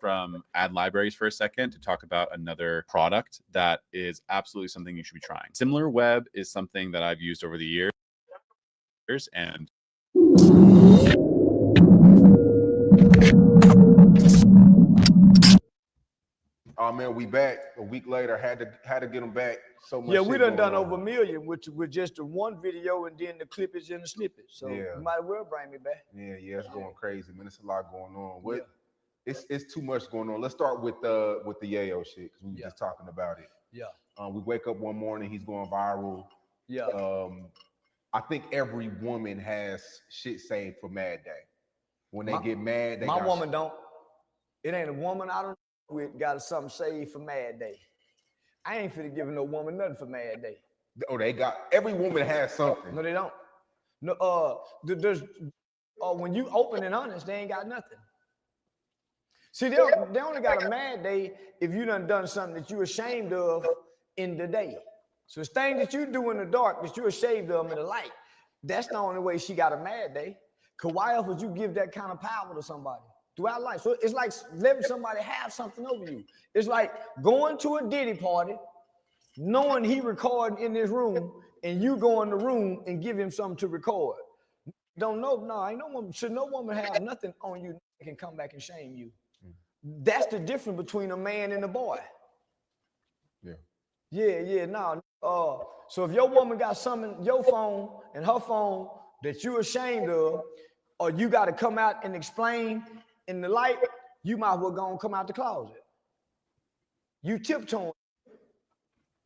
from ad libraries for a second to talk about another product that is absolutely something you should be trying. Similar Web is something that I've used over the years, and oh man, we back a week later. Had to get them back. So much. Yeah, we done on. over 1 million with just the one video and then the clippage and the snippets. So yeah, you might well bring me back. Yeah, it's going crazy, man. It's a lot going on. What? Yeah. It's too much going on. Let's start with the yayo shit because we were just talking about it. Yeah. We wake up one morning, he's going viral. Yeah. I think every woman has shit saved for Mad Day. When they get mad, my woman don't. It ain't a woman I don't know with got something saved for Mad Day. I ain't finna give no woman nothing for Mad Day. Oh, they got every woman has something. No, they don't. No, there's when you open and honest, they ain't got nothing. See, they only got a Mad Day if you done something that you're ashamed of in the day. So it's things that you do in the dark that you're ashamed of in the light. That's the only way she got a Mad Day. Cause why else would you give that kind of power to somebody throughout life? So it's like letting somebody have something over you. It's like going to a Diddy party, knowing he recording in this room, and you go in the room and give him something to record. Don't know, no, ain't no woman, should no woman have nothing on you that can come back and shame you. That's the difference between a man and a boy. Yeah, no. So if your woman got something in your phone and her phone that you're ashamed of, or you got to come out and explain in the light, you might as well go and come out the closet. You tiptoeing.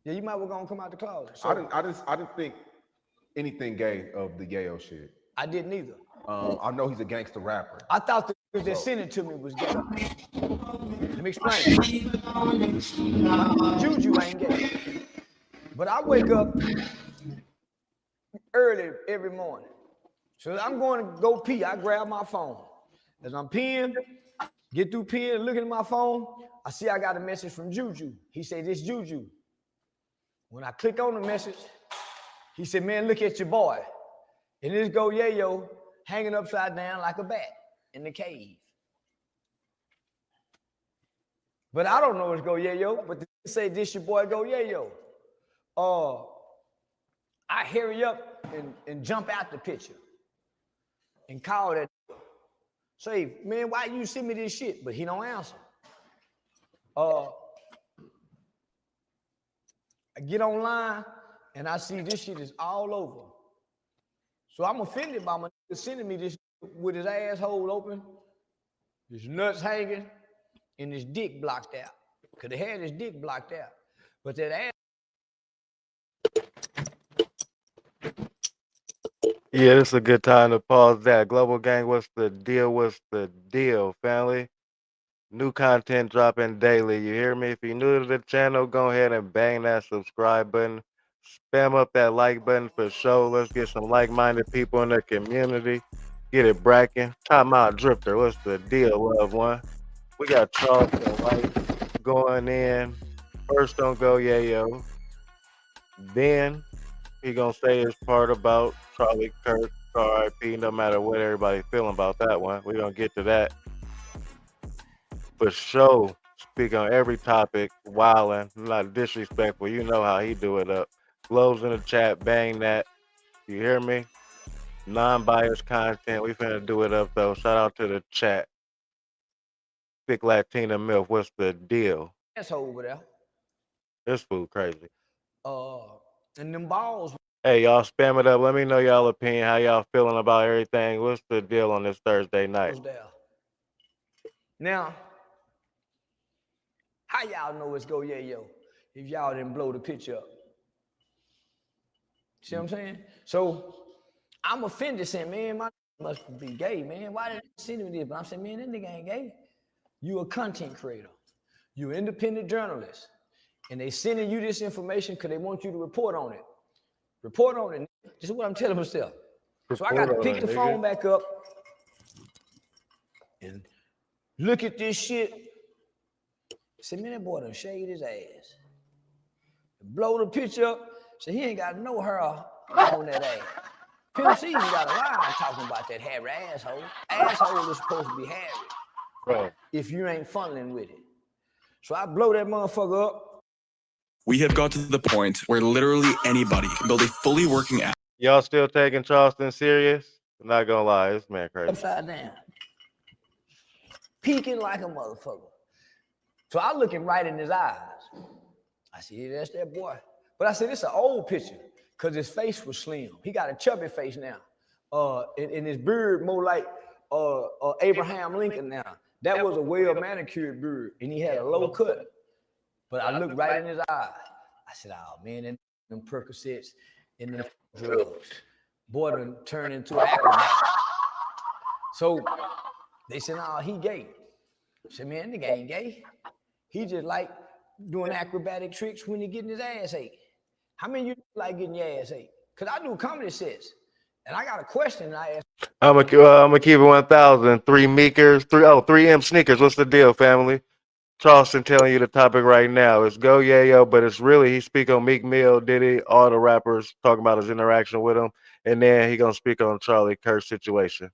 Yeah, you might as well go and come out the closet. So, I didn't think anything gay of the yayo shit. I didn't either. I know he's a gangster rapper. I thought the niggas that sent it to me was gay. Let me explain. Juju ain't gay. But I wake up early every morning. So I'm going to go pee. I grab my phone. As I'm peeing, get through peeing, looking at my phone, I see I got a message from Juju. He said, "This Juju." When I click on the message, he said, "Man, look at your boy." And this go yayo hanging upside down like a bat in the cave. But I don't know it's go yayo, but they say this your boy go yayo. I hurry up and jump out the picture and call that. Say, "Man, why you send me this shit?" But he don't answer. I get online and I see this shit is all over. So I'm offended by my nigga sending me this with his asshole open, his nuts hanging, and his dick blocked out. Cause they had his dick blocked out. But that ass. Yeah, this is a good time to pause that. Global Gang, what's the deal? What's the deal, family? New content dropping daily. You hear me? If you're new to the channel, go ahead and bang that subscribe button. Spam up that like button for sure. Let's get some like-minded people in the community. Get it bracking. Time out, Drifter. What's the deal, loved one? We got Charleston White going in. First on Go Yayo. Then he gonna say his part about Charlie Kirk, RIP, no matter what everybody feeling about that one. We're gonna get to that. For sure, speak on every topic, wilding, not disrespectful. You know how he do it up. Glows in the chat, bang that. You hear me? Non-biased content. We finna do it up though. Shout out to the chat. Thick Latina MILF, what's the deal? Asshole over there. This food crazy. And them balls. Hey, y'all spam it up. Let me know y'all opinion, how y'all feeling about everything. What's the deal on this Thursday night? Now, how y'all know it's go yayo if y'all didn't blow the picture up? See what I'm saying? So I'm offended saying, "Man, my must be gay, man. Why did they send me this?" But I'm saying, "Man, that nigga ain't gay. You a content creator. You an independent journalist. And they sending you this information because they want you to report on it. Report on it. This is what I'm telling myself. So I got to pick the phone back up and look at this shit. Say, "Man, that boy done shaved his ass." Blow the picture up. So he ain't got no hair on that ass. Pimp C got a line talking about that hairy asshole. Asshole is supposed to be hairy. Bro. if you ain't funneling with it. So I blow that motherfucker up. We have got to the point where literally anybody can build a fully working app. Y'all still taking Charleston serious? I'm not gonna lie, this man crazy. Upside down. Peeking like a motherfucker. So I look him right in his eyes. I said, yeah, that's that boy. But I said, it's an old picture because his face was slim. He got a chubby face now. And his beard more like Abraham Lincoln now. That was a well-manicured beard, and he had a low cut. But I looked right in his eyes. I said, oh, man, them Percocets and them drugs. Boy, done turned into an acrobat. So they said, oh, he gay. I said, man, nigga ain't gay. He just like doing acrobatic tricks when he getting his ass ate. How many of you like getting your ass ate? Because I do comedy sets. And I got a question and I asked. I'm gonna keep it 1,000. 3 Meekers, 3M sneakers. What's the deal, family? Charleston telling you the topic right now. It's Go Yayo, but it's really he speak on Meek Mill, Diddy, all the rappers talking about his interaction with him, and then he gonna speak on Charlie Kirk's situation.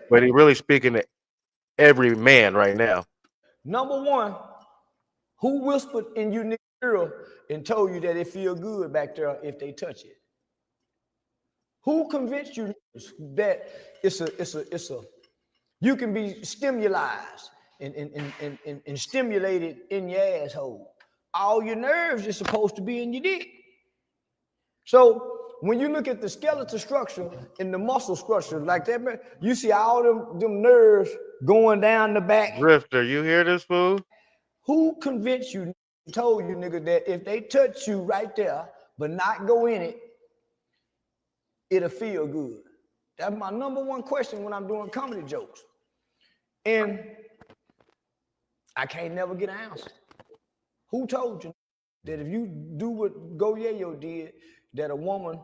But he really speaking to every man right now. Number one, who whispered in you nigga ear and told you that it feel good back there if they touch it? Who convinced you that it's a you can be stimulized and stimulated in your asshole? All your nerves are supposed to be in your dick. So when you look at the skeletal structure and the muscle structure like that, you see all them nerves going down the back. Drifter, you hear this, fool? Who convinced you, told you, nigga, that if they touch you right there, but not go in it, it'll feel good? That's my number one question when I'm doing comedy jokes. And I can't never get an answer. Who told you that if you do what Go Yayo did, that a woman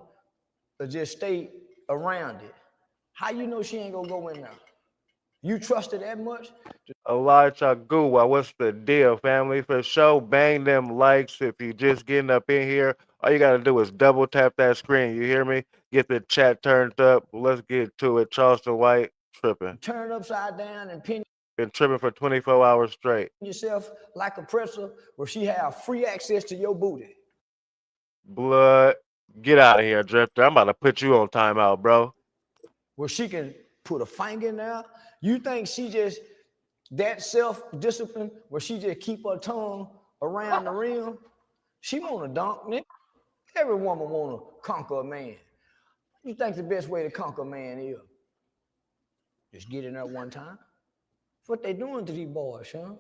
will just stay around it? How you know she ain't gonna go in there? You trust her that much? Elijah Gua, what's the deal, family? For sure, bang them likes. If you just getting up in here, all you gotta do is double tap that screen. You hear me? Get the chat turned up. Let's get to it. Charleston White tripping. Turn upside down and pin. Been tripping for 24 hours straight. Yourself like a presser where she have free access to your booty. Blood, get out of here, Drifter. I'm about to put you on timeout, bro. Where she can put a finger in there. You think she just that self-discipline where she just keep her tongue around the rim? She want to dunk, nigga. Every woman want to conquer a man. You think the best way to conquer a man is? Just get in there one time. That's what they doing to these boys, Sean.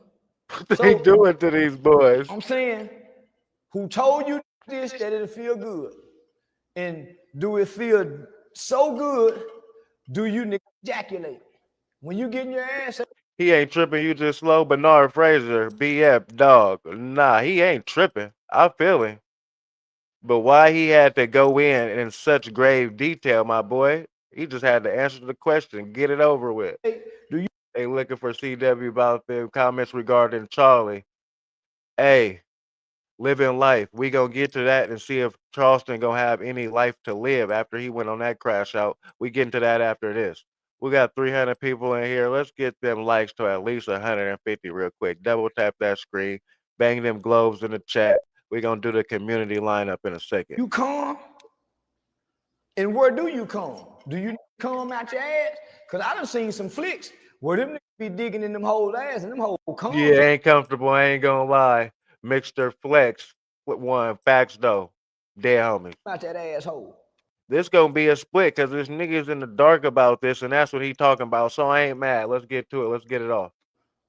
What they doing to these boys? I'm saying, who told you this, that it'll feel good? And do it feel so good, do you ejaculate? When you get in your ass. He ain't tripping, you just slow. Bernard Fraser, BF, dog. Nah, he ain't tripping. I feel him. But why he had to go in such grave detail, my boy? He just had to answer the question. Get it over with. They looking for CW about the comments regarding Charlie. Hey, living life. We gonna get to that and see if Charleston gonna have any life to live after he went on that crash out. We get into that after this. We got 300 people in here. Let's get them likes to at least 150 real quick. Double tap that screen. Bang them globes in the chat. We're going to do the community lineup in a second. You come? And where do you come? Do you come out your ass? Because I done seen some flicks where them niggas be digging in them whole ass and them whole come. Yeah, ain't comfortable. I ain't going to lie. Mixter Flex with one. Facts, though. Dead homies. Out that asshole. This gonna be a split because this nigga's in the dark about this, and that's what he talking about. So I ain't mad. Let's get to it. Let's get it off.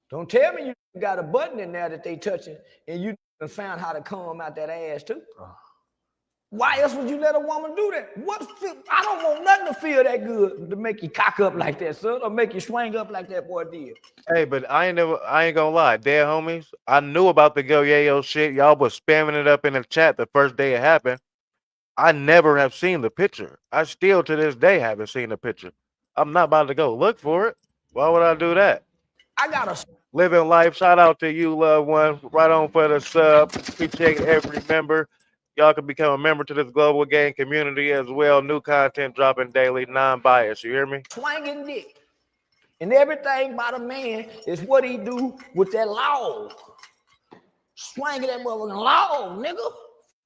Don't tell me you got a button in there that they touching, and you found how to comb out that ass too. Why else would you let a woman do that? I don't want nothing to feel that good to make you cock up like that, son, or make you swing up like that boy did. Hey, but I ain't gonna lie, dead homies. I knew about the Go Yayo shit. Y'all was spamming it up in the chat the first day it happened. I never have seen the picture. I still to this day haven't seen the picture. I'm not about to go look for it. Why would I do that? I got a living life. Shout out to you, loved one. Right on for the sub. Appreciate every member. Y'all can become a member to this global gang community as well. New content dropping daily, non-biased. You hear me? Swinging dick. And everything about a man is what he do with that log. Swinging that motherfucking log, nigga.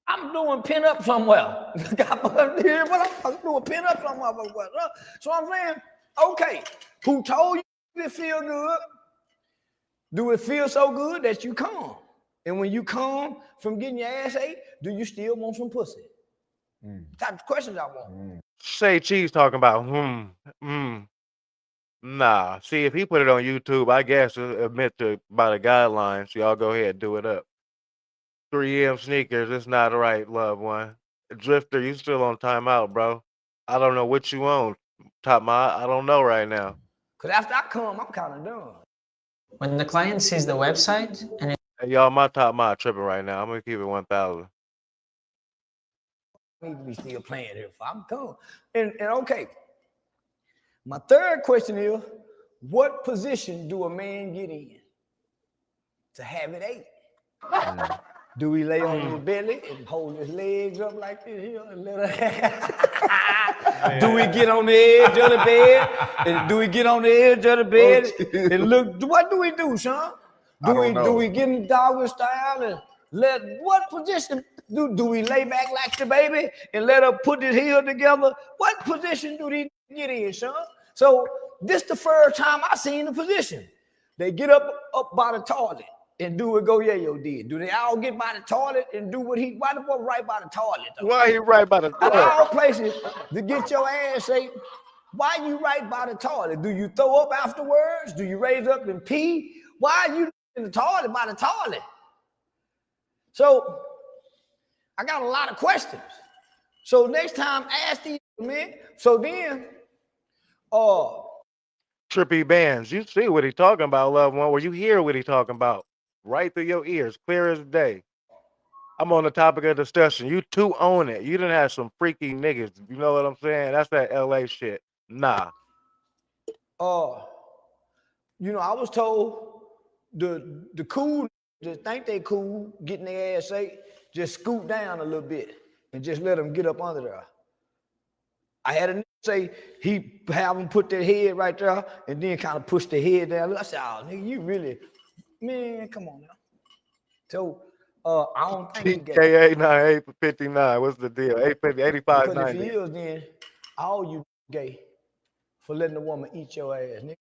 I'm doing pin up somewhere. I'm doing pin up somewhere. So I'm saying, okay, who told you it feel good? Do it feel so good that you come? And when you come from getting your ass ate, do you still want some pussy? Type of questions I want. Say Cheese talking about Nah. See, if he put it on YouTube, I guess admit to by the guidelines. Y'all go ahead and do it up. 3M sneakers, it's not right, loved one. Drifter, you still on timeout, bro. I don't know what you on. I don't know right now. Cause after I come, I'm kind of done. When the client sees the website and Hey, y'all, my tripping right now. I'm gonna keep it 1,000. I need to be still playing here. If I'm done. And okay. My third question is, what position do a man get in to have it ate? Do we lay on his belly and hold his legs up like this here and let her? Do we get on the edge of the bed? And do we get on the edge of the bed and look? What do we do, son? Do we get in doggy style and what position do we lay back like the baby and let her put his heel together? What position do they get in, son? So this the first time I seen the position. They get up by the toilet and do what Go Yayo did. Do they all get by the toilet and do why the boy right by the toilet? Though? Why he right by the At toilet? all places to get your ass ate. Why you right by the toilet? Do you throw up afterwards? Do you raise up and pee? Why are you in the toilet by the toilet? So I got a lot of questions. So next time ask these men. So then Trippy bands. You see what he talking about, loved one, or you hear what he talking about. Right through your ears, clear as day. I'm on the topic of discussion. You two own it. You done have some freaky niggas. You know what I'm saying? That's that LA shit. Nah. I was told the cool that think they cool getting their ass ate, just scoot down a little bit and just let them get up under there. I had a nigga say he have them put their head right there and then kind of push their head down. I said, oh, nigga, you really, man, come on now. So I don't think he got TK 89859. What's the deal? 850, 85, because if 90. he is, then all you gay for letting a woman eat your ass, nigga.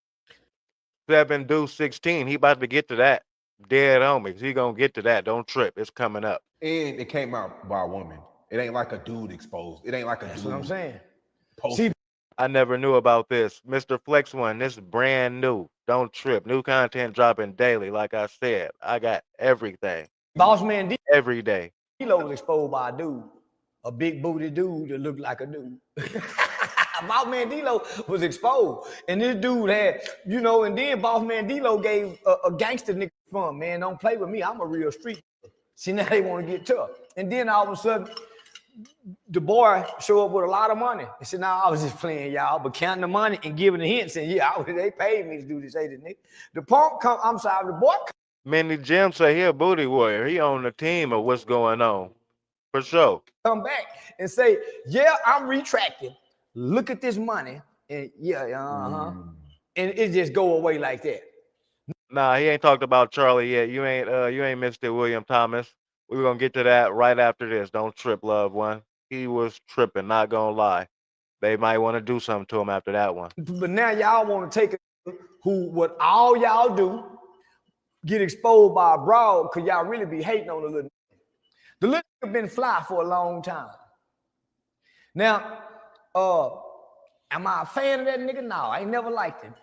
7 deuce 16. He about to get to that. Dead homies. He gonna get to that. Don't trip. It's coming up. And it came out by a woman. It ain't like a dude exposed. It ain't like a That's dude. what I'm saying. Posted. See, I never knew about this. Mr. Flex One, this is brand new. Don't trip. New content dropping daily. Like I said, I got everything. Boss man Every day. D-Lo was exposed by a dude, a big booty dude that looked like a dude. Boss man D-Lo was exposed. And this dude had, and then Boss man D-Lo gave a gangster nigga fun. Man, don't play with me. I'm a real street. See, now they want to get tough. And then all of a sudden, the boy showed up with a lot of money. He said, "Nah, I was just playing, y'all, but counting the money and giving the hints." And they paid me to do this, ain't it, nigga? The punk come, I'm sorry, the boy. Many Jim say he a booty warrior. He on the team of what's going on. For sure. Come back and say, "Yeah, I'm retracting. Look at this money." And and it just go away like that. Nah, he ain't talked about Charlie yet. You ain't missed it, William Thomas. We're gonna get to that right after this. Don't trip, loved one. He was tripping, not gonna lie. They might want to do something to him after that one. But now y'all want to take what all y'all do, get exposed by a broad, because y'all really be hating on the little. The little nigga been fly for a long time. Now, am I a fan of that nigga? No, I ain't never liked him.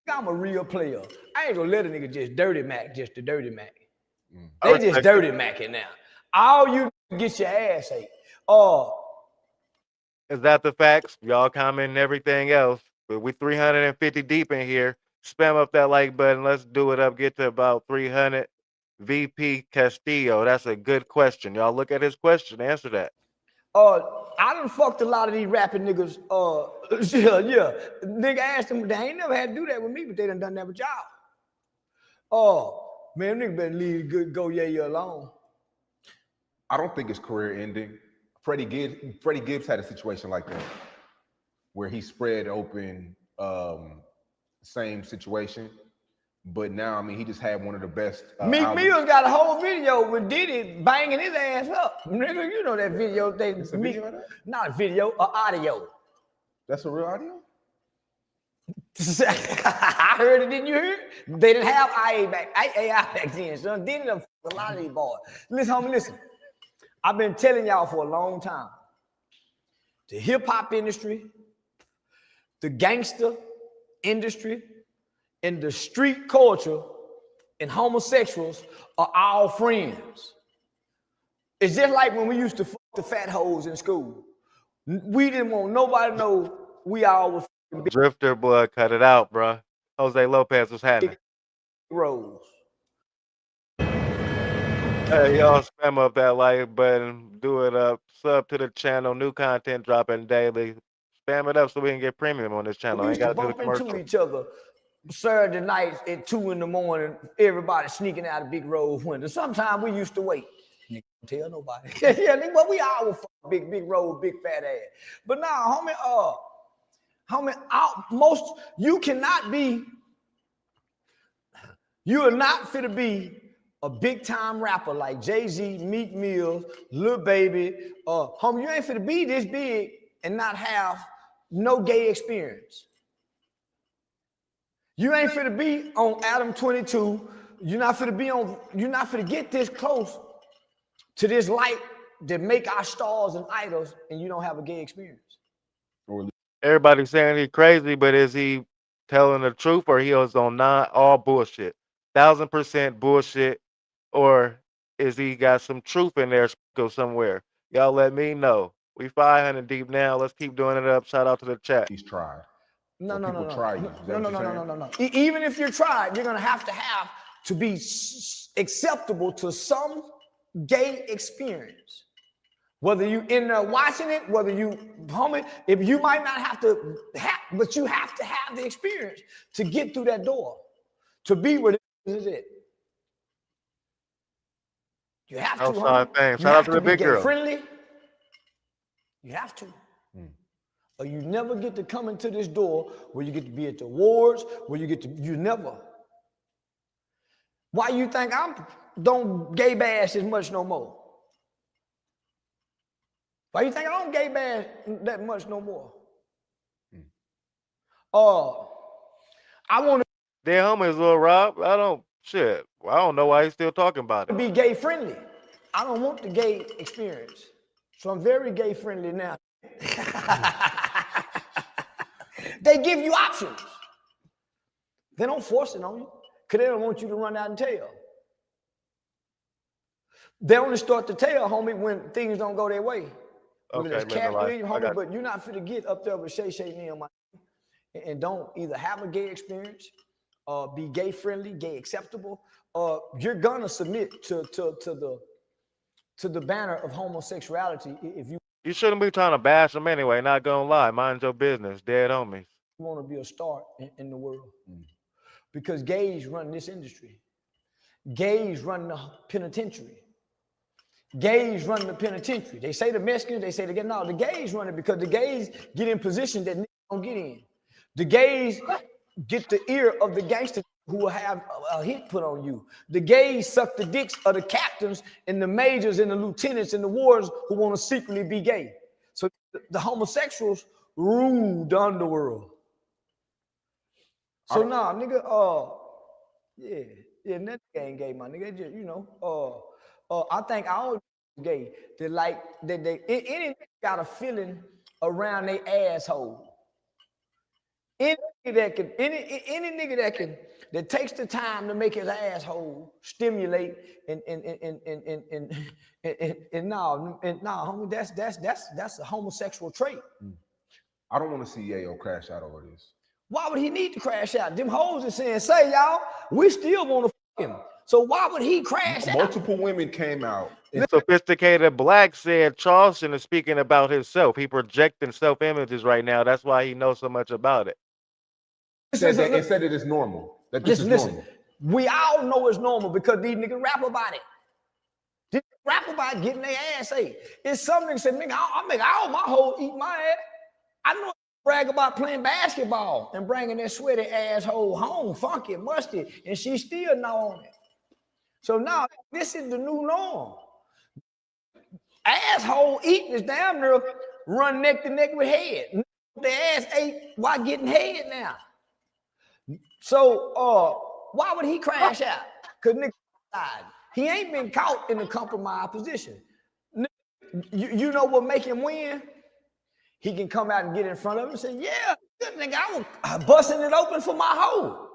I'm a real player. I ain't gonna let a nigga just dirty Mac, just the dirty Mac. They just dirty Macking now. All you get your ass ate. Is that the facts? Y'all comment and everything else. But we 350 deep in here. Spam up that like button. Let's do it up. Get to about 300. VP Castillo. That's a good question. Y'all look at his question. Answer that. I done fucked a lot of these rapping niggas. Yeah. Nigga asked them, they ain't never had to do that with me, but they done that with y'all. Man, nigga better leave good Go Yayo alone. I don't think it's career ending. Freddie Gibbs had a situation like that where he spread open same situation. But now, I mean, he just had one of the best. Meek albums. Mill's got a whole video with Diddy banging his ass up. Nigga, you know that video. It's a video of that? Not a video, audio. That's a real audio? I heard it, didn't you hear it? They didn't have AI back then. So Diddy done fucked a lot of these boys. Listen, homie, listen. I've been telling y'all for a long time. The hip-hop industry, the gangster industry, and the street culture and homosexuals are all friends. It's just like when we used to fuck the fat hoes in school. We didn't want nobody to know we all was big Drifter, boy, cut it out, bro. Jose Lopez was happening. roles. Hey, y'all spam up that like button, do it up, sub to the channel, new content dropping daily. Spam it up so we can get premium on this channel. We I used ain't to gotta do the bump into commercial. each other Saturday nights at 2 in the morning, everybody sneaking out of Big Road window. Sometimes we used to wait. You can't tell nobody. Yeah, but we all were big road, big fat ass. But now, homie, you cannot be, you are not fit to be a big time rapper like Jay-Z, Meek Mill, Lil Baby. Homie, you ain't fit to be this big and not have no gay experience. You ain't fit to be on Adam 22. You're not fit to get this close to this light that make our stars and idols, and you don't have a gay experience. Everybody's saying he crazy, but is he telling the truth or he was on all bullshit? 1000% bullshit, or is he got some truth in there go somewhere? Y'all let me know. We 500 deep now. Let's keep doing it up. Shout out to the chat. He's tried. No. Try you. No. Even if you're tried, you're gonna have to be acceptable to some gay experience. Whether you in there watching it, whether you, homie, if you might not have to but you have to have the experience to get through that door, to be where this is it. You have to. Outside Shout out to the big girl. Friendly. You have to. Or you never get to come into this door where you get to be at the awards, where you never. Why you think I don't gay bash as much no more? Why you think I don't gay bash that much no more? I want to. Damn, homie is Lil Rob. I don't know why he's still talking about it. Be gay friendly. I don't want the gay experience. So I'm very gay friendly now. They give you options. They don't force it on you because they don't want you to run out and tell. They only start to tell, homie, when things don't go their way. Okay, homie, but you're not fit to get up there with Shay Neal, and don't either have a gay experience, be gay friendly, gay acceptable, you're gonna submit to the banner of homosexuality if you. You shouldn't be trying to bash them anyway. Not gonna lie, mind your business, dead homies. You want to be a star in the world because gays run this industry. Gays run the penitentiary. Gays run the penitentiary. They say the Mexicans, they say the gays run it because the gays get in position that niggas don't get in. The gays get the ear of the gangster who will have a hit put on you. The gays suck the dicks of the captains and the majors and the lieutenants and the wars who want to secretly be gay. So the homosexuals rule the underworld. So nigga, that ain't gay, my nigga. Just, I think all gay that any nigga got a feeling around their asshole. Any nigga that takes the time to make his asshole stimulate and homie, that's a homosexual trait. I don't want to see Yayo crash out over this. Why would he need to crash out? Them hoes is saying, say y'all, we still want to fuck him. So why would he crash out? Multiple women came out. Sophisticated Black said Charleston is speaking about himself. He projecting self-images right now. That's why he knows so much about it. It said it is normal. That this is normal. We all know it's normal because these niggas rap about it. They rap about getting their ass ate. It's something that said, nigga, I make all my hoes eat my ass. I know brag about playing basketball and bringing that sweaty asshole home, funky, musty, and she still not on it. So now this is the new norm. Asshole eating is damn near run neck to neck with head. The ass ate while getting head now. So why would he crash out? Because nigga died. He ain't been caught in a compromised position. You know what make him win? He can come out and get in front of him and say, yeah, good nigga, I was busting it open for my hoe.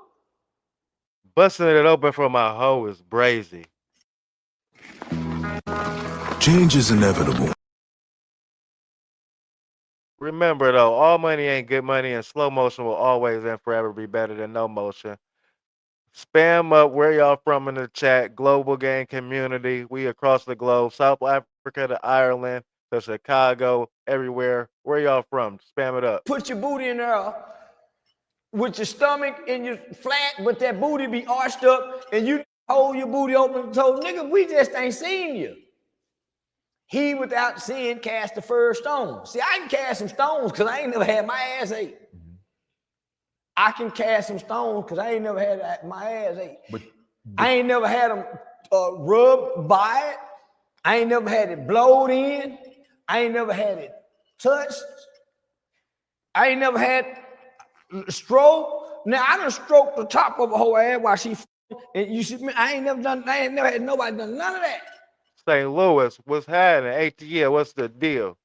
Busting it open for my hoe is brazy. Change is inevitable. Remember though, all money ain't good money, and slow motion will always and forever be better than no motion. Spam up where y'all from in the chat. Global gang community. We across the globe. South Africa to Ireland to Chicago, everywhere. Where y'all from? Spam it up. Put your booty in there with your stomach and your flat, but that booty be arched up, and you hold your booty open and told, nigga, we just ain't seen you. He without sin cast the first stone. See, I can cast some stones because I ain't never had my ass ate. I can cast some stones because I ain't never had my ass ate. But I ain't never had them rubbed by it. I ain't never had it blowed in. I ain't never had it touched. I ain't never had stroke. Now I done stroked the top of a whole ass while she, and you see, I ain't never had nobody done none of that. St. Louis, what's happening? ATL, what's the deal?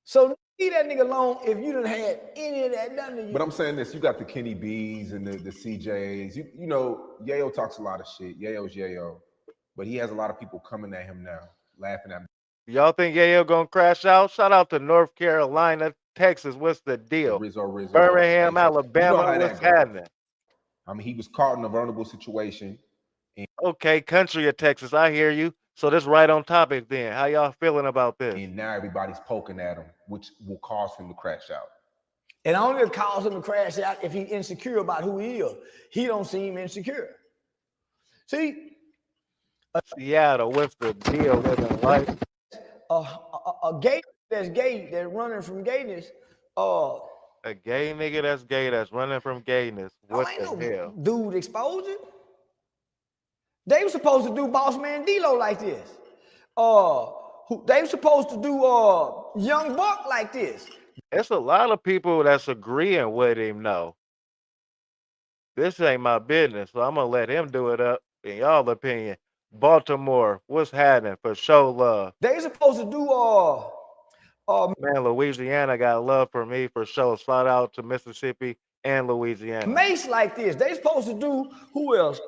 So leave that nigga alone if you done had any of that done to you. But I'm saying this, you got the Kenny B's and the CJs. You know, Yayo talks a lot of shit. Yayo's Yayo. But he has a lot of people coming at him now, laughing at him. Y'all think Yayo gonna crash out? Shout out to North Carolina, Texas, what's the deal? Rizzo. Birmingham, Alabama, you know what's happening? I mean, he was caught in a vulnerable situation. Okay, country of Texas, I hear you. So this right on topic then. How y'all feeling about this? And now everybody's poking at him, which will cause him to crash out. It only cause him to crash out if he's insecure about who he is. He don't seem insecure. See? Seattle, what's the deal living life? A gay that's running from gayness. A gay nigga that's gay that's running from gayness. What the hell? Dude exposing? They were supposed to do Boss Man D-Lo like this. They were supposed to do Young Buck like this. It's a lot of people that's agreeing with him though. This ain't my business, so I'm gonna let him do it up in y'all opinion. Baltimore, what's happening for show love? They supposed to do man, Louisiana got love for me for show. Shout out to Mississippi and Louisiana. Mace like this. They supposed to do who else?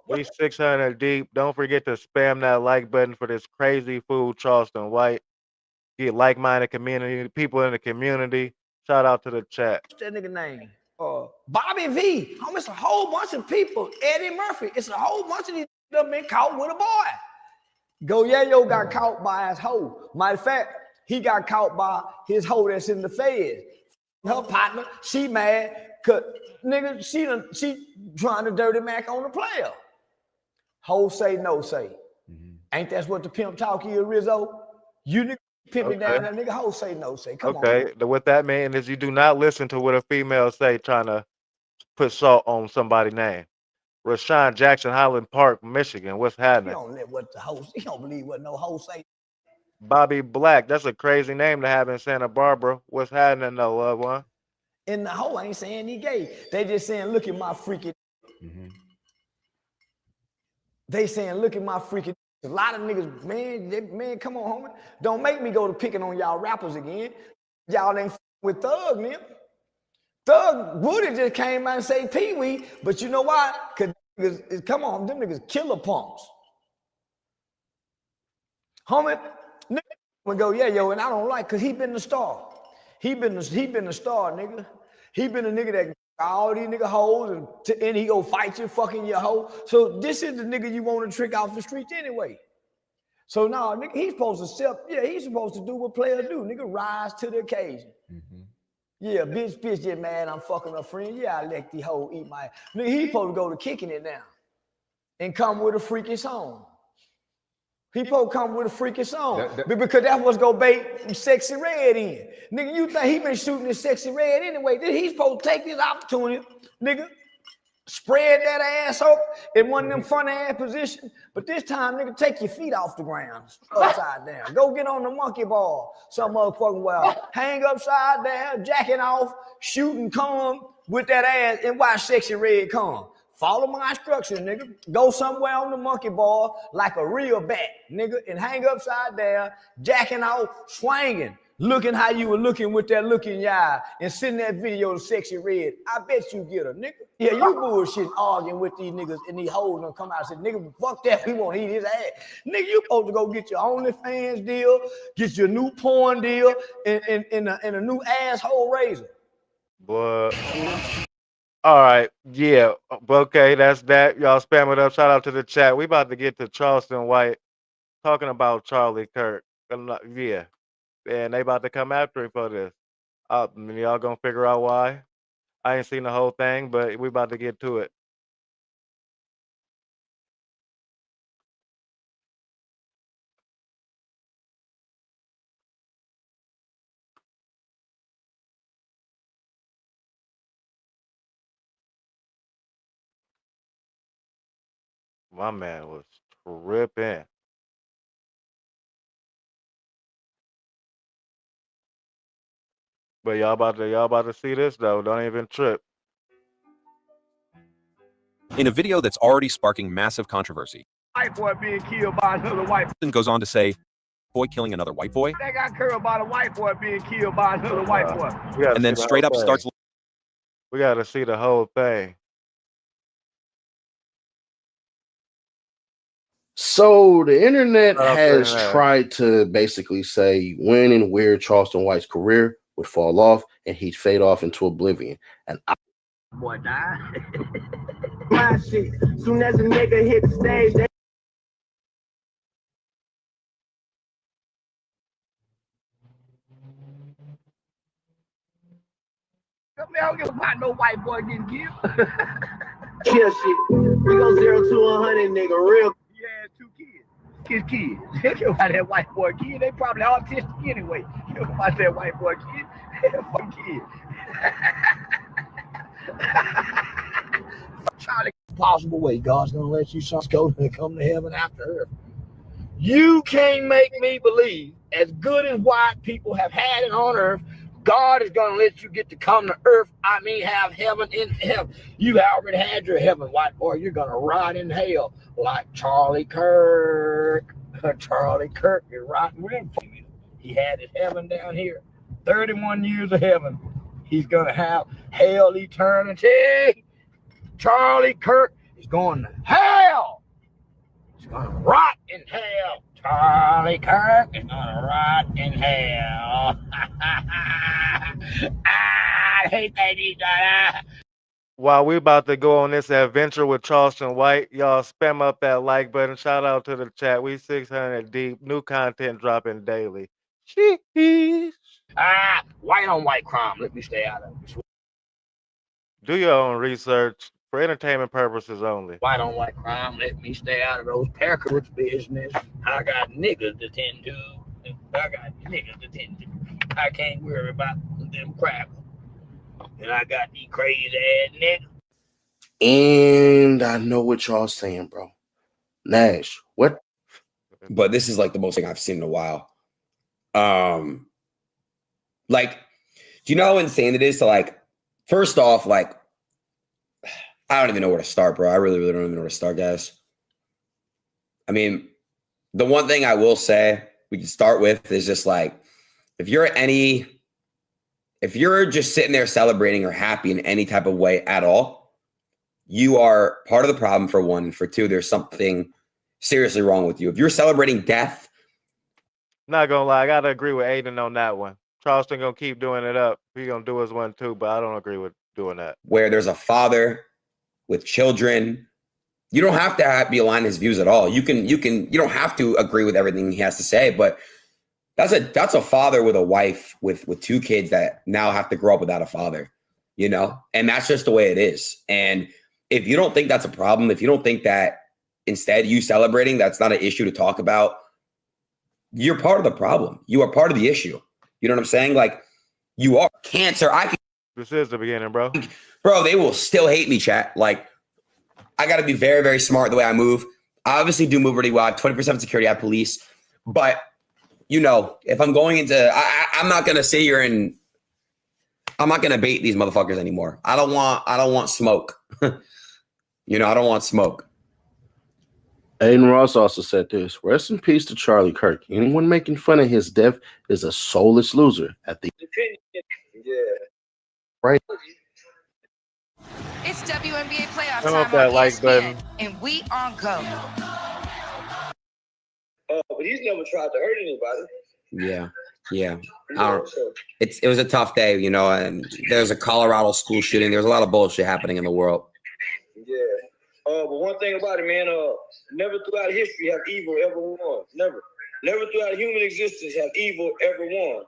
We 600 deep. Don't forget to spam that like button for this crazy fool, Charleston White. Get like-minded community, people in the community. Shout out to the chat. What's that nigga name? Bobby V. It's a whole bunch of people. Eddie Murphy. It's a whole bunch of these that been caught with a boy. Go Yayo got caught by his hoe. Matter of fact, he got caught by his hoe that's in the feds. Her partner, she mad cause nigga, she trying to dirty Mac on the player. Hoe say no say. Ain't that what the pimp talk is, Rizzo? You nigga pimping down that nigga, hoe say no say. Come on. Okay, what that means is you do not listen to what a female say trying to put salt on somebody's name. Rashawn Jackson, Highland Park, Michigan. What's happening? You don't let what the hoe, you don't believe what no hoe say. Bobby Black, that's a crazy name to have in Santa Barbara. What's happening though, loved one? And the hoe ain't saying he gay. They just saying, look at my freaky. They saying, look at my freaky. A lot of niggas, man, come on, homie. Don't make me go to picking on y'all rappers again. Y'all ain't with Thug, man. Thug Woody just came out and say Pee-wee, but you know why? Because niggas, come on, them niggas killer punks. Homie, nigga would go, yeah, yo, and I don't like, because he been the star. He been the star, nigga. He been a nigga that all these nigga hoes and he go fight you, fucking your hoe. So this is the nigga you want to trick off the streets anyway. So now, nigga, he's supposed to he's supposed to do what players do. Nigga, rise to the occasion. Yeah, bitch get mad, I'm fucking a friend. Yeah, I let the hoe eat my. Nigga, he's supposed to go to kicking it now and come with a freaky song. He supposed to come with a freaking song. That- Because that's what's gonna bait Sexy Red in. Nigga, you think he been shooting this Sexy Red anyway? Then he's supposed to take this opportunity, nigga, spread that ass up in one of them funny ass positions. But this time, nigga, take your feet off the ground, upside down. Go get on the monkey ball, some motherfucking well. Hang upside down, jacking off, shooting come with that ass, and watch Sexy Red come. Follow my instructions, nigga. Go somewhere on the monkey ball like a real bat, nigga, and hang upside down, jacking off, swinging, looking how you were looking with that look in your eye, and send that video to Sexy Red. I bet you get her, nigga. Yeah, you bullshit arguing with these niggas, and these hoes gonna come out and say, nigga, fuck that, we won't eat his ass. Nigga, you supposed to go get your OnlyFans deal, get your new porn deal, and a new asshole razor. Boy. All right, yeah, okay, that's that. Y'all spam it up. Shout out to the chat. We about to get to Charleston White talking about Charlie Kirk. Yeah, and they about to come after him for this. Y'all gonna figure out why. I ain't seen the whole thing, but we about to get to it. My man was tripping. But y'all about to see this though. Don't even trip. In a video that's already sparking massive controversy, White boy being killed by another white and goes on to say, boy killing another white boy, They got killed by a white boy being killed by another white boy. and then straight up starts We gotta see the whole thing. So the internet Shout out to has the internet. tried to basically say when and where Charleston White's career would fall off and he'd fade off into oblivion. And Boy die. My shit. Soon as a nigga hit the stage, they I don't give a about no white boy getting killed. kill shit. We go 0 to 100, nigga. Real. He had 2 kids. His kids. They care about that white boy kid. They probably autistic anyway. They care about that white boy kid. Fuck kid. Charlie, possible way God's gonna let you go to come to heaven after earth. You can't make me believe, as good as white people have had it on earth, God is gonna let you get to come to earth. I mean, have heaven in heaven. You already had your heaven, white boy. You're gonna rot in hell like Charlie Kirk. Charlie Kirk is rotting with him. He had his heaven down here. 31 years of heaven. He's gonna have hell eternity. Charlie Kirk is going to hell. He's gonna rot in hell. Charlie Kirk is gonna rot in hell. I hate that he died. While we about to go on this adventure with Charleston White, y'all spam up that like button. Shout out to the chat. We 600 deep. New content dropping daily. Sheesh. White on white crime. Let me stay out of it. Do your own research for entertainment purposes only. White on white crime. Let me stay out of those Packers business. I got niggas to tend to. I can't worry about them crackers. And I got these crazy ass niggas. And I know what y'all saying, bro. Nash, what? But this is like the most thing I've seen in a while. Like, do you know how insane it is to, like, first off, like, I don't even know where to start, bro. I really don't even know where to start, guys. I mean, the one thing I will say we can start with is just like, if you're just sitting there celebrating or happy in any type of way at all, you are part of the problem, for one. And for two, there's something seriously wrong with you. If you're celebrating death. Not gonna lie, I gotta agree with Aiden on that one. Charleston gonna keep doing it up. He gonna do his one too, but I don't agree with doing that. Where there's a father with children, you don't have to be aligned his views at all. You don't have to agree with everything he has to say, but that's a father with a wife with 2 kids that now have to grow up without a father, you know? And that's just the way it is. And if you don't think that's a problem, if you don't think that instead, you celebrating, that's not an issue to talk about. You're part of the problem. You are part of the issue. You know what I'm saying? Like, you are cancer. This is the beginning, bro. Bro, they will still hate me, chat. Like, I got to be very, very smart the way I move. I obviously do move really well. I have 20% security. I have police. But, you know, if I'm going into, I'm not going to sit here and I'm not going to bait these motherfuckers anymore. I don't want smoke. You know, I don't want smoke. Aiden Ross also said this: "Rest in peace to Charlie Kirk. Anyone making fun of his death is a soulless loser." At the right. It's WNBA playoff Turn off time that on like ESPN, button. and we on go. But he's never tried to hurt anybody. Yeah. It was a tough day, you know, and there's a Colorado school shooting. There's a lot of bullshit happening in the world. Yeah. But one thing about it, man, never throughout history have evil ever won. Never. Never throughout human existence have evil ever won.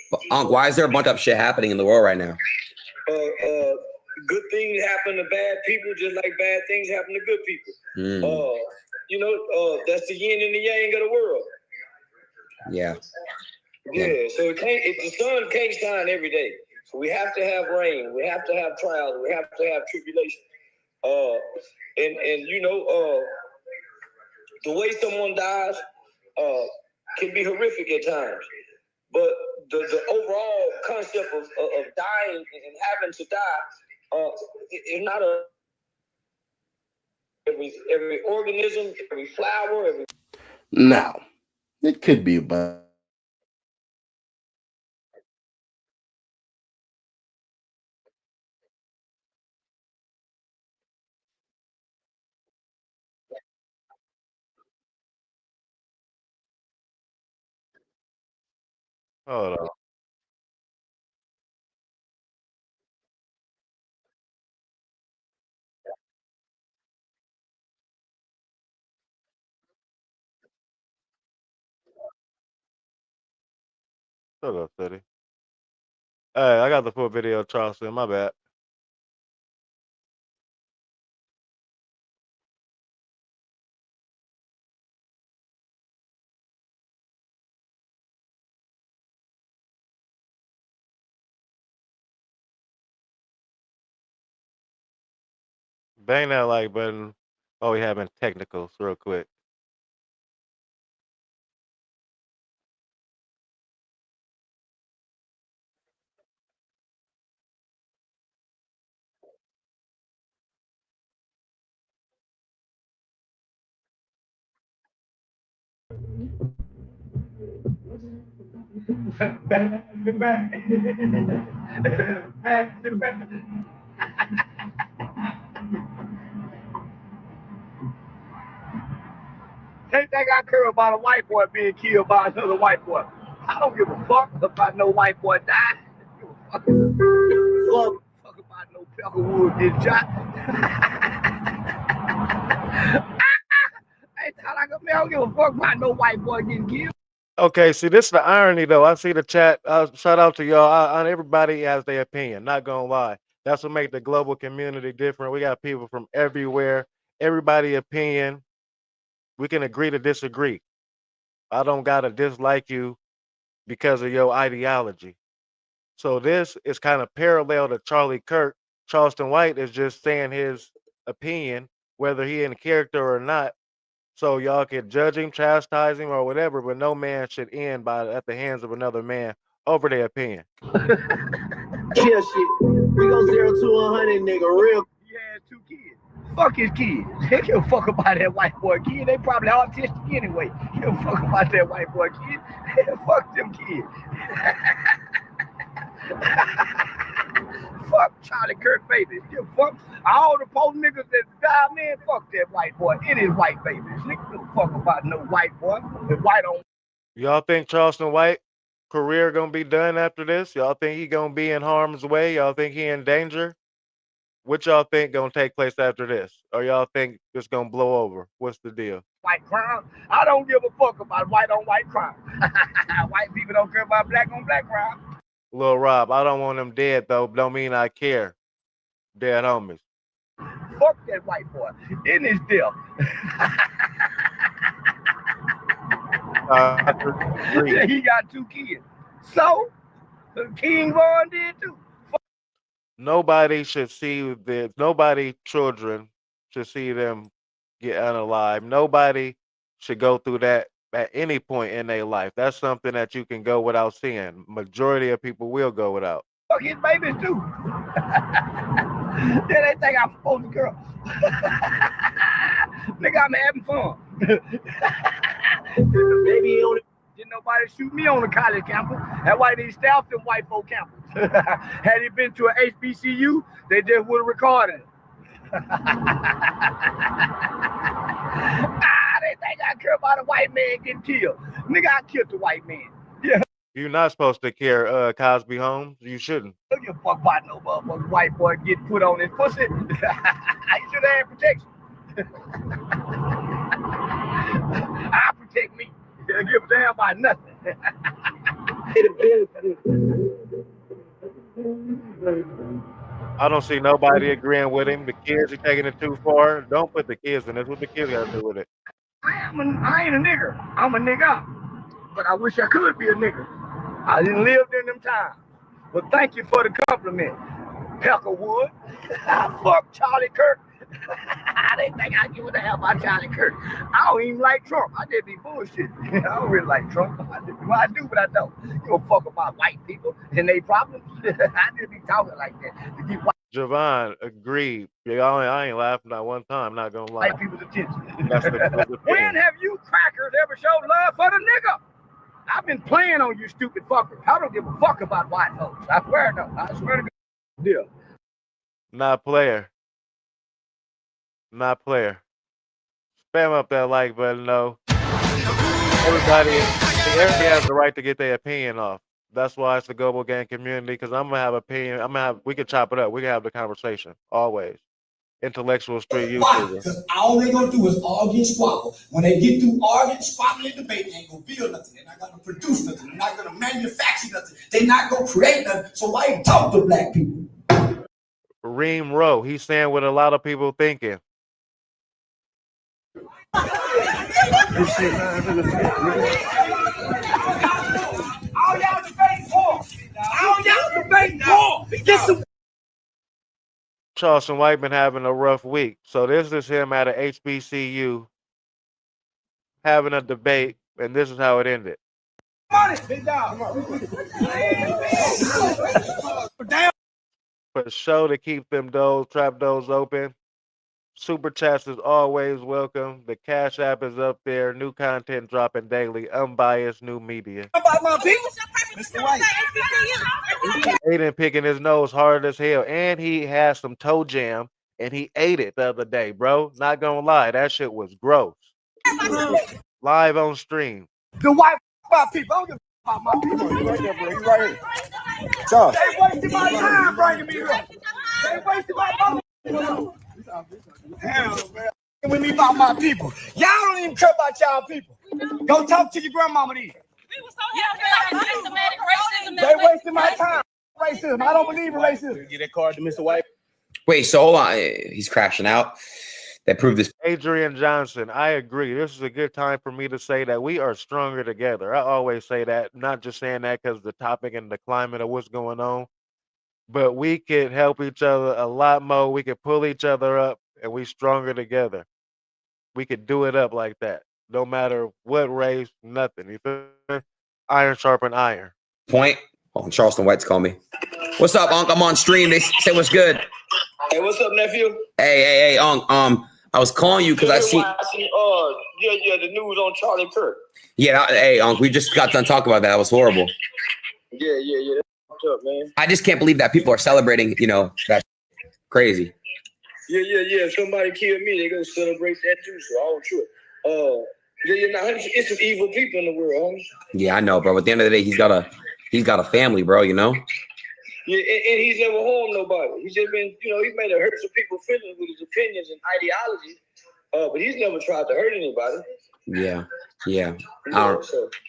But, why is there a bunch of shit happening in the world right now? Good things happen to bad people just like bad things happen to good people. You know, that's the yin and the yang of the world. Yeah. So the sun can't shine every day. So we have to have rain. We have to have trials. We have to have tribulation. And you know, the way someone dies can be horrific at times. But the overall concept of dying and having to die is not every organism, every flower, every. Now, it could be about. Hold on. Shut up, City. Hey, I got the full video of Charleston. My bad. Bang that like button. Oh, we having technicals real quick. Same thing I care about a white boy being killed by another white boy. I don't give a fuck about no white boy dying. I don't give a fuck about no Peckerwood getting shot. I don't give a fuck about no white boy getting killed. Okay, see, this is the irony, though. I see the chat. Shout out to y'all. Everybody has their opinion. Not gonna lie. That's what makes the global community different. We got people from everywhere. Everybody opinion. We can agree to disagree. I don't gotta dislike you because of your ideology. So this is kind of parallel to Charlie Kirk. Charleston White is just saying his opinion, whether he in character or not. So y'all can judge him, chastise him, or whatever, but no man should end at the hands of another man over their opinion. Chill shit. We go 0 to 100, nigga. Real. He had 2 kids. Fuck his kids. They give a fuck about that white boy kid. They probably autistic anyway. Give a fuck about that white boy kid. Fuck them kids. Fuck Charlie Kirk babies. Give a fuck all the poor niggas that die, man. Fuck that white boy. It is white babies. Niggas give a fuck about no white boy. The white on. Y'all think Charleston White career gonna be done after this? Y'all think he gonna be in harm's way? Y'all think he in danger? What y'all think gonna take place after this? Or y'all think it's gonna blow over? What's the deal? White crime. I don't give a fuck about white on white crime. White people don't care about black on black crime. Lil Rob, I don't want them dead though. Don't mean I care. Dead homies. Fuck that white boy in his deal. Yeah, he got 2 kids. So, King Von did too. Nobody should see this. Nobody, children, should see them get unalive. Nobody should go through that at any point in their life. That's something that you can go without seeing. Majority of people will go without. Fuck his babies too. Yeah, they think I'm supposed to girl. Nigga, I'm having fun. Baby, didn't nobody shoot me on the college campus. That's why they staffed them white folk campus. Had he been to an HBCU, they just would have recorded it. They think I care about a white man getting killed. Nigga, I killed the white man. Yeah. You're not supposed to care Cosby Holmes. You shouldn't. Don't give a fuck about no motherfucking white boy get put on his pussy. You should have had protection. I protect me. Don't give a damn about nothing. I don't see nobody agreeing with him. The kids are taking it too far. Don't put the kids in this. What the kids got to do with it? I ain't a nigger. I'm a nigga. But I wish I could be a nigger. I didn't live in them times. But thank you for the compliment, Peckerwood. Fuck Charlie Kirk. I didn't think I'd give a damn about Charlie Kirk. I don't even like Trump. I just be bullshit. I don't really like Trump. I do, but I don't. You don't fuck about white people and they problems. I just be talking like that. Javon agreed. Yeah, I ain't laughing not one time. Not gonna lie. White people's attention. The When have you crackers ever showed love for the nigga? I've been playing on you stupid fuckers. I don't give a fuck about white folks. I swear to God. I swear to God. Yeah. Not player. Not player. Spam up that like button, though. Everybody has the right to get their opinion off. That's why it's the global gang community, because I'm gonna have opinion. We can chop it up. We can have the conversation. Always. Intellectual street YouTuber. Because all they gonna do is argue and squabble. When they get through arguing, squabbling, and debating, they ain't gonna build nothing. They're not gonna produce nothing. They're not gonna manufacture nothing. They're not gonna create nothing. So why you talk to black people? Reem Rowe, he's saying what a lot of people thinking. All y'all debating for. All y'all debating for. Get some. Charleston White been having a rough week. So this is him at a HBCU having a debate, and this is how it ended. For sure to keep them trap doors open. Super chats is always welcome. The Cash App is up there. New content dropping daily. Unbiased new media. Aiden picking his nose hard as hell. And he has some toe jam. And he ate it the other day, bro. Not gonna lie. That shit was gross. Live on stream. The white people. I don't give a fuck about my people. You right there, bro. You right here. Charles. They wasted my time bringing me up. They wasted my time. Damn, man. With me about my people. Y'all don't even care about y'all people. Go talk to your grandmama then. They wasted my time. Racism. I don't believe in racism. Get that card to Mr. White. Wait, so hold on. He's crashing out. That proved this. Adrian Johnson, I agree. This is a good time for me to say that we are stronger together. I always say that, not just saying that because the topic and the climate of what's going on, but we could help each other a lot more. We could pull each other up, and we stronger together. We could do it up like that. No matter what race, nothing. You feel me? Iron sharpen iron. Point. Oh, Charleston White's calling me. What's up, Unc? I'm on stream. They say what's good. Hey, what's up, nephew? Hey, Unc. I was calling you because I see. The news on Charlie Kirk. Yeah, hey, Unc. We just got done talking about that. That was horrible. Yeah. What's up, man? I just can't believe that people are celebrating. That's crazy. Yeah. Somebody killed me. They're gonna celebrate that too. So I don't sure. It's some evil people in the world, huh? Yeah, I know, bro. At the end of the day, he's got a family, bro. Yeah, and he's never harmed nobody. He's just been, he's made it hurt some people's feelings with his opinions and ideologies. But he's never tried to hurt anybody. Yeah.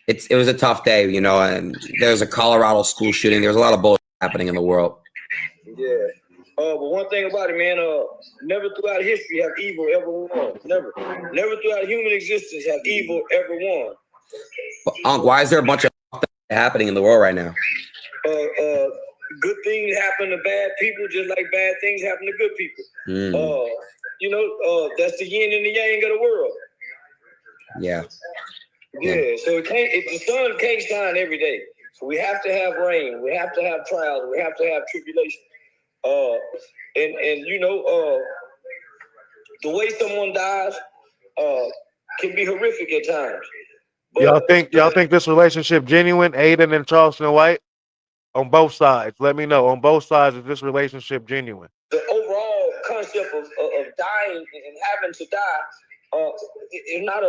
It was a tough day, and there was a Colorado school shooting. There was a lot of bullshit happening in the world. Yeah. But one thing about it, man, never throughout history have evil ever won. Never throughout human existence have evil ever won. Unc, why is there a bunch of happening in the world right now? Good things happen to bad people, just like bad things happen to good people. That's the yin and the yang of the world. Yeah. So the sun can't shine every day. So we have to have rain. We have to have trials. We have to have tribulation. The way someone dies can be horrific at times. But Y'all think this relationship genuine, Aiden and Charleston White? On both sides. Let me know. On both sides, is this relationship genuine? The overall concept of dying and having to die is not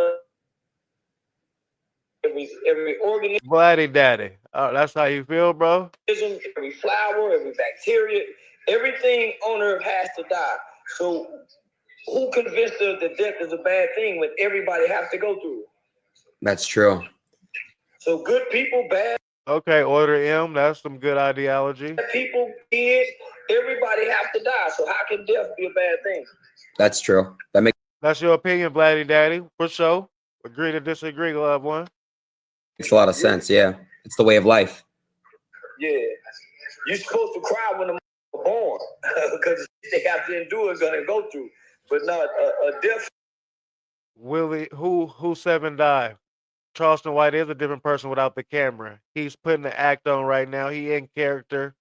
every organism. Bloody daddy. Oh, that's how you feel, bro? Every flower, every bacteria, everything on earth has to die. So who convinced us that death is a bad thing when everybody has to go through it? That's true. So good people, bad Okay, order M. That's some good ideology. people, kids, everybody has to die. So how can death be a bad thing? That's true. That's your opinion, Bloody daddy. For sure. Agree to disagree, loved one. Makes a lot of sense. Yeah. It's the way of life. Yeah. You're supposed to cry when the born because they have to endure is going to go through. But not a death. Willie, who 7 died? Charleston White is a different person without the camera. He's putting the act on right now. He in character.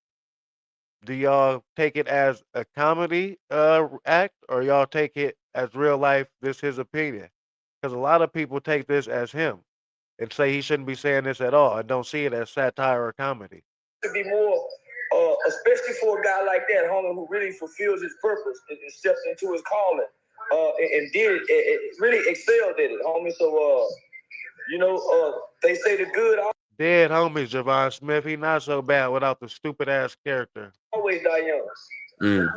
Do y'all take it as a comedy act, or y'all take it as real life? This his opinion, because a lot of people take this as him and say he shouldn't be saying this at all, and don't see it as satire or comedy. To be more, especially for a guy like that, homie, who really fulfills his purpose and steps into his calling, and did it, really excelled at it, homie. So, they say the good Dead homies, Javon Smith. He not so bad without the stupid ass character. always die young.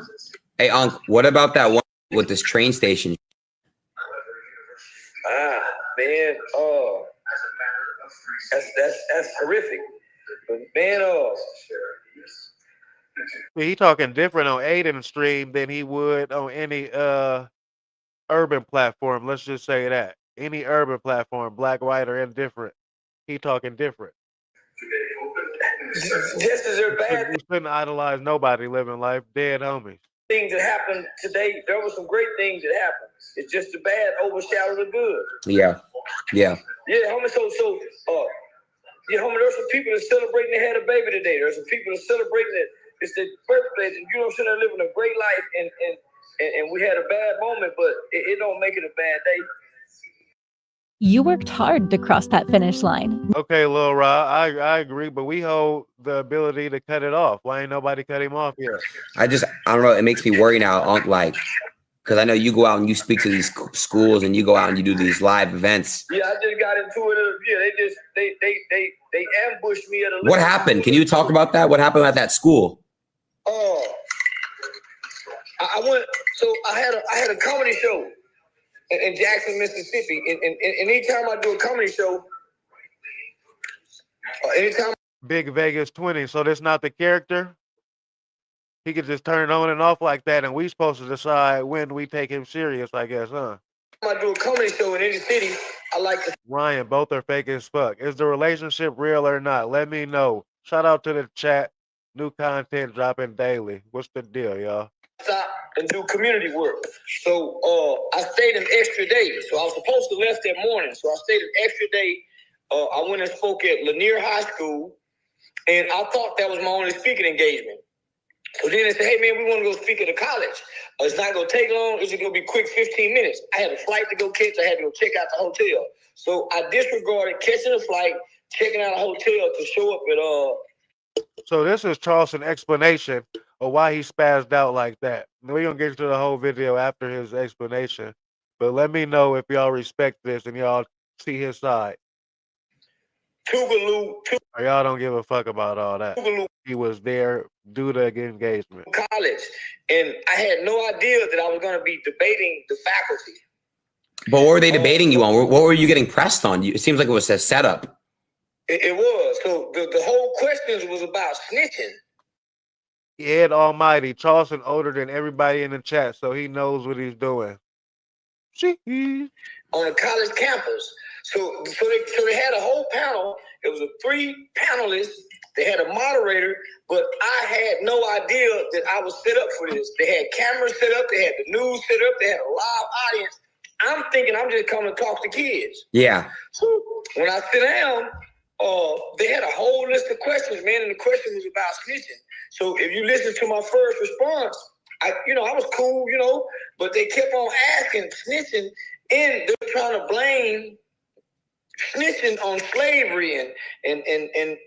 Hey, Unc, what about that one with this train station? Man, that's horrific. But man, He talking different on Aiden stream than he would on any urban platform. Let's just say that. Any urban platform, black, white, or indifferent. He talking different. just as they're bad You shouldn't idolize nobody living life. Dead homies. things that happened today, there were some great things that happened. It's just the bad overshadowed the good. Yeah. Yeah, homie. So, homie, there's some people that celebrating they had a baby today. There's some people that celebrating that it's their birthday. And they're living a great life, and we had a bad moment, but it don't make it a bad day. You worked hard to cross that finish line. Okay, Lil Ra, I agree, but we hold the ability to cut it off. Why ain't nobody cut him off yet? I don't know. It makes me worry now, Unc, like, because I know you go out and you speak to these schools and you go out and you do these live events. Yeah, I just got into it. Yeah, they ambushed me at a. What happened? Can you talk about that? What happened at that school? I went. So I had a comedy show in Jackson, Mississippi, and anytime I do a comedy show, anytime. Big Vegas 20. So that's not the character. He could just turn it on and off like that, and we supposed to decide when we take him serious, I guess, huh? I do a comedy show in any city. I like to. Ryan, both are fake as fuck. Is the relationship real or not? Let me know. Shout out to the chat. New content dropping daily. What's the deal, y'all? Stop and do community work. So I stayed an extra day. So I was supposed to left that morning. So I stayed an extra day. I went and spoke at Lanier High School, and I thought that was my only speaking engagement. So then they said, hey, man, we want to go speak at a college. It's not going to take long. It's just going to be quick, 15 minutes. I had a flight to go catch. I had to go check out the hotel. So I disregarded catching a flight, checking out a hotel to show up at So this is Charleston's explanation of why he spazzed out like that. We're going to get into the whole video after his explanation. But let me know if y'all respect this and y'all see his side. Tougaloo. Or y'all don't give a fuck about all that. He was there due to engagement. College. And I had no idea that I was going to be debating the faculty. But what were they debating you on? What were you getting pressed on? It seems like it was a setup. It was. So the whole questions was about snitching. Ed Almighty, Charleston older than everybody in the chat, so he knows what he's doing. On a college campus. So they had a whole panel. It was a 3 panelists. They had a moderator, but I had no idea that I was set up for this. They had cameras set up. They had the news set up. They had a live audience. I'm thinking I'm just coming to talk to kids. Yeah. So when I sit down, they had a whole list of questions, man, and the question was about snitching. So if you listen to my first response, I was cool, but they kept on asking snitching, and they're trying to blame snitching on slavery and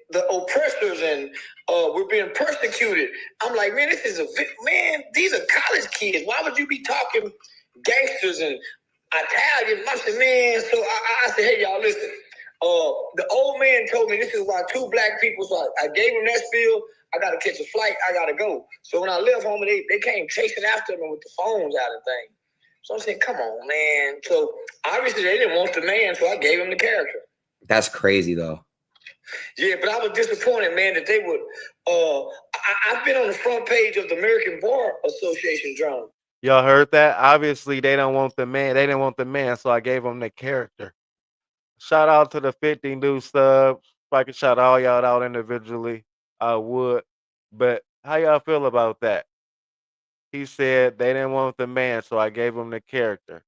the oppressors, and we're being persecuted. I'm like, man, these are college kids. Why would you be talking gangsters and Italian? I said, man, so I said, hey, y'all, listen. The old man told me this is why 2 black people, so I gave him that spiel. I got to catch a flight. I got to go. So when I left home, they came chasing after me with the phones out and things. So I'm saying, come on, man. So obviously they didn't want the man, so I gave him the character. That's crazy, though. Yeah, but I was disappointed, man, that they would. I've been on the front page of the American Bar Association Journal. Y'all heard that? Obviously, they don't want the man. They didn't want the man, so I gave him the character. Shout out to the 50 new subs. If I could shout all y'all out individually, I would. But how y'all feel about that? He said they didn't want the man, so I gave him the character.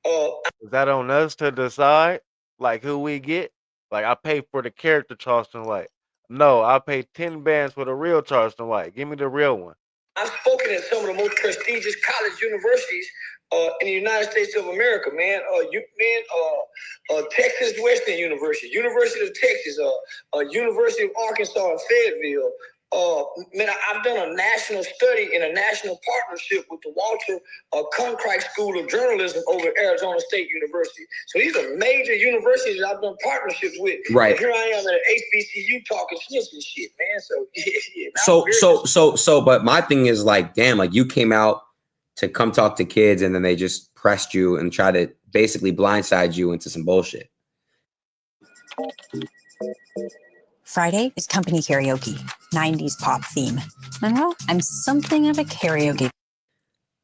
Is that on us to decide? Like who we get? Like I pay for the character Charleston White. No, I pay 10 bands for the real Charleston White. Give me the real one. I've spoken at some of the most prestigious college universities in the United States of America, man. Texas Western University, University of Texas, University of Arkansas in Fayetteville. Man, I've done a national study in a national partnership with the Walter Cronkite School of Journalism over at Arizona State University. So these are major universities that I've done partnerships with. Right. And here I am at HBCU talking snitch and shit, man. So So, but my thing is like, damn, like you came out to come talk to kids and then they just pressed you and tried to basically blindside you into some bullshit. Friday is company karaoke, 90s pop theme. And well, I'm something of a karaoke.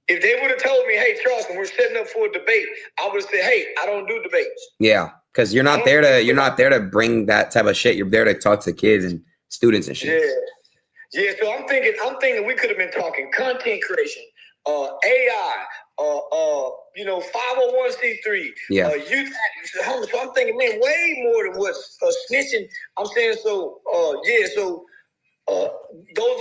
If they would have told me, hey, Charleston, we're setting up for a debate, I would have said, hey, I don't do debates. Yeah, because you're not there to bring that type of shit. You're there to talk to kids and students and shit. Yeah. So I'm thinking we could have been talking content creation, AI, 501c3, youth activists. So I'm thinking, man, way more than what's snitching. I'm saying those are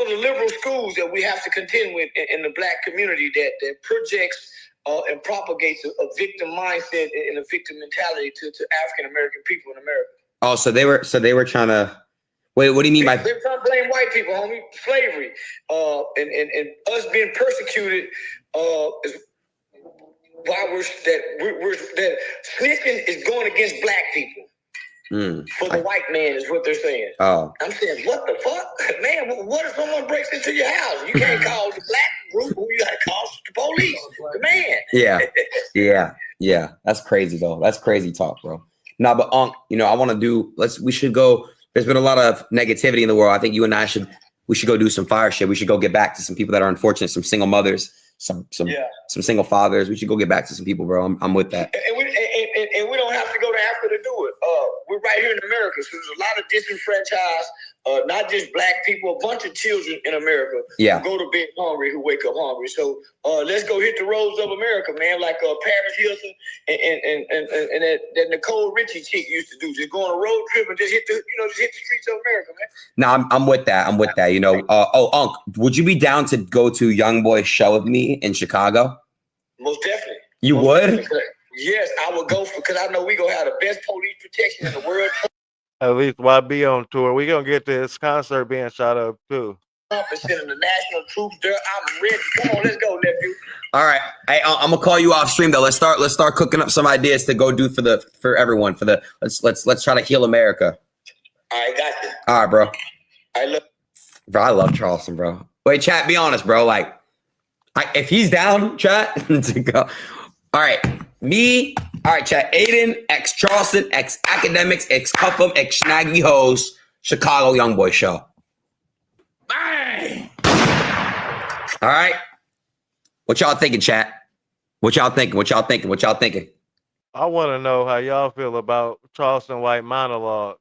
the liberal schools that we have to contend with in the black community that projects and propagates a victim mindset and a victim mentality to African American people in America. Oh, so they were trying to. Wait, what do you mean by? They're trying to blame white people, homie. Slavery, and us being persecuted is why that snitching is going against black people. For the white man is what they're saying. Oh, I'm saying, what the fuck, man? What if someone breaks into your house? You can't call the black group. You got to call the police, the man. Yeah. That's crazy though. That's crazy talk, bro. Nah, but I want to do. We should go. There's been a lot of negativity in the world. I think you and I should go do some fire shit. We should go get back to some people that are unfortunate, some single mothers, some single fathers. We should go get back to some people, bro. I'm with that. And we don't have to go to Africa to do it. We're right here in America. So there's a lot of disenfranchised, not just black people, a bunch of children in America who go to bed hungry, who wake up hungry. So let's go hit the roads of America, man, like Paris Hilton and that Nicole Richie chick used to do. Just go on a road trip and just hit the streets of America, man. No, I'm with that. I'm with that. Unc, would you be down to go to YoungBoy's show with me in Chicago? Most definitely. You would? Yes, I would go because I know we gonna have the best police protection in the world. At least YB on tour. We gonna get this concert being shot up too. Trump is sending the national troops there. I'm ready. Come on, let's go, nephew. All right, I'm gonna call you off stream though. Let's start cooking up some ideas to go do for everyone. Let's try to heal America. All right, got you. All right, bro. I love Charleston, bro. Wait, chat. Be honest, bro. Like, if he's down, chat to go. All right. All right, chat. Aiden, ex Charleston, ex academics, ex Cuff'em, ex Snaggy Hose, Chicago YoungBoy show. Bang! All right. What y'all thinking, chat? What y'all thinking? What y'all thinking? What y'all thinking? I want to know how y'all feel about Charleston White monologue.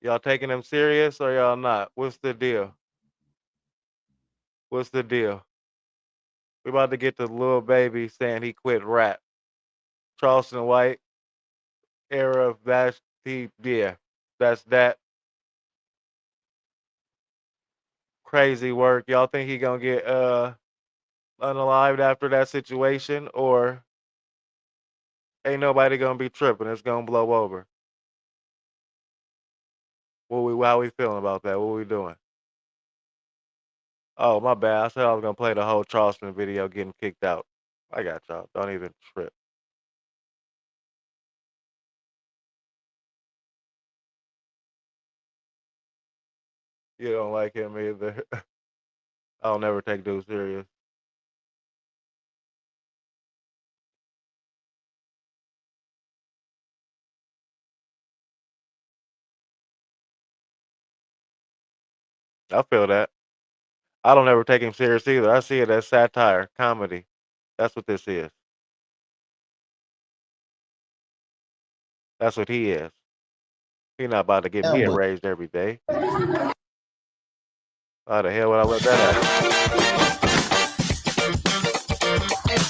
Y'all taking him serious or y'all not? What's the deal? What's the deal? We about to get to Lil Baby saying he quit rap. Charleston White era of that's that crazy work. Y'all think he gonna get unalived after that situation, or ain't nobody gonna be tripping? It's gonna blow over. How we feeling about that? What we doing? Oh, my bad. I said I was gonna play the whole Charleston video getting kicked out. I got y'all. Don't even trip. You don't like him either. I'll never take dude serious. I feel that. I don't ever take him serious either. I see it as satire, comedy. That's what this is. That's what he is. He not about to get me enraged every day. How the hell would I let that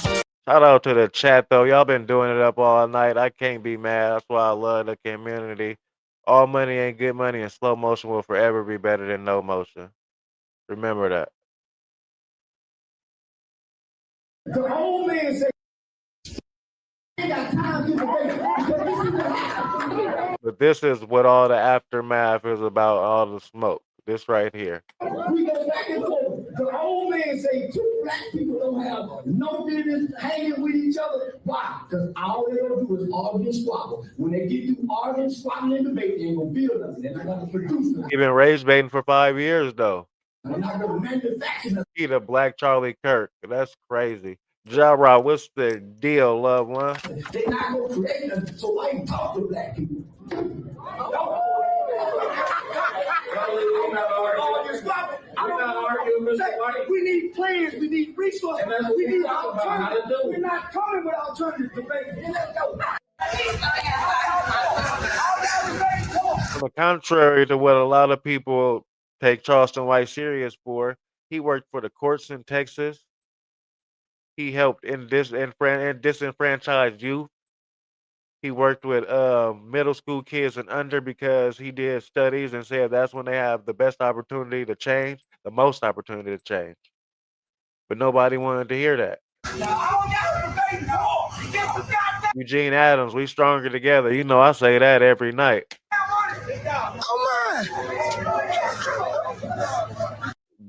happen? Shout out to the chat though. Y'all been doing it up all night. I can't be mad. That's why I love the community. All money ain't good money, and slow motion will forever be better than no motion. Remember that. The old man said, "I got time to debate." But this is what all the aftermath is about, all the smoke. This right here. We go back and forth. The old man say 2 black people don't have no business hanging with each other. Why? Because all they gonna do is argue and squabble. When they get through arguing, squabbling, and debate, they ain't gonna build nothing. They're not gonna produce nothing. He been rage baiting for 5 years though. They're not gonna manufacture nothing. He the black Charlie Kirk. That's crazy. Ja, what's the deal, loved one? They're not gonna create nothing. So why you talk to black people? We need plans, we need resources, we need alternatives. We're not coming with alternative debate. On the contrary to what a lot of people take Charleston White serious for, he worked for the courts in Texas. He helped in disenfranchised youth. He worked with middle school kids and under because he did studies and said that's when they have the best opportunity to change, the most opportunity to change. But nobody wanted to hear that. Eugene Adams, we stronger together. You know I say that every night.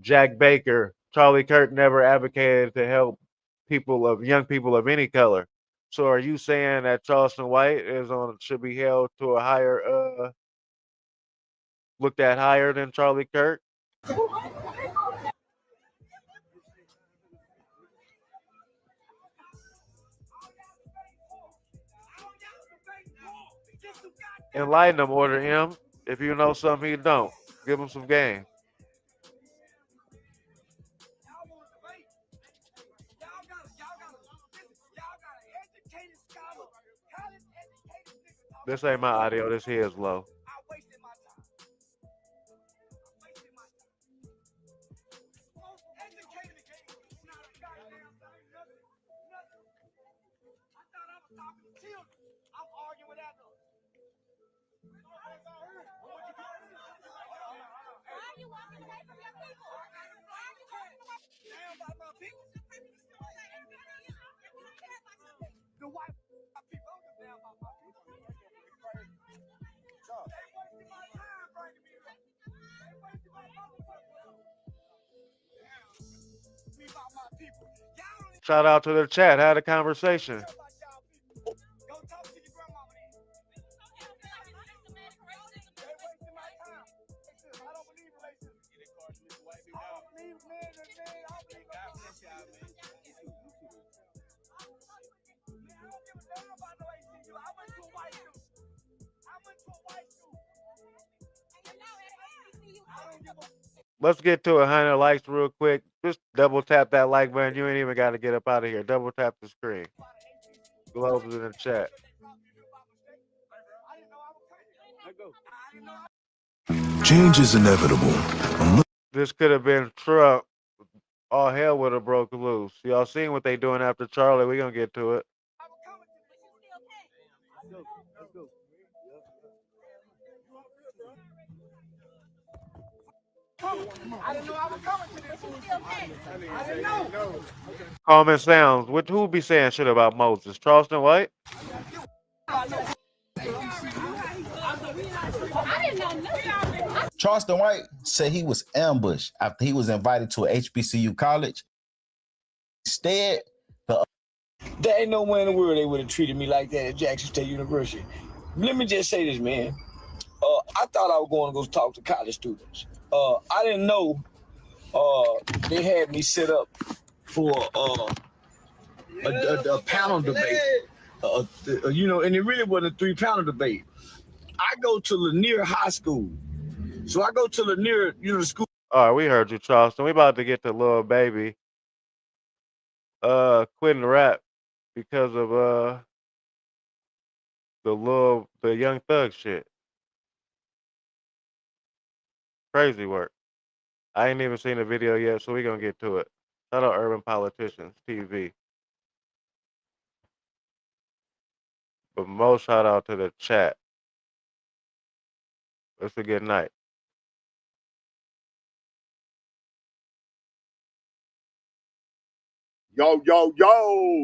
Jack Baker, Charlie Kirk never advocated to help young people of any color. So are you saying that Charleston White should be held to a higher looked at higher than Charlie Kirk? Enlighten him, Order M. If you know something he don't, give him some game. This ain't my audio, this here is low. Shout out to the chat, had a conversation. let's get to 100 likes real quick. Just double tap that like button. You ain't even got to get up out of here. Double tap the screen. Globes in the chat. Change is inevitable. This could have been Trump. All hell would have broke loose. Y'all seen what they doing after Charlie. We're going to get to it. I didn't know I was coming to this. I didn't know. Common sounds. Who be saying shit about Moses? Charleston White? Charleston White said he was ambushed after he was invited to a HBCU college. Instead, There ain't nowhere in the world they would have treated me like that at Jackson State University. Let me just say this, man. I thought I was going to go talk to college students. I didn't know they had me set up for a panel debate. And it really wasn't a 3-panel debate. I go to Lanier High School. So I go to Lanier, school. All right, we heard you, Charleston. We about to get to Lil Baby. Quitting rap because of the Young Thug shit. Crazy work. I ain't even seen the video yet, so we gonna get to it. Shout out Urban Politicians TV. But most shout out to the chat. It's a good night. Yo,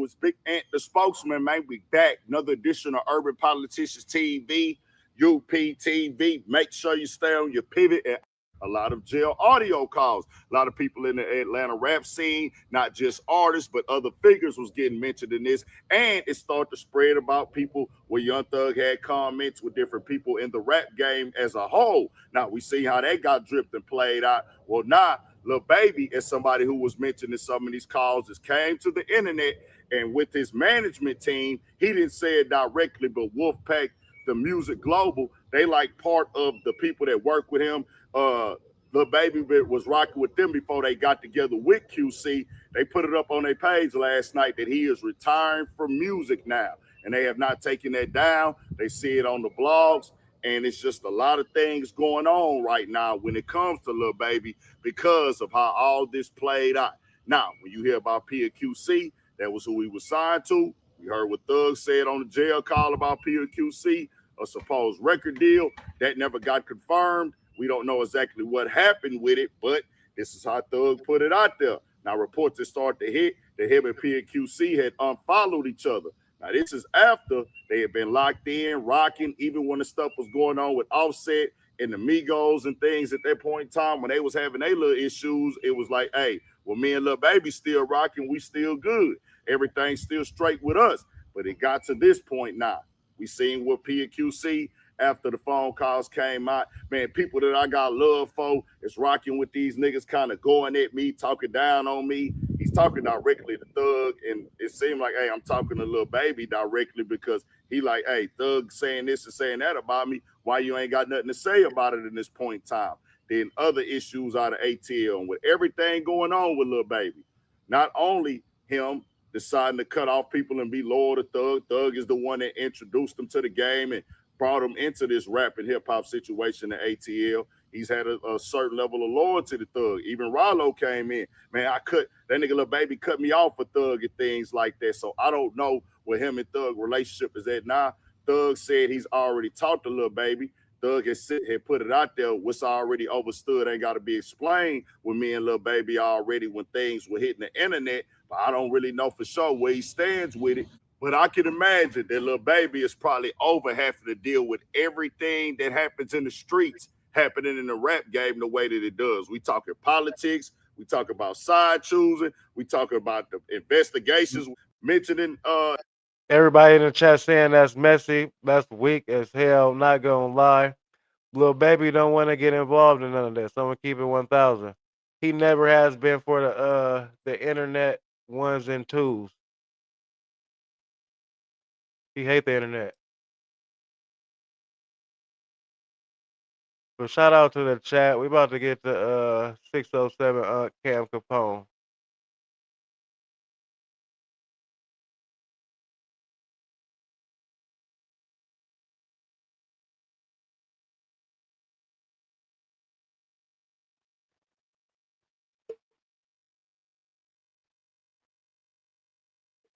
it's Big Ant, the spokesman, man. We back. Another edition of Urban Politicians TV, UPTV. Make sure you stay on your pivot. And a lot of jail audio calls. A lot of people in the Atlanta rap scene, not just artists, but other figures was getting mentioned in this. And it started to spread about people where Young Thug had comments with different people in the rap game as a whole. Now, we see how that got dripped and played out. Well, now, Lil Baby, as somebody who was mentioned in some of these calls, just came to the internet, and with his management team, he didn't say it directly, but Wolfpack, the Music Global, they like part of the people that work with him. Lil Baby was rocking with them before they got together with QC. They put it up on their page last night that he is retiring from music now, and they have not taken that down. They see it on the blogs. And it's just a lot of things going on right now when it comes to Lil Baby because of how all this played out. Now, when you hear about PQC, that was who he was signed to. We heard what Thug said on the jail call about PQC, a supposed record deal. That never got confirmed. We don't know exactly what happened with it, but this is how Thug put it out there. Now, reports that start to hit that him and PQC had unfollowed each other. Now, this is after they had been locked in, rocking, even when the stuff was going on with Offset and the Migos and things at that point in time, when they was having their little issues, it was like, hey, well, me and Lil Baby still rocking, we still good. Everything's still straight with us. But it got to this point now. We seen what PQC after the phone calls came out. Man, people that I got love for is rocking with these niggas kind of going at me, talking down on me. He's talking directly to Thug, and it seemed like, hey, I'm talking to Lil Baby directly because he like, hey, Thug saying this and saying that about me. Why you ain't got nothing to say about it in this point in time? Then other issues out of ATL, and with everything going on with Lil Baby, not only him deciding to cut off people and be loyal to Thug. Thug is the one that introduced him to the game and brought him into this rap and hip hop situation in ATL. He's had a certain level of loyalty to Thug. Even Ralo came in. Man, that nigga Lil Baby cut me off for Thug and things like that. So I don't know where him and Thug relationship is at now. Thug said he's already talked to Lil Baby. Thug had put it out there. What's already overstood ain't got to be explained with me and Lil Baby already when things were hitting the internet. But I don't really know for sure where he stands with it. But I can imagine that Lil Baby is probably over having to deal with everything that happens in the streets happening in the rap game the way that it does. We talking politics. We talk about side choosing. We talking about the investigations mentioning. Everybody in the chat saying that's messy. That's weak as hell. Not gonna lie. Lil Baby don't want to get involved in none of that. Someone keep it 1,000. He never has been for the internet ones and twos. He hate the internet. So shout out to the chat. We about to get to 607 Cam Capone.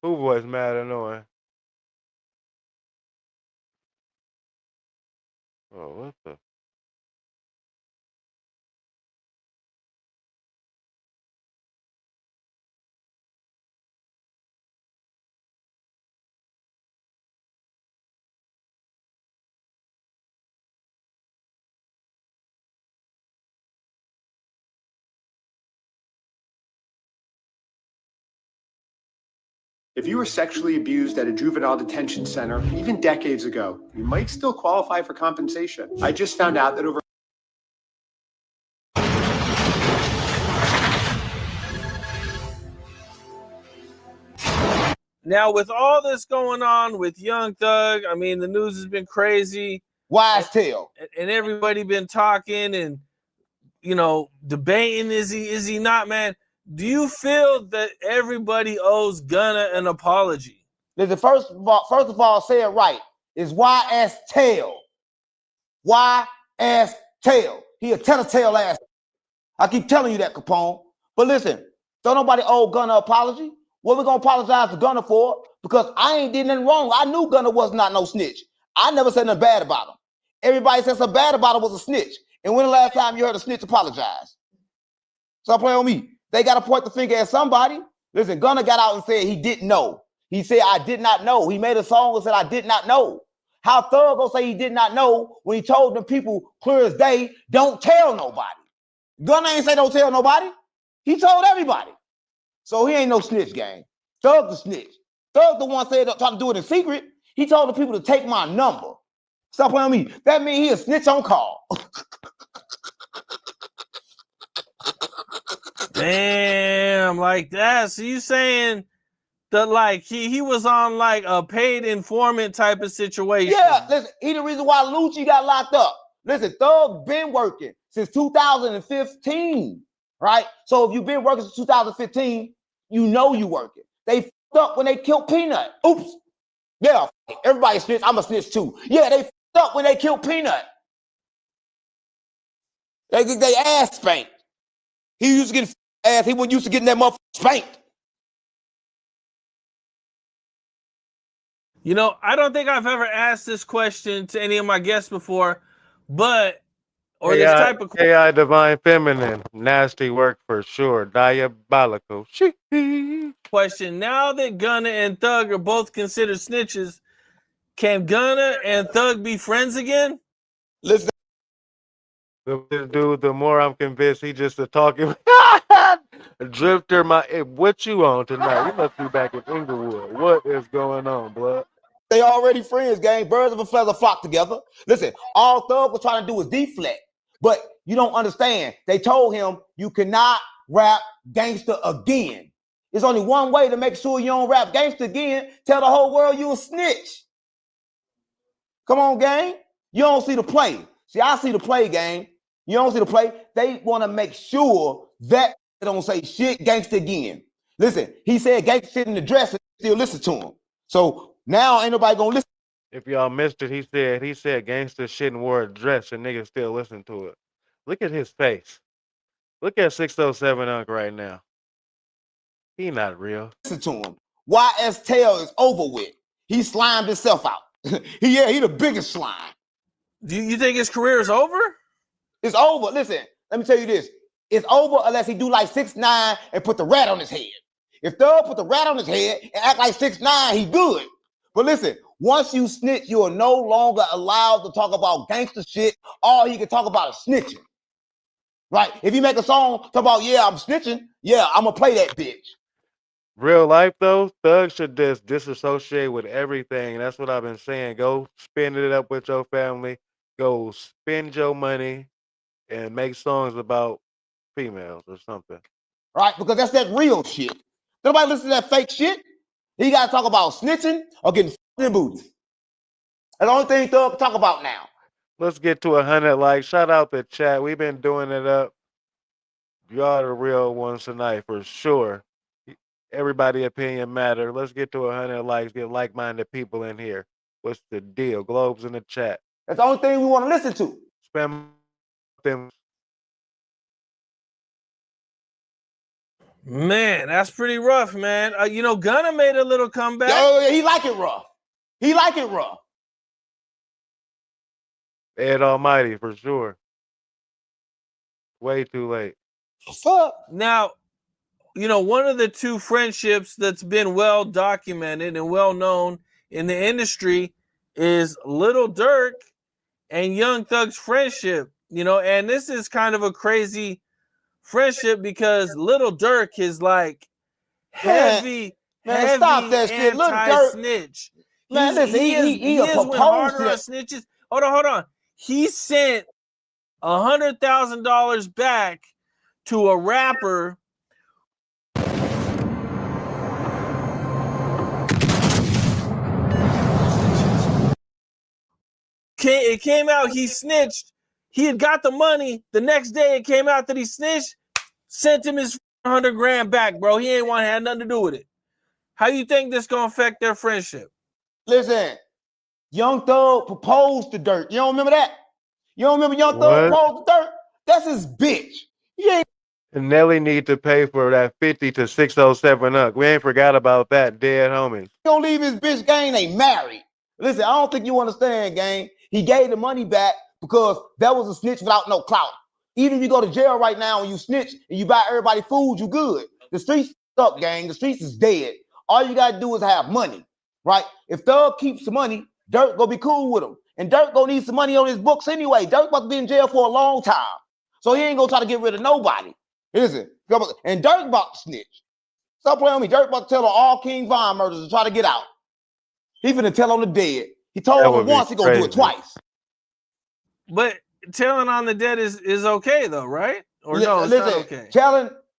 Who voice mad annoying? Oh, what the? If you were sexually abused at a juvenile detention center, even decades ago, you might still qualify for compensation. I just found out that over Now, with all this going on with Young Thug, I mean, the news has been crazy. Wise tale. And everybody been talking and, you know, debating, is he not, man? Do you feel that everybody owes Gunna an apology? Listen, first of all, say it right. It's YS tail. YS tail. He a tail ass. I keep telling you that, Capone. But listen, don't nobody owe Gunna an apology. What we gonna apologize to Gunna for? Because I ain't did nothing wrong. I knew Gunna was not no snitch. I never said nothing bad about him. Everybody said something bad about him was a snitch. And when the last time you heard a snitch apologize? Stop playing with me. They got to point the finger at somebody. Listen, Gunna got out and said he didn't know. He said, I did not know. He made a song and said, I did not know. How Thug gonna say he did not know when he told them people clear as day, don't tell nobody. Gunna ain't say don't tell nobody. He told everybody. So he ain't no snitch, gang. Thug the snitch. Thug the one said trying to do it in secret. He told the people to take my number. Stop playing with me. That means he a snitch on call. Damn, like that. So you saying that like he was on like a paid informant type of situation? Yeah, listen, he the reason why Lucci got locked up. Listen, Thug been working since 2015, right? So if you've been working since 2015, you know you working. They fucked up when they killed Peanut. Oops. Yeah, everybody snitch. I'm a snitch too. Yeah, they fucked up when they killed Peanut. They ass spanked. He used to get ass. He wasn't used to getting that motherfucker spanked. You know, I don't think I've ever asked this question to any of my guests before, but this type of AI Divine Feminine, nasty work for sure, diabolical. question. Now that Gunna and Thug are both considered snitches, can Gunna and Thug be friends again? Listen, this dude, the more I'm convinced he just a talking drifter. What you on tonight? You must be back in Inglewood. What is going on, blood? They already friends, gang. Birds of a feather flock together. Listen, all Thug was trying to do was deflect. But you don't understand. They told him you cannot rap gangster again. There's only one way to make sure you don't rap gangster again. Tell the whole world you a snitch. Come on, gang. You don't see the play. See, I see the play, gang. You don't see the play. They want to make sure that they don't say shit gangster again. Listen, he said gangster shit in the dress and still listen to him. So now ain't nobody gonna listen. If y'all missed it, he said gangster shit and wore a dress and niggas still listen to it. Look at his face. Look at 607 Unc right now. He not real. Listen to him. YS tail is over with. He slimed himself out. he the biggest slime. Do you think his career is over? It's over. Listen, let me tell you this. It's over unless he do like 6ix9ine and put the rat on his head. If Thug put the rat on his head and act like 6ix9ine, he good. But listen, once you snitch, you are no longer allowed to talk about gangster shit. All he can talk about is snitching. Right? If you make a song talk about, yeah, I'm snitching, yeah, I'm gonna play that bitch. Real life though, Thug should just disassociate with everything. That's what I've been saying. Go spend it up with your family. Go spend your money and make songs about females or something. Right? Because that's that real shit. Nobody listen to that fake shit. He got to talk about snitching or getting in booty. That's the only thing Thug can talk about now. Let's get to 100 likes. Shout out the chat. We've been doing it up. Y'all the real ones tonight for sure. Everybody opinion matter. Let's get to 100 likes. Get like-minded people in here. What's the deal? Globes in the chat. That's the only thing we want to listen to. Spam them. Man, that's pretty rough, man. You know, Gunna made a little comeback. Yo, he like it rough. He like it rough. Ed Almighty for sure. Way too late. Fuck. Now, you know, one of the two friendships that's been well documented and well known in the industry is Little Durk and Young Thug's friendship. You know, and this is kind of a crazy friendship because Little Durk is like heavy stop that shit. Lil Durk, Snitch. Man, listen, he went harder on snitches. Hold on. He sent $100,000 back to a rapper. It came out he snitched. He had got the money. The next day it came out that he snitched. Sent him his 100 grand back, bro. He ain't want to have nothing to do with it. How you think this gonna affect their friendship? Listen, Young Thug proposed to Durk. You don't remember that? You don't remember Young Thug proposed to Durk? That's his bitch. He ain't. And Nelly need to pay for that 50 to 607 up. We ain't forgot about that, dead homies. He don't leave his bitch, gang. They married. Listen, I don't think you understand, gang. He gave the money back because that was a snitch without no clout. Even if you go to jail right now and you snitch and you buy everybody food, you good. The streets up, gang. The streets is dead. All you gotta do is have money, right? If Thug keeps the money, Durk gonna be cool with him. And Durk gonna need some money on his books anyway. Durk about to be in jail for a long time. So he ain't gonna try to get rid of nobody. Listen, and Durk about to snitch. Stop playing with me. Durk about to tell on all King Von murders to try to get out. He finna tell on the dead. He told him once, he gonna do it twice. But telling on the dead is okay though, right? Or no, it's listen, not okay.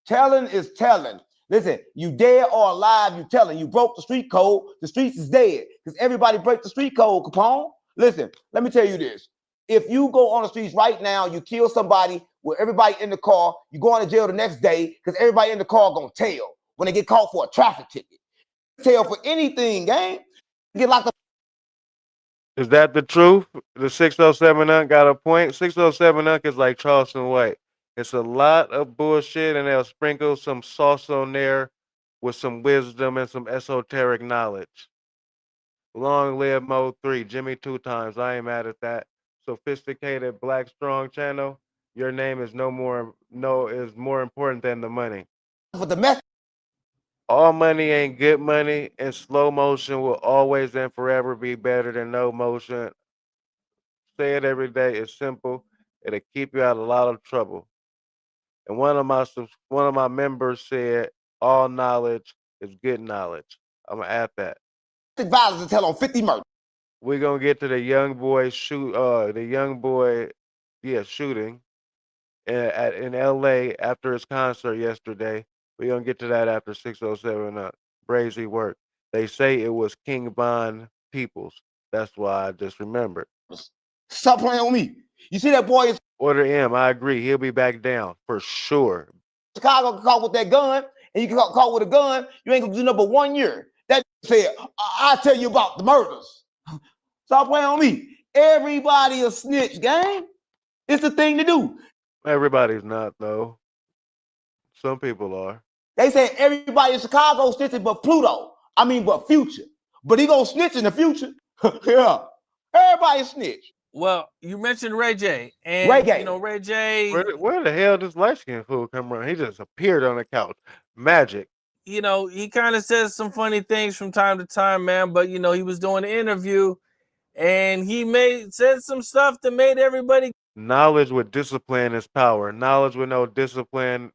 Telling is telling. Listen, you dead or alive, you telling. You broke the street code, the streets is dead. Because everybody break the street code, Capone. Listen, let me tell you this. If you go on the streets right now, you kill somebody with everybody in the car, you go on to jail the next day because everybody in the car gonna tell when they get caught for a traffic ticket. Tell for anything, gang. Get locked up. Is that the truth? The 607 Unk got a point. 607 Unk is like Charleston White. It's a lot of bullshit, and they'll sprinkle some sauce on there with some wisdom and some esoteric knowledge. Long live Mo 3, Jimmy 2 times. I ain't mad at that. Sophisticated Black Strong channel. Your name is more important than the money. For the mess. All money ain't good money, and slow motion will always and forever be better than no motion. Say it every day. It's simple. It'll keep you out of a lot of trouble. And one of my members said, "All knowledge is good knowledge." I'm gonna add that. Violence and tell on 50 murders. We're gonna get to the young boy shooting in LA after his concert yesterday. We're gonna get to that after 607 up. Brazy work. They say it was King Von Peoples. That's why I just remembered. Stop playing with me. You see that boy is Order M. I agree. He'll be back down for sure. Chicago caught with that gun, and you get caught with a gun, you ain't gonna do nothing but 1 year. That said, I'll tell you about the murders. Stop playing on me. Everybody a snitch, gang. It's the thing to do. Everybody's not, though. Some people are. They say everybody in Chicago snitching but but Future. But he gonna snitch in the future. Yeah. Everybody snitch. Well, you mentioned Ray J. And Ray you know, Ray J. Where the hell does light skinned fool come from? He just appeared on the couch. Magic. You know, he kind of says some funny things from time to time, man. But you know, he was doing an interview and he said some stuff that made everybody. Knowledge with discipline is power. Knowledge with no discipline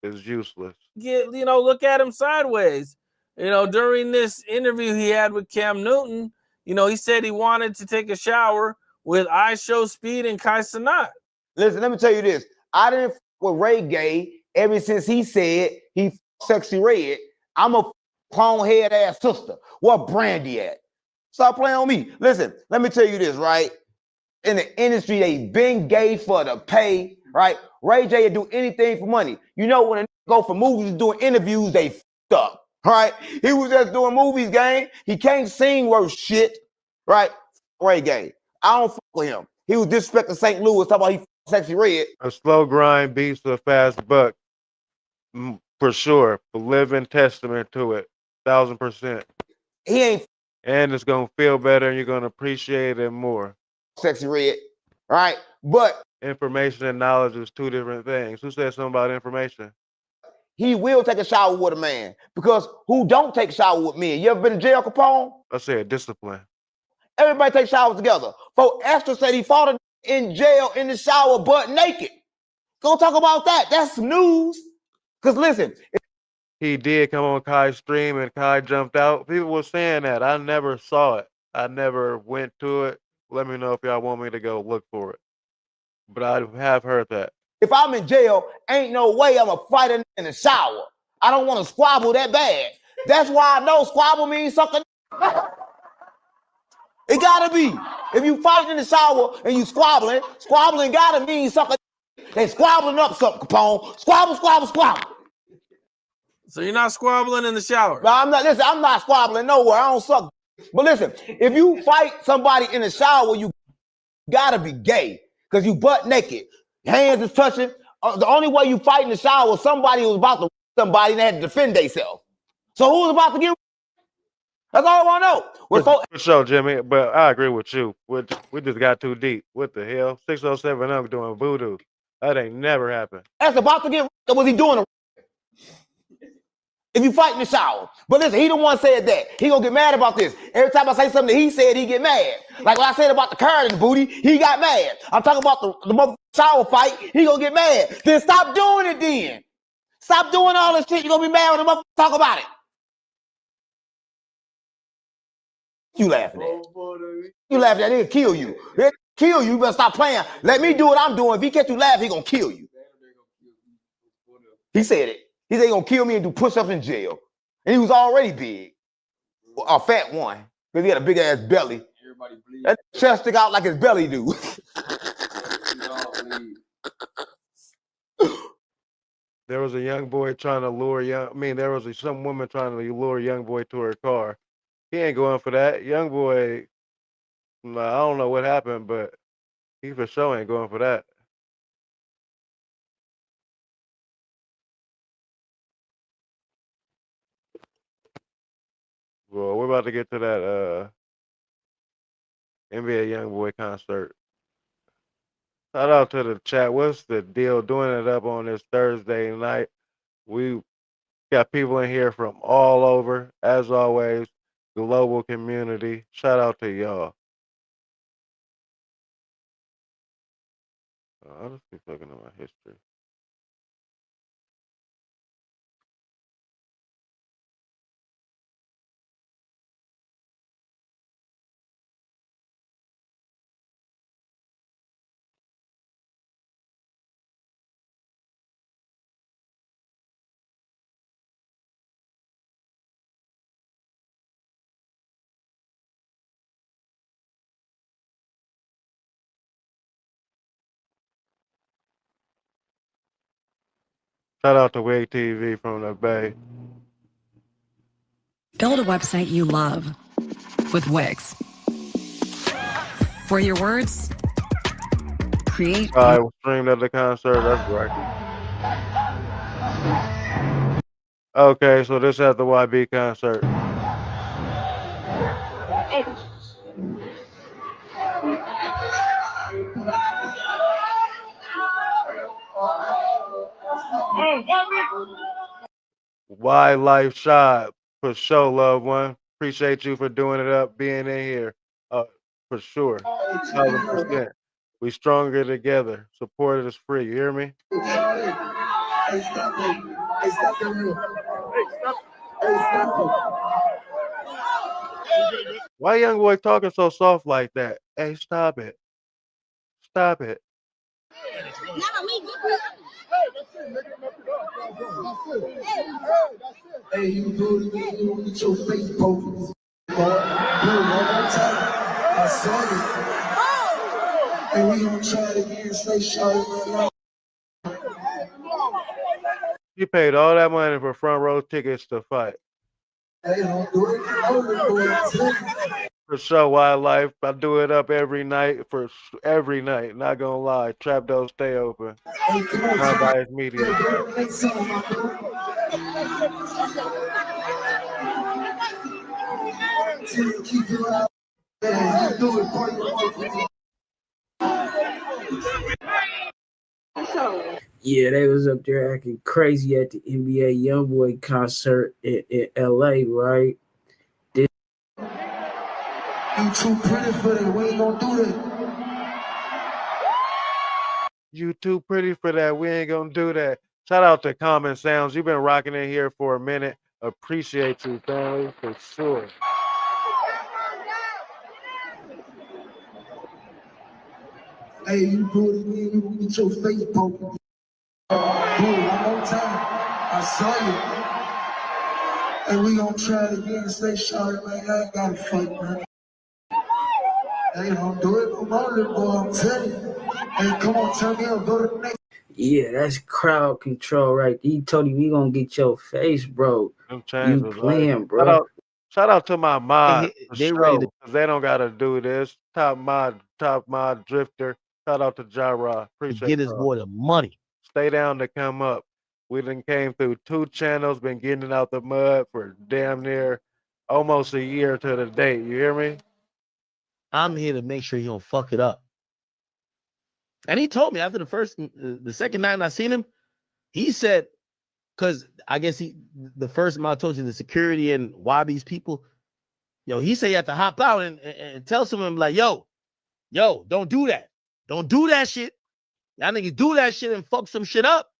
is useless. Look at him sideways. You know, during this interview he had with Cam Newton, you know, he said he wanted to take a shower with I Show Speed and Kai Cenat. Listen, let me tell you this. I didn't with Ray Gay ever since he said he sexy red. I'm a clone head ass sister. What Brandy at? Stop playing on me. Listen, let me tell you this, right? in the industry, they been gay for the pay, right? Ray J would do anything for money. You know, when a go for movies and doing interviews, they f***ed up, right? He was just doing movies, gang. He can't sing worth shit, right? Ray J. I don't fuck with him. He was disrespecting St. Louis, talking about he Sexy Red. A slow grind beats a fast buck, for sure. A living testament to it, 1000%. He ain't. And it's gonna feel better, and you're gonna appreciate it more. Sexy Red, right? But information and knowledge is two different things. Who said something about information? He will take a shower with a man, because who don't take a shower with men? You ever been in jail, Capone? I said discipline. Everybody takes showers together. Folks, Esther said he fought in jail in the shower butt naked. Go talk about that. That's news. Because listen. He did come on Kai's stream and Kai jumped out. People were saying that. I never saw it. I never went to it. Let me know if y'all want me to go look for it. But I have heard that. If I'm in jail, ain't no way I'm a fighter in the shower. I don't want to squabble that bad. That's why I know squabble means something. It gotta be. If you fighting in the shower and you squabbling gotta mean something. They squabbling up something, Capone. Squabble, squabble, squabble. So you're not squabbling in the shower? No, I'm not. Listen, I'm not squabbling nowhere. I don't suck. But listen, if you fight somebody in the shower, you gotta be gay because you butt naked. Hands is touching. The only way you fight in the shower, somebody was about to somebody and they had to defend themselves. So who's about to get? That's all I want to know. For sure, Jimmy. But I agree with you. We just got too deep. What the hell? 607 up doing voodoo. That ain't never happened. That's about to get. Was he doing? If you fight in the shower. But listen, he the one said that. He gonna get mad about this. Every time I say something that he said, he get mad. Like when I said about the card in the booty, he got mad. I'm talking about the motherfucking shower fight, he gonna get mad. Then stop doing it then. Stop doing all this shit. You're gonna be mad when the motherfucker talk about it. You laughing at? You laughing at? He'll kill you. He'll kill you. You better stop playing. Let me do what I'm doing. If he catch you laughing, he gonna kill you. He said it. He said he gonna kill me and do push-ups in jail. And he was already big. A fat one. Because he had a big ass belly. That chest stick out like his belly do. There was a young boy trying to lure there was some woman trying to lure young boy to her car. He ain't going for that. Young boy, I don't know what happened, but he for sure ain't going for that. Well, we're about to get to that NBA YoungBoy concert. Shout out to the chat. What's the deal? Doing it up on this Thursday night. We got people in here from all over, as always, global community. Shout out to y'all. I'll just keep looking at my history. Shout out to Wig TV from the Bay. Build a website you love with Wix. For your words, create. I streamed at the concert. That's right. Okay, so this at the YB concert. Wildlife Shop for sure, loved one. Appreciate you for doing it up, being in here. For sure. 100%. We stronger together. Support is free. You hear me? Why young boy talking so soft like that? Hey, stop it. Stop it. Hey, you do get your face poked. I saw it. And we gonna try it again, stay sharp. He paid all that money for front row tickets to fight. Hey, don't do it. For sure, wildlife. I do it up every night every night. Not gonna lie. Trap doors stay open. Not by his media. Yeah, they was up there acting crazy at the NBA YoungBoy concert in LA, right? You too pretty for that. We ain't gonna do that. You too pretty for that. We ain't gonna do that. Shout out to Common Sounds. You've been rocking in here for a minute. Appreciate you, family, for sure. Hey, you do it again, you gonna get your face broken. Do it one more time. I saw you. And we gonna try it again. Stay sharp, man. I ain't gotta fight, man. Hey, don't do it. Come on, little boy. I'm telling you. Hey, come on, turn me up. Go to the next. Yeah, that's crowd control, right? He told him we gonna get your face, bro. You playing, bro? Shout out to my mod. They ready to. They don't gotta do this. Top mod drifter. Shout out to Jara. Appreciate Get his boy the money. Stay down to come up. We done came through 2 channels, been getting it out the mud for damn near almost a year to the date. You hear me? I'm here to make sure he don't fuck it up. And he told me after the second night I seen him, he said, because I guess the first time I told you the security and Wabi's people, he said you have to hop out and tell someone like, yo, don't do that. Don't do that shit. Y'all niggas do that shit and fuck some shit up.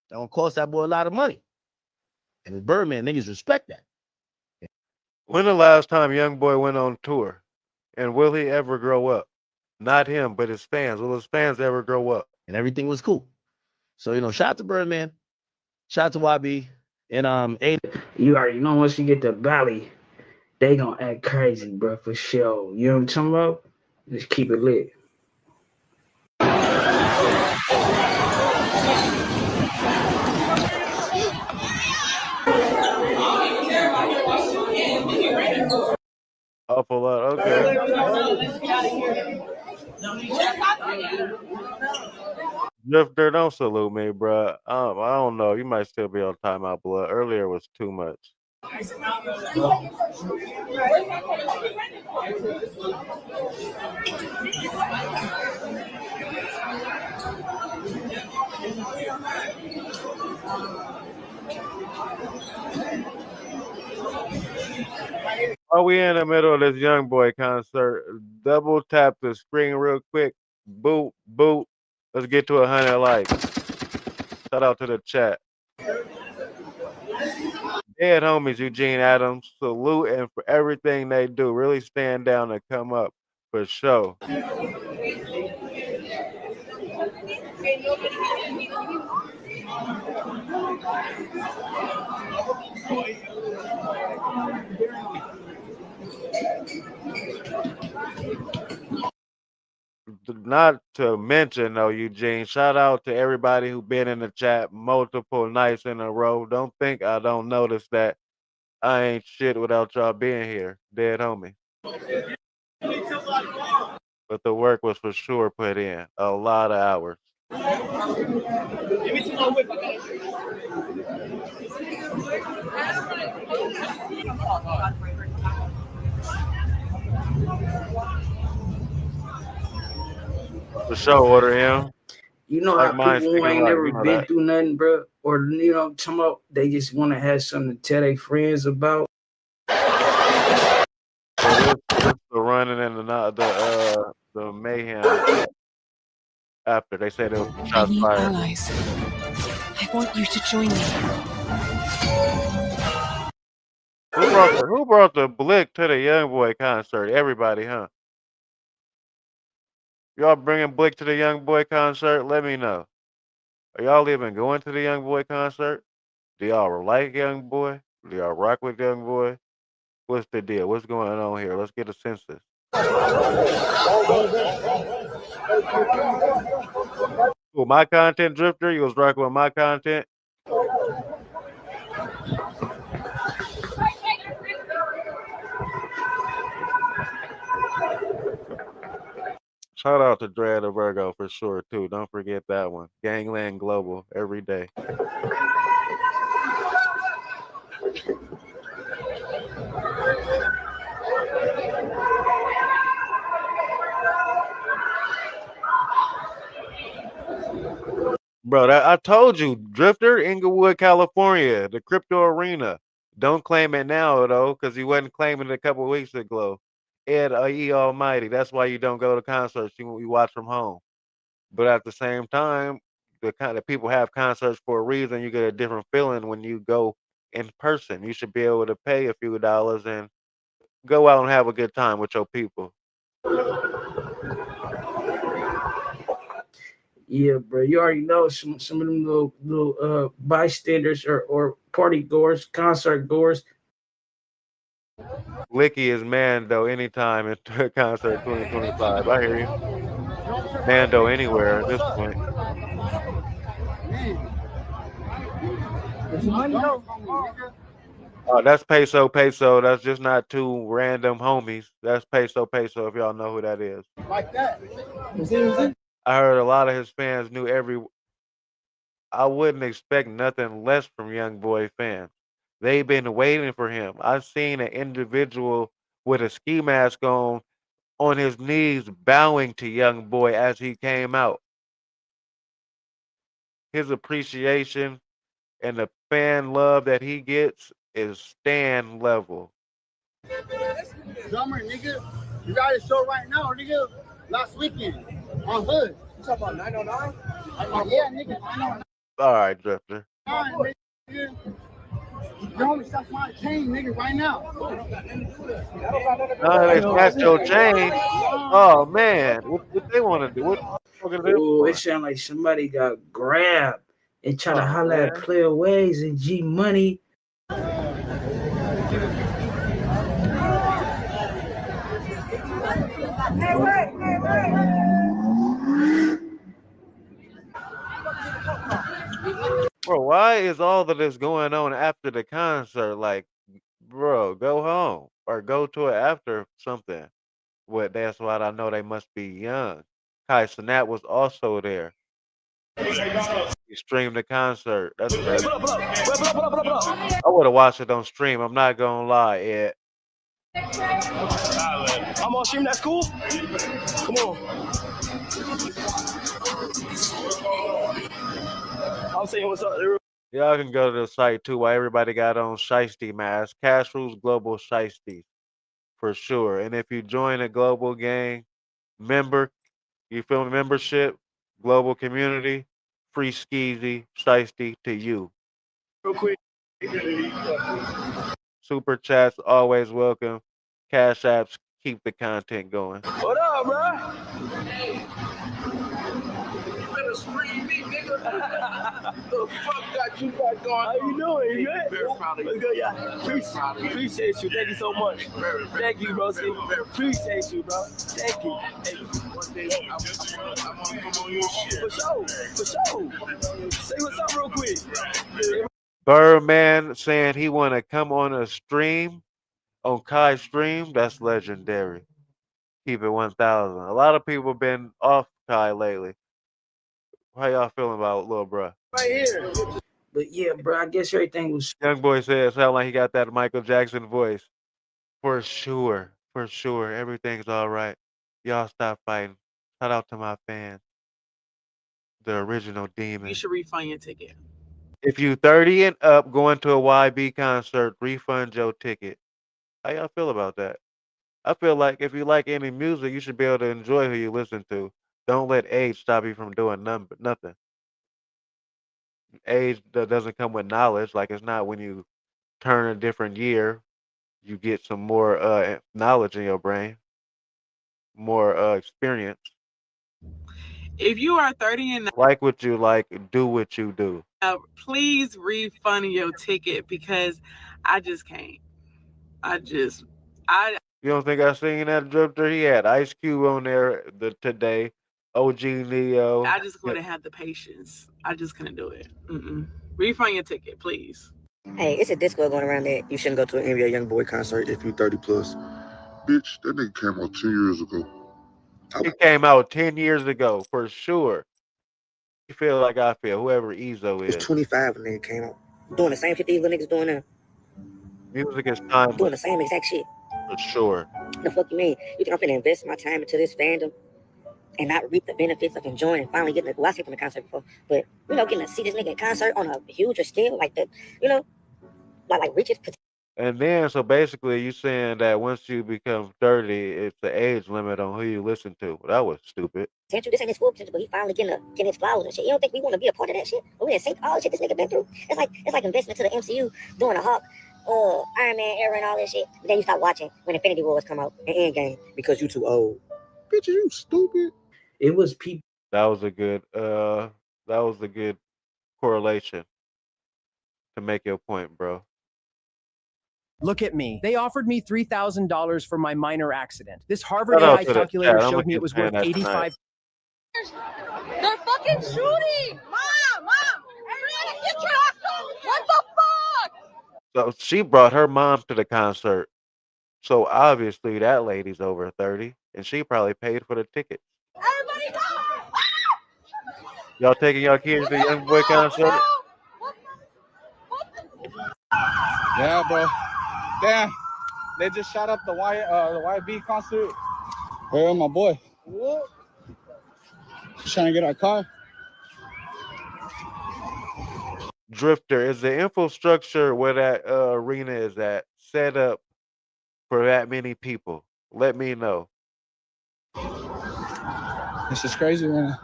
That gonna cost that boy a lot of money. And the Birdman niggas respect that. When the last time Young Boy went on tour? And will he ever grow up? Not him, but his fans. Will his fans ever grow up? And everything was cool. So, shout out to Birdman. Shout out to YB. And you already know once you get to Valley, they gonna act crazy, bro, for sure. You know what I'm talking about? Just keep it lit. Awful lot. Okay. Drifter, don't salute me, bro. I don't know. You might still be on timeout, blood. Earlier was too much. Are we in the middle of this Young Boy concert? Double tap the screen real quick. Boot, boot. Let's get to 100 likes. Shout out to the chat. Dead homies, Eugene Adams. Salute and for everything they do. Really stand down and come up for sure. Not to mention though, Eugene, shout out to everybody who been in the chat multiple nights in a row. Don't think I don't notice that I ain't shit without y'all being here. Dead homie. But the work was for sure put in. A lot of hours. For sure, order him. You know like how people who ain't never been through nothing, bro, or what I'm talking about, they just want to have something to tell their friends about. So this the running and the mayhem after they said it was shots fired. Allies. I want you to join me. Who brought the blick to the Young Boy concert? Everybody, huh? Y'all bringing Blick to the Young Boy concert? Let me know. Are y'all even going to the Young Boy concert? Do y'all like Young Boy? Do y'all rock with Young Boy? What's the deal? What's going on here? Let's get a census. Well, my content drifter, you was rocking with my content. Shout out to Dread of Virgo for sure too. Don't forget that one. Gangland Global every day. Bro, I told you, Drifter, Inglewood, California, the crypto arena. Don't claim it now though, because he wasn't claiming it a couple weeks ago. Ed E Almighty. That's why you don't go to concerts. You watch from home. But at the same time, the kind of people have concerts for a reason. You get a different feeling when you go in person. You should be able to pay a few dollars and go out and have a good time with your people. Yeah, bro. You already know some of them little bystanders or party goers, concert goers. Licky is Mando anytime at concert 2025. I hear you. Mando anywhere at this point. That's Peso Peso. That's just not two random homies. That's Peso Peso, if y'all know who that is. Like that. I heard a lot of his fans knew I wouldn't expect nothing less from Young Boy fans. They've been waiting for him. I've seen an individual with a ski mask on his knees bowing to Young Boy as he came out. His appreciation and the fan love that he gets is Stan level. Drummer, nigga. You got a show right now, nigga. Last weekend on Hood. You talking about 909? Yeah, nigga, 909. All right, Drifter. Nigga. You homie, stop my chain, nigga, right now. They snatched your chain. Oh man, what they want to do? What Oh, it sound like somebody got grabbed and try to holler at Player Ways and G Money. Bro, why is all of this going on after the concert? Like, bro, go home or go to it after something. What? That's why I know they must be young. Kai Cenat was also there. He streamed the concert. That's crazy. I would have watched it on stream. I'm not gonna lie, Ed. I'm on stream. That's cool. Come on. I'm saying what's up. Y'all can go to the site too while everybody got on Shiesty mask. Cash Rules Global Shiesty for sure. And if you join a global gang member, you feel me, membership, global community, free skeezy, Shiesty to you. Real quick. Super chats always welcome. Cash apps keep the content going. What up, bro? The fuck got you back on? How you doing? You good? Very proud of you. Good, yeah. Appreciate you. Thank you so much. Thank you, bro. Appreciate you, bro. Thank you. For sure. Say what's up real quick. Birdman saying he want to come on a stream, on Kai's stream. That's legendary. Keep it 1,000. A lot of people been off Kai lately. How y'all feeling about little bro? Right here. But yeah, bro, I guess everything was. Young Boy said it sound like he got that Michael Jackson voice. For sure. Everything's all right. Y'all stop fighting. Shout out to my fans. The original demon. You should refund your ticket. If you 30 and up going to a YB concert, refund your ticket. How y'all feel about that? I feel like if you like any music, you should be able to enjoy who you listen to. Don't let age stop you from doing nothing. Age doesn't come with knowledge. Like it's not when you turn a different year, you get some more knowledge in your brain, more experience. If you are 30 and like what you like, do what you do. Please refund your ticket because I just can't. You don't think I seen that Drifter? He had Ice Cube on there today. OG Neo. I just wouldn't have the patience. I just couldn't do it. Refund your ticket, please. Hey, it's a disco going around that you shouldn't go to an NBA YoungBoy concert if you 30 plus. Bitch, that nigga came out 10 years ago. He came out 10 years ago for sure. You feel like I feel, whoever Ezo is. It's 25 when it came out. Doing the same shit these little niggas doing now. Music is timeless. Doing the same exact shit. For sure. The fuck you mean? You think I'm finna invest my time into this fandom and not reap the benefits of enjoying and finally getting, well, I seen from the concert before, but, you know, getting to see this nigga in concert on a huger scale, like the, you know, like Richard's. And then, so basically, you saying that once you become 30, it's the age limit on who you listen to. Well, that was stupid. This ain't his full potential, but he finally getting his flowers and shit. You don't think we want to be a part of that shit? We didn't think all the shit this nigga been through. It's like investment to the MCU during the Hulk, Iron Man era and all that shit. But then you stop watching when Infinity Wars come out and Endgame because you too old. Bitch, you stupid. It was people. That was a good correlation to make your point, bro. Look at me. They offered me $3,000 for my minor accident. This Harvard AI calculator showed me it was worth $85. They're fucking shooting! Mom! Everybody get your ass home! What the fuck? So she brought her mom to the concert. So obviously that lady's over 30, and she probably paid for the ticket. Everybody go! Y'all taking y'all kids to the YoungBoy concert? Yeah, bro. Damn, they just shot up the YB concert. Where my boy? What? Just trying to get our car. Drifter, is the infrastructure where that arena is at set up for that many people? Let me know. This is crazy, man.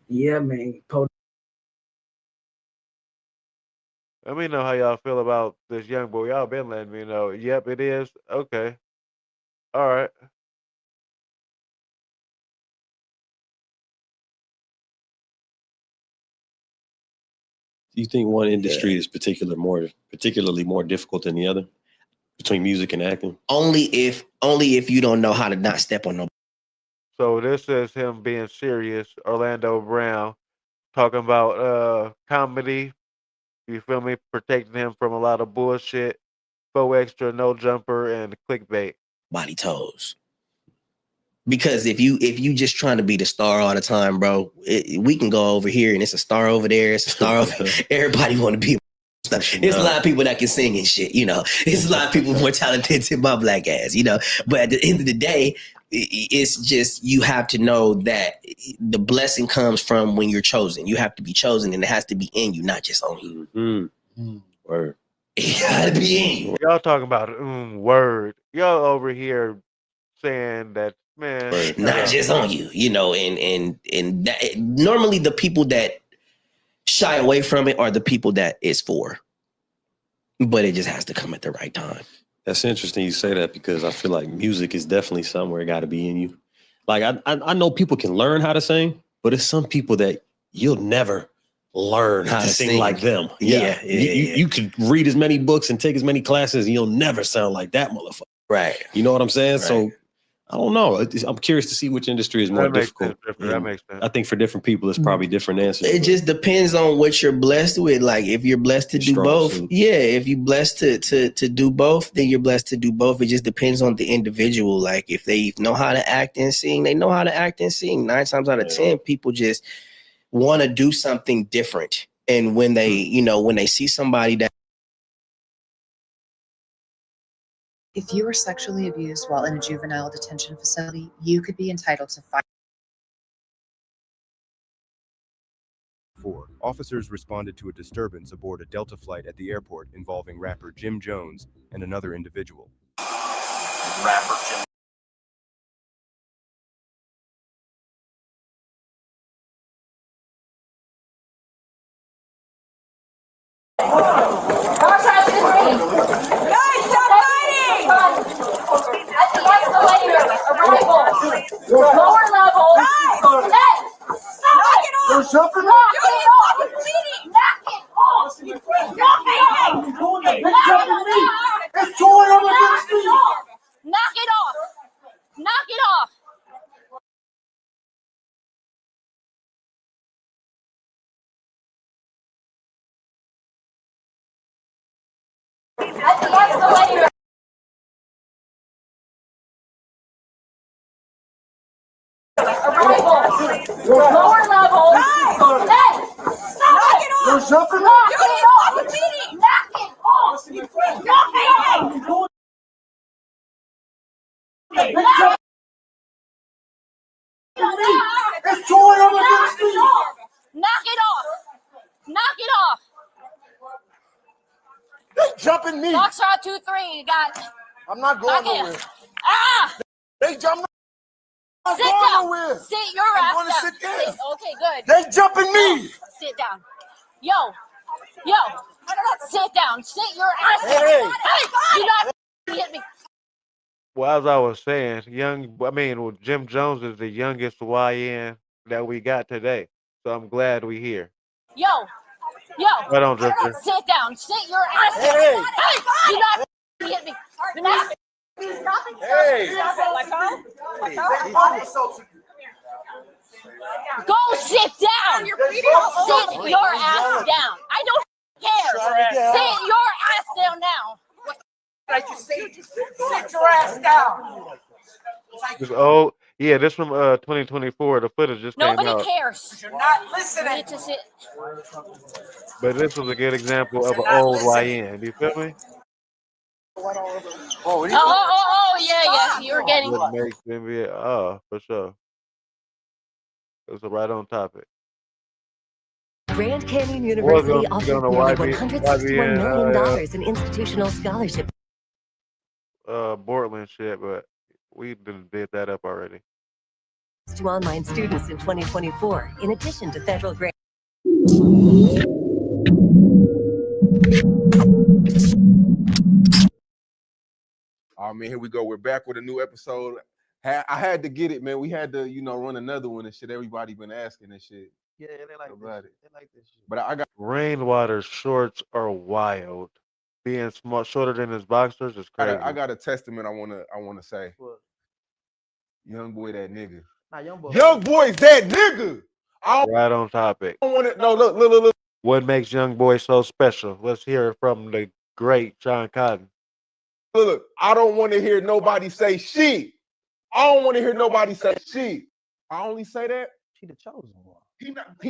Yeah, man. Let me know how y'all feel about this YoungBoy. Y'all been letting me know. Yep, it is. Okay. All right. Do you think one industry is particularly more difficult than the other between music and acting? Only if you don't know how to not step on no. So this is him being serious. Orlando Brown talking about comedy. You feel me? Protecting him from a lot of bullshit. Faux extra, no jumper, and clickbait. Body toes. Because if you just trying to be the star all the time, bro, we can go over here and it's a star over there. It's a star over. Everybody want to be. There's a lot of people that can sing and shit, you know. There's a lot of people more talented than my black ass, you know. But at the end of the day, it's just you have to know that the blessing comes from when you're chosen. You have to be chosen, and it has to be in you, not just on you. Mm-hmm. Word. It gotta be in you. Y'all talking about word. Y'all over here saying that, man, not just on you, you know. And that, normally the people that shy away from it are the people that it's for. But it just has to come at the right time. That's interesting you say that because I feel like music is definitely somewhere it got to be in you. Like I know people can learn how to sing, but it's some people that you'll never learn how to sing like them. Yeah. You could read as many books and take as many classes and you'll never sound like that motherfucker. Right. You know what I'm saying? Right. So I don't know. I'm curious to see which industry is more difficult. That makes sense. I think for different people, it's probably different answers. It just depends on what you're blessed with. Like if you're blessed to do both, if you're blessed to do both, then you're blessed to do both. It just depends on the individual. Like if they know how to act and sing, they know how to act and sing. 9 times out of 10, people just want to do something different. And when they, when they see somebody that. If you were sexually abused while in a juvenile detention facility, you could be entitled to 5. 4. Officers responded to a disturbance aboard a Delta flight at the airport involving rapper Jim Jones and another individual. Rapper Jim. Lower level. Hey! Knock it off! You're jumping off! You're bleeding! Knock it off! Knock it off! It's going on against me! It's 2 a.m. Knock it off. Knock it off. They jumping me. Foxtrot 2-3. You got. I'm not going nowhere. Ah! They jumping. I'm Sit going down. nowhere. Sit your I'm ass going to down. sit there. Okay, good. They jumping me. Sit down. Yo. Sit down. Sit your ass down. Hey. Do not hit me. Well, as I was saying, Jim Jones is the youngest YN that we got today. So I'm glad we here. Yo. Right on, Drifter. Sit down. Sit your ass down. Hey. Do not hit me. Do not. Hey. Go sit down. Sit your ass down. I don't care. Sit your ass down now. Like you say, sit your ass down. This from 2024. The footage just came Nobody out. cares. You're not listening. You need to sit. But this was a good example of an old YN. You feel me? Oh, yeah. You're getting. What makes NBA? Oh, for sure. It was right on topic. Grand Canyon University offers nearly $161 million in institutional scholarship. Portland shit, but we did that up already. To online students in 2024, in addition to federal grants. Oh man, here we go. We're back with a new episode. I had to get it, man. We had to, run another one and shit. Everybody been asking and shit. Yeah, they like about this. They like this shit. But I got Rainwater shorts are wild. Being small, shorter than his boxers is crazy. I got a testament I wanna say. What? Young boy, that nigga. Nah, young boy. Young boy's that nigga. Right on topic. I don't want it. No, look. What makes Young Boy so special? Let's hear it from the great John Cotton. Look, I don't want to hear nobody say shit. I don't want to hear nobody say shit. I only say that. He the chosen one.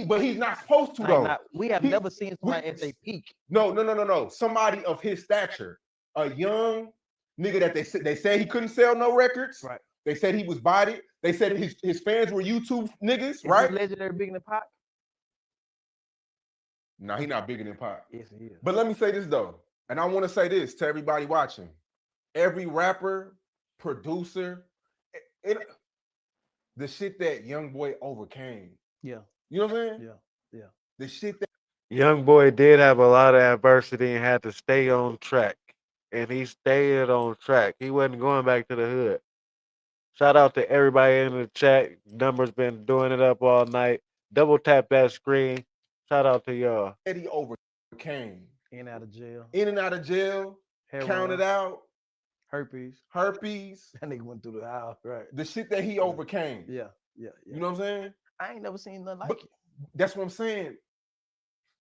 But he's not supposed to though. We have never seen somebody at their peak. No. Somebody of his stature, a young nigga that they said he couldn't sell no records. Right. They said he was bodied. They said his fans were YouTube niggas. Right. Legendary bigger than Pac. No, he's not bigger than Pac. Yes, he is. But let me say this though, and I want to say this to everybody watching: every rapper, producer, the shit that Young Boy overcame. Yeah. You know what I'm saying? Yeah. The shit that Young Boy did have a lot of adversity and had to stay on track. And he stayed on track. He wasn't going back to the hood. Shout out to everybody in the chat. Numbers been doing it up all night. Double tap that screen. Shout out to y'all. he overcame. In and out of jail. Heroin, counted out. Herpes. That nigga went through the house, right? The shit that he overcame. Yeah. You know what I'm saying? I ain't never seen nothing like it. That's what I'm saying.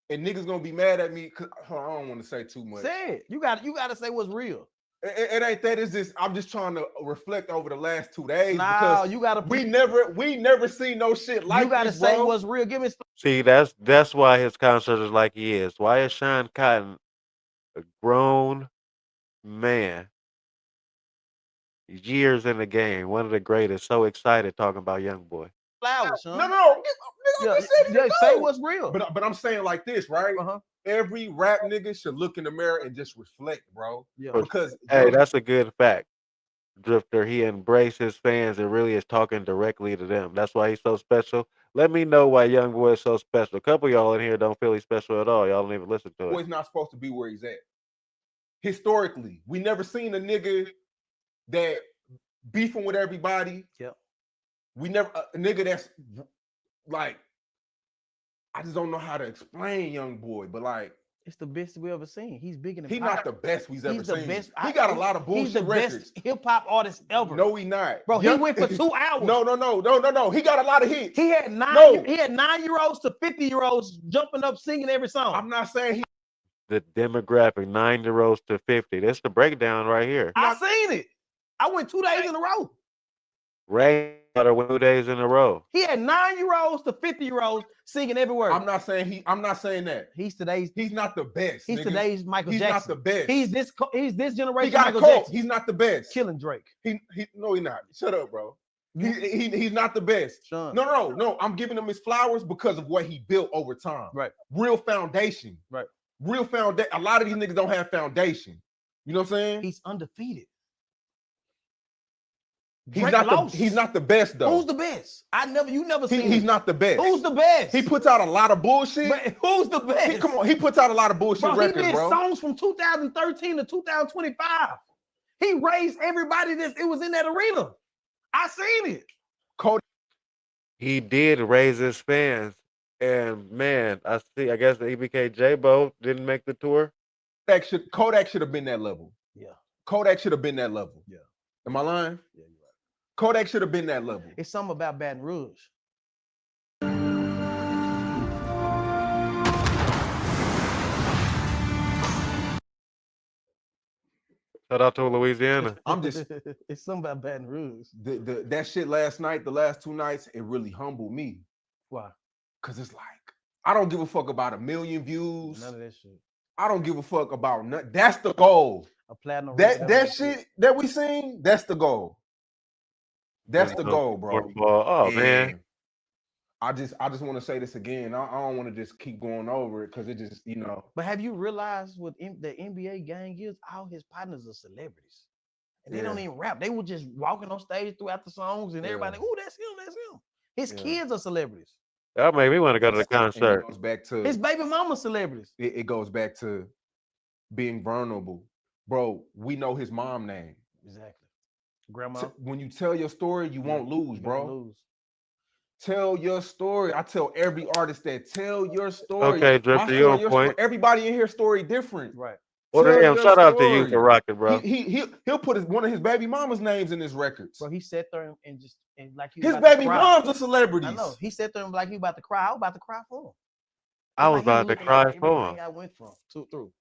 And niggas gonna be mad at me because I don't want to say too much. Say it. You gotta say what's real. It ain't that. It's just I'm just trying to reflect over the last 2 days. Nah, because you gotta. We never seen no shit like. You gotta this, say bro. what's real. Give me. See, that's why his concert is like he is. Why is Sean Cotton, a grown man, years in the game, one of the greatest, so excited talking about Young Boy? Flowers, son. No. Say what's real. But I'm saying like this, right? Every rap nigga should look in the mirror and just reflect, bro. Yeah. Because that's a good fact. Drifter, he embraced his fans and really is talking directly to them. That's why he's so special. Let me know why Young Boy is so special. A couple of y'all in here don't feel he's special at all. Y'all don't even listen to it. Boy's not supposed to be where he's at. Historically, we never seen a nigga that beefing with everybody. Yep. We never a nigga that's like, I just don't know how to explain Young Boy, but like it's the best we ever seen. He's bigger than he's Pac. not the best we've ever seen. Best. He got a lot of bullshit He's the records. best hip hop artist ever. No, he not. Bro, he went for 2 hours. No. He got a lot of hits. He had 9-year-olds to 50-year-olds jumping up singing every song. I'm not saying he. The demographic, 9-year-olds to 50. That's the breakdown right here. I seen it. I went 2 days in a row. Better 2 days in a row. He had 9-year-olds to 50-year-olds singing every word. I'm not saying that. He's not the best. He's nigga. today's Michael He's Jackson. not the best. He's this generation. He got Michael a cult. Jackson. He's not the best. Killing Drake. No, he's not. Shut up, bro. He's not the best. Sean. No. I'm giving him his flowers because of what he built over time. Right. Real foundation. Right. Real foundation. A lot of these niggas don't have foundation. You know what I'm saying? He's undefeated. He's not the best though. Who's the best? You never seen He's not the best. Who's the best? He puts out a lot of bullshit. But who's the best? He puts out a lot of bullshit records, he did bro. songs from 2013 to 2025. He raised everybody it was in that arena. I seen it. He did raise his fans, and man, I guess the EBK J-Bo didn't make the tour. Kodak should have been that level. Yeah. Kodak should have been that level. Yeah. Am I lying? Yeah, you're right. Kodak should have been that level. It's something about Baton Rouge. Shout out to Louisiana. I'm just. It's something about Baton Rouge. That shit last night, the last 2 nights, it really humbled me. Why? Cause it's like I don't give a fuck about 1 million views. None of that shit. I don't give a fuck about nothing. That's the goal. A platinum. That shit that we seen. That's the goal. That's the goal, bro. Oh man. I just want to say this again. I don't want to just keep going over it because it just, But have you realized what the NBA gang is? All his partners are celebrities. And they don't even rap. They were just walking on stage throughout the songs and everybody, oh, that's him. His kids are celebrities. That made me want to go to the concert. It goes back to his baby mama celebrities. It goes back to being vulnerable. Bro, we know his mom name. Exactly. Grandma. When you tell your story, you won't lose, bro. Tell your story. I tell every artist that tell your story. Okay, Drifter, you on point. Everybody in here story different. Right. Well, damn, shout out to you for rocking, bro. He'll put one of his baby mama's names in his records. Bro, he sat there and like he his baby moms are celebrities. I know. He sat there and like he about to cry. I was about to cry for him. I was about to cry for him. Everything I went through.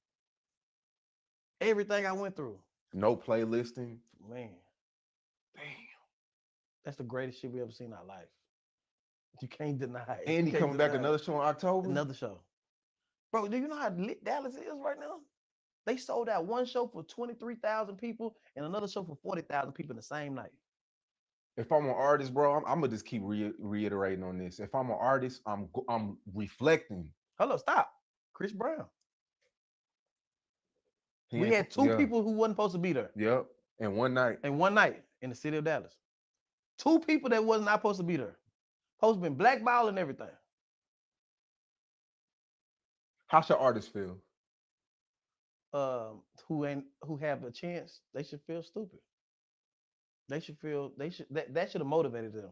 Everything I went through. No playlisting. Man. Damn. That's the greatest shit we ever seen in our life. You can't deny it. And he coming back another show in October? Another show. Bro, do you know how lit Dallas is right now? They sold out one show for 23,000 people and another show for 40,000 people in the same night. If I'm an artist, bro, I'm gonna just keep reiterating on this. If I'm an artist, I'm reflecting. Hold on, stop. Chris Brown. We had two people who wasn't supposed to be there. Yep. In one night in the city of Dallas. 2 people that was not supposed to be there. Supposed to been blackballed and everything. How should artists feel? Who have a chance, they should feel stupid. That should have motivated them.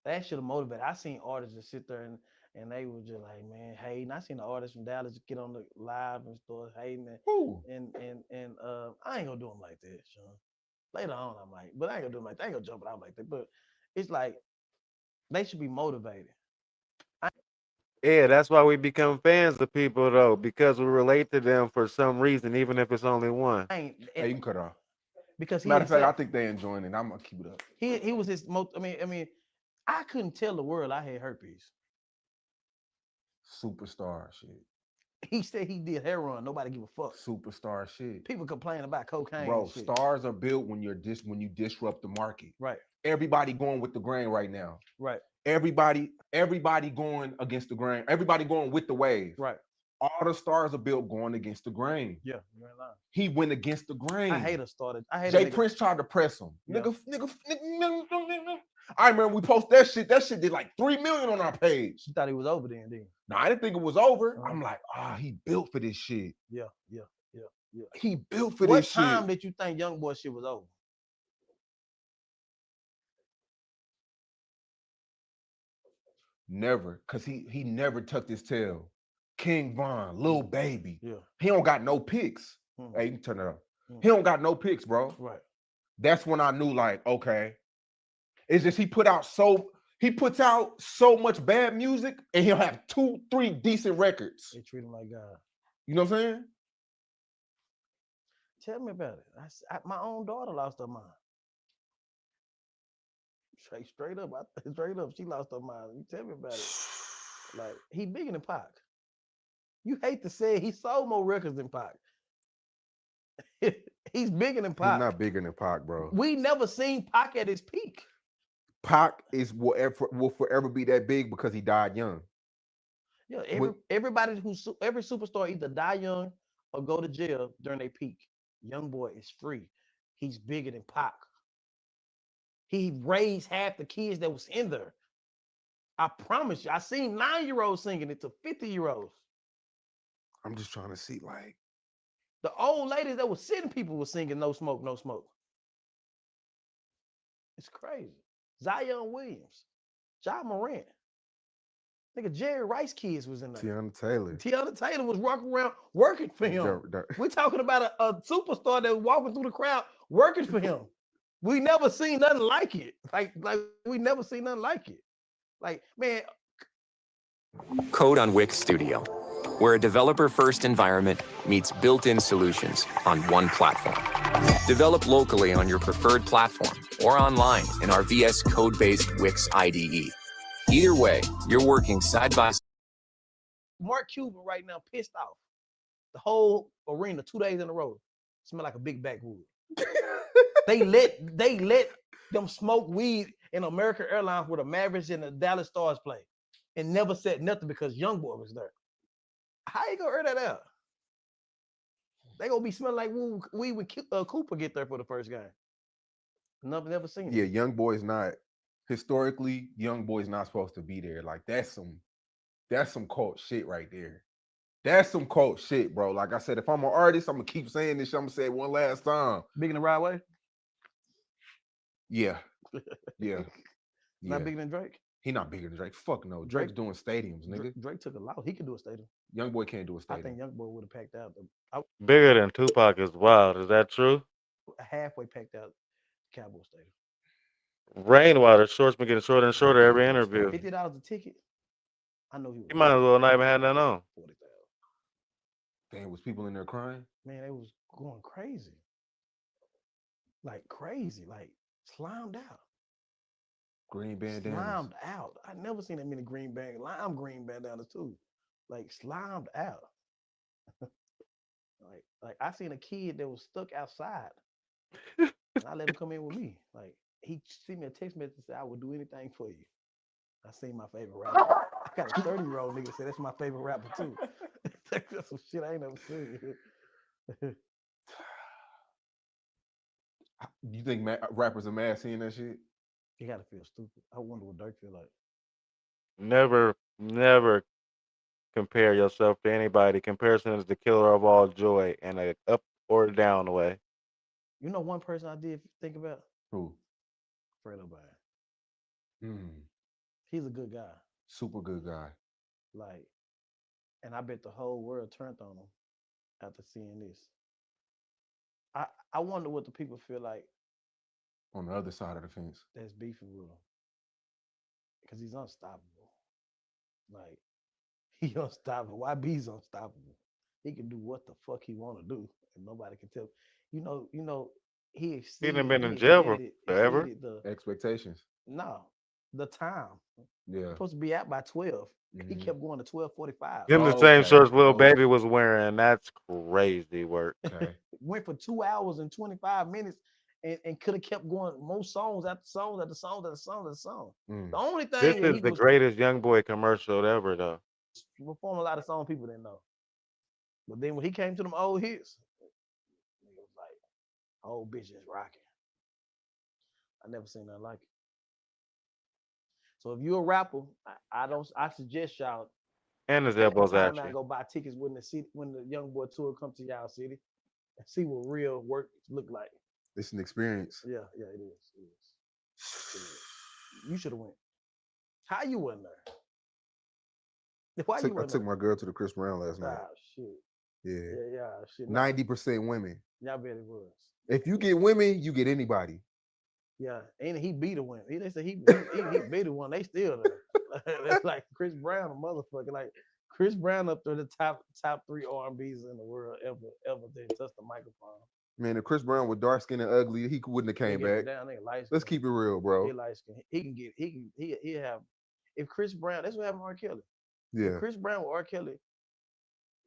That should have motivated. I seen artists that sit there and they were just like, man, hating. I seen the artists from Dallas get on the live and start hating and I ain't gonna do them like that, Sean. Later on, I'm like, but I ain't gonna do them like that. I ain't gonna jump out like that. But it's like they should be motivated. Yeah, that's why we become fans of people though, because we relate to them for some reason, even if it's only one. Hey, you can cut off. Because matter of fact, I think they enjoying it. I'm gonna keep it up. He was his most. I mean, I couldn't tell the world I had herpes. Superstar shit. He said he did heroin. Nobody give a fuck. Superstar shit. People complain about cocaine. Bro, and shit. Stars are built when you disrupt the market. Right. Everybody going with the grain right now. Right. Everybody going against the grain. Everybody going with the wave. Right. All the stars are built going against the grain. Yeah, you're in line. He went against the grain. I hate a starter. Jay Prince tried to press him. Yeah. Nigga. I remember we posted that shit. That shit did like 3 million on our page. You thought he was over then, didn't you? No, I didn't think it was over. I'm like, he built for this shit. Yeah. He built for this shit. What time did you think Young Boy shit was over? Never, because he never tucked his tail. King Von, Lil Baby. Yeah. He don't got no picks. Hey, you can turn it up. He don't got no picks, bro. Right. That's when I knew, like, okay. It's just he puts out so much bad music and he'll have 2-3 decent records. They treat him like God. You know what I'm saying? Tell me about it. My own daughter lost her mind. Straight up, she lost her mind. You tell me about it. Like, he bigger than Pac. You hate to say it, he sold more records than Pac. He's bigger than Pac. He's not bigger than Pac, bro. We never seen Pac at his peak. Pac will forever be that big because he died young. Yeah, every superstar either die young or go to jail during their peak. Young boy is free. He's bigger than Pac. He raised half the kids that was in there. I promise you. I seen 9-year-olds singing it to 50-year-olds. I'm just trying to see, like, the old ladies that was sitting people were singing "No Smoke, No Smoke." It's crazy. Zion Williams, John Morant, nigga, Jerry Rice kids was in there. Tiana Taylor was walking around working for him. We're talking about a superstar that was walking through the crowd working for him. We never seen nothing like it. Like we never seen nothing like it. Like, man. Code on Wix Studio, where a developer-first environment meets built-in solutions on one platform. Develop locally on your preferred platform or online in our VS Code-based Wix IDE. Either way, you're working side by side. Mark Cuban right now pissed off. The whole arena 2 days in a row smell like a big backwood. They let them smoke weed in American Airlines where the Mavericks and the Dallas Stars play, and never said nothing because Youngboy was there. How you gonna air that out? They gonna be smelling like weed when Cooper get there for the first game. Never seen it. Yeah, Young Boy's not historically. Young Boy's not supposed to be there. Like, that's some cult shit right there. That's some cult shit, bro. Like I said, if I'm an artist, I'm gonna keep saying this. I'm gonna say it one last time. Bigger than Ride Yeah. Yeah. Not bigger than Drake? He not bigger than Drake. Fuck no. Drake's doing stadiums, nigga. Drake took a lot. He could do a stadium. Young Boy can't do a stadium. I think Young Boy would have packed out. Bigger than Tupac is wild. Is that true? Halfway packed out Cowboy Stadium. Rainwater shorts been getting shorter and shorter every interview. $50 a ticket. I know he might as well not even have nothing on. Damn, was people in there crying? Man, they was going crazy. Like crazy. Like slimed out. Green bandanas. Slimed out. I never seen that many green bandanas too. Like slimed out. like I seen a kid that was stuck outside. I let him come in with me. Like he sent me a text message and said, "I would do anything for you." I seen my favorite rapper. I got a 30-year-old nigga say that's my favorite rapper too. That's some shit I ain't never seen. You think rappers are mad seeing that shit? You gotta feel stupid. I wonder what Dirk feel like. Never compare yourself to anybody. Comparison is the killer of all joy, in a up or down way. You know one person I did think about? Who? Fredo Byrne. He's a good guy. Super good guy. Like, and I bet the whole world turned on him after seeing this. I wonder what the people feel like on the other side of the fence that's beefing with him. Because he's unstoppable. Like, he unstoppable. YB's unstoppable. He can do what the fuck he want to do, and nobody can tell. You know, he done been in jail forever. Expectations. No, the time. Yeah. Supposed to be out by 12. He kept going to 12:45. Them the same shirts Lil Baby was wearing. That's crazy work. Okay. Went for 2 hours and 25 minutes and could have kept going more songs after songs after songs after songs after song. The only thing this is the greatest Young Boy commercial ever, though. Perform a lot of songs people didn't know. But then when he came to them old hits, it was like, old bitch is rocking. I never seen nothing like it. So if you're a rapper, I suggest y'all and his elbows at you. Go buy tickets when the Young Boy tour come to y'all city and see what real work look like. It's an experience. Yeah, it is. You should have went. How you went there? Why I took my girl to the Chris Brown last night. Ah, shit. Yeah. Shit. 90% women. Y'all bet it was. If you get women, you get anybody. Yeah, and he beat a one. They said he beat a one. They still there. That's like Chris Brown, a motherfucker. Like Chris Brown up there, the top 3 R&Bs in the world ever did touch the microphone. Man, if Chris Brown was dark skinned and ugly, he wouldn't have came back. Let's keep it real, bro. He light skin. He have. If Chris Brown, that's what happened to R. Kelly. Yeah. If Chris Brown with R. Kelly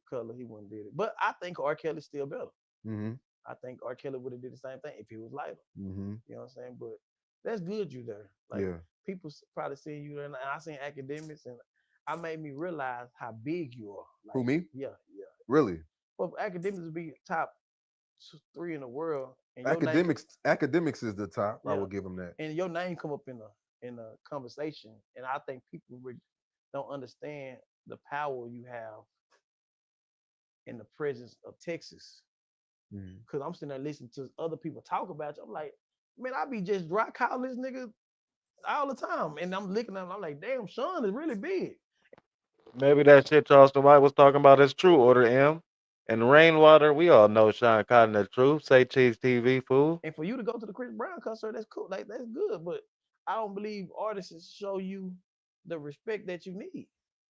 color, he wouldn't did it. But I think R. Kelly's still better. Mm-hmm. I think R. Kelly would have did the same thing if he was lighter. Mm-hmm. You know what I'm saying? But that's good you there. Like Yeah. people probably see you there, and I seen academics, and I made me realize how big you are. Like, Who, me? Yeah. Really? Well, academics would be top 3 in the world. And Academics is the top. I would give them that. And your name come up in a conversation, and I think people don't understand the power you have in the presence of Texas. Because I'm sitting there listening to other people talk about you. I'm like, man, I be just dry calling this nigga all the time, and I'm looking at him. I'm like, damn, Sean is really big. Maybe that shit Charleston White was talking about is true, Order M. And Rainwater, we all know Sean Cotton the truth. Say Cheese TV, fool. And for you to go to the Chris Brown concert, that's cool. Like, that's good. But I don't believe artists show you the respect that you need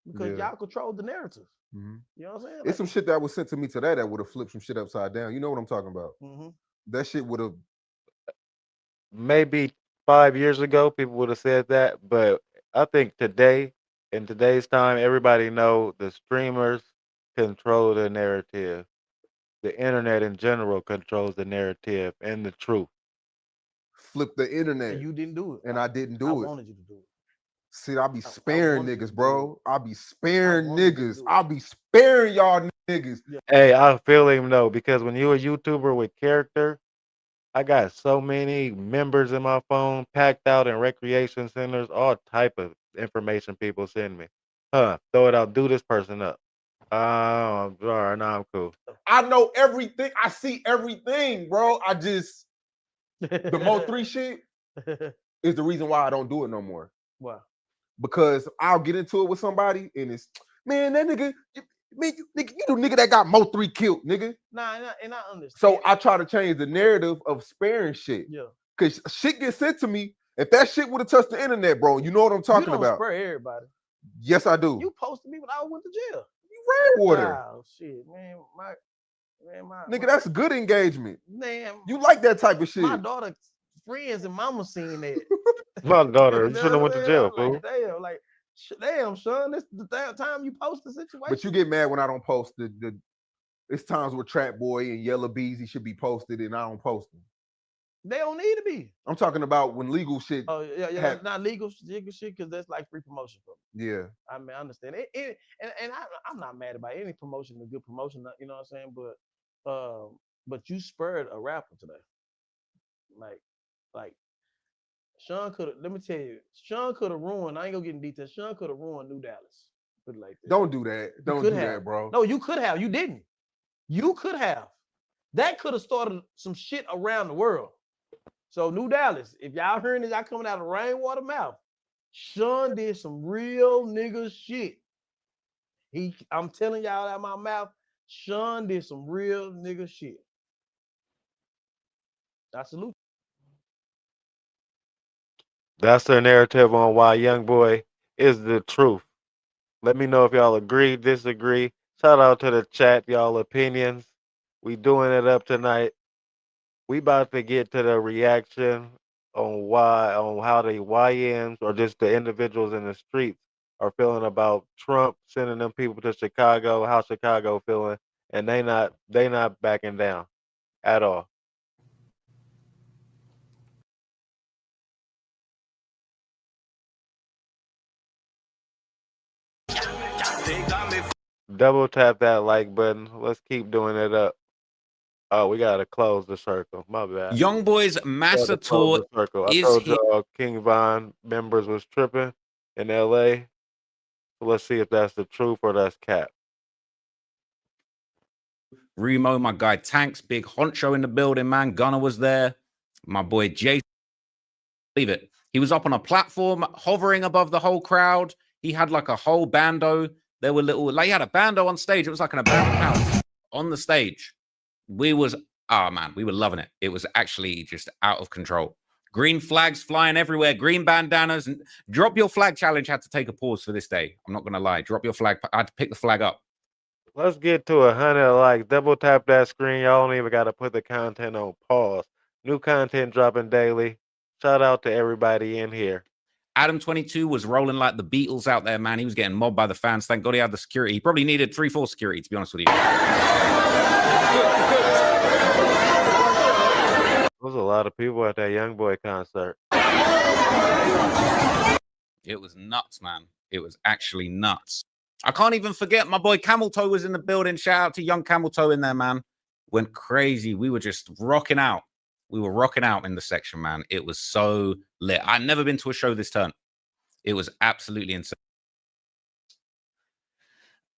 because y'all control the narrative. Mm-hmm. You know what I'm saying? It's some shit that was sent to me today that would have flipped some shit upside down. You know what I'm talking about? Mm-hmm. That shit would have. Maybe 5 years ago, people would have said that. But I think today, in today's time, everybody know the streamers control the narrative. The internet in general controls the narrative and the truth. Flip the internet. And you didn't do it. And I didn't do it. I wanted you to do it. See, I be sparing niggas, bro. I be sparing niggas. I be sparing y'all niggas. Hey, I feel him though, because when you a YouTuber with character, I got so many members in my phone packed out in recreation centers, all type of information people send me. Throw it out, do this person up. Oh, I'm sorry, no, I'm cool. I know everything. I see everything, bro. I just the Mo3 shit is the reason why I don't do it no more. Wow. Because I'll get into it with somebody and it's, man, that nigga, you the nigga that got Mo3 killed, nigga. Nah, and I understand. So I try to change the narrative of sparing shit. Yeah. Because shit gets sent to me. If that shit would have touched the internet, bro, you know what I'm talking you don't about. Spare everybody. Yes, I do. You posted me when I went to jail. Rainwater. Oh shit, man. Nigga, that's good engagement. Man, you like that type of shit. My daughter friends and mama seen that. My daughter, you shouldn't have went to jail, fool. Like, damn, son, this is the time you post the situation. But you get mad when I don't post the it's times where Trap Boy and Yellow Beezy should be posted and I don't post them. They don't need to be. I'm talking about when legal shit. Oh yeah, not legal shit because that's like free promotion for me. Yeah. I mean, I understand it, and I'm not mad about any promotion, a good promotion. You know what I'm saying? But you spurred a rapper today. Like Sean could have. Let me tell you, Sean could have ruined. I ain't gonna get in detail. Sean could have ruined New Dallas. Put it like this. Don't do that. Don't do that, bro. No, you could have. You didn't. You could have. That could have started some shit around the world. So New Dallas, if y'all hearing this, y'all coming out of Rainwater mouth. Sean did some real nigga shit. I'm telling y'all out of my mouth, Sean did some real nigga shit. I salute. That's their narrative on why Youngboy is the truth. Let me know if y'all agree, disagree. Shout out to the chat, y'all opinions. We doing it up tonight. We about to get to the reaction on how the YNs or just the individuals in the streets are feeling about Trump sending them people to Chicago, how Chicago feeling, and they not backing down at all. Double tap that like button. Let's keep doing it up. Oh, we gotta close the circle. My bad. Youngboy's Massa Tour I is told here. y'all King Von members was tripping in LA. So let's see if that's the truth or that's cap. Remo, my guy Tanks, big honcho in the building, man. Gunna was there. My boy Jason. Believe it. He was up on a platform hovering above the whole crowd. He had like a whole bando. There were he had a bando on stage. It was like an abandoned house on the stage. We were loving it. It was actually just out of control. Green flags flying everywhere, green bandanas. And Drop Your Flag challenge had to take a pause for this day. I'm not going to lie. Drop your flag. I had to pick the flag up. Let's get to 100 likes. Double tap that screen. Y'all don't even got to put the content on pause. New content dropping daily. Shout out to everybody in here. Adam 22 was rolling like the Beatles out there, man. He was getting mobbed by the fans. Thank God he had the security. He probably needed 3-4 security, to be honest with you. There was a lot of people at that YoungBoy concert. It was nuts, man. It was actually nuts. I can't even forget my boy Camel Toe was in the building. Shout out to young Camel Toe in there, man. Went crazy. We were just rocking out. We were rocking out in the section, man. It was so lit. I've never been to a show this turn. It was absolutely insane.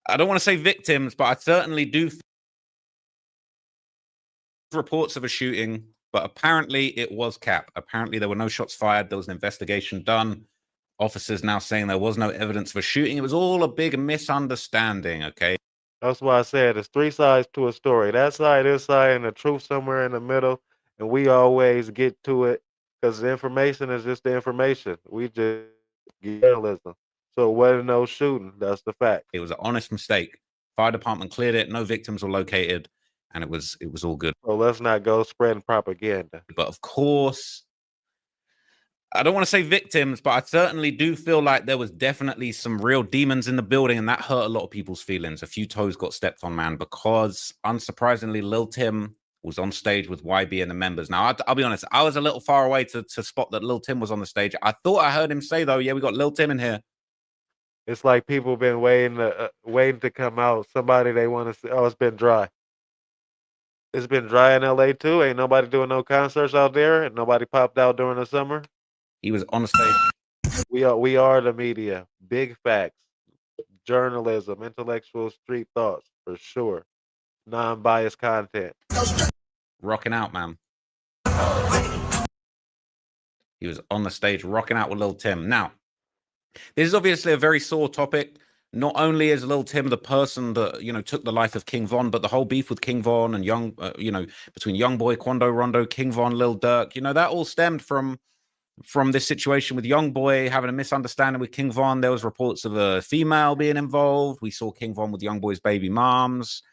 I don't want to say victims, but I certainly do. Reports of a shooting, but apparently it was cap. Apparently there were no shots fired. There was an investigation done. Officers now saying there was no evidence of a shooting. It was all a big misunderstanding, okay? That's why I said there's 3 sides to a story. That side, this side, and the truth somewhere in the middle. And we always get to it because the information is just the information. We just get journalism. So it wasn't no shooting. That's the fact. It was an honest mistake. Fire department cleared it. No victims were located, and it was all good. So let's not go spreading propaganda. But of course, I don't want to say victims, but I certainly do feel like there was definitely some real demons in the building, and that hurt a lot of people's feelings. A few toes got stepped on, man, because unsurprisingly, Lil Tim was on stage with YB and the members. Now, I'll be honest, I was a little far away to spot that Lil Tim was on the stage. I thought I heard him say, though, yeah, we got Lil Tim in here. It's like people been waiting to come out. Somebody they want to see. Oh, it's been dry. It's been dry in LA too. Ain't nobody doing no concerts out there, and nobody popped out during the summer. He was on the stage. We are the media. Big facts, journalism, intellectual street thoughts for sure. Non-biased content. Rocking out, man. He was on the stage rocking out with Lil Tim. Now, this is obviously a very sore topic. Not only is Lil Tim the person that, you know, took the life of King Von, but the whole beef with King Von and between Youngboy, Quando Rondo, King Von, Lil Durk, that all stemmed from this situation with Youngboy having a misunderstanding with King Von. There was reports of a female being involved. We saw King Von with Youngboy's baby moms.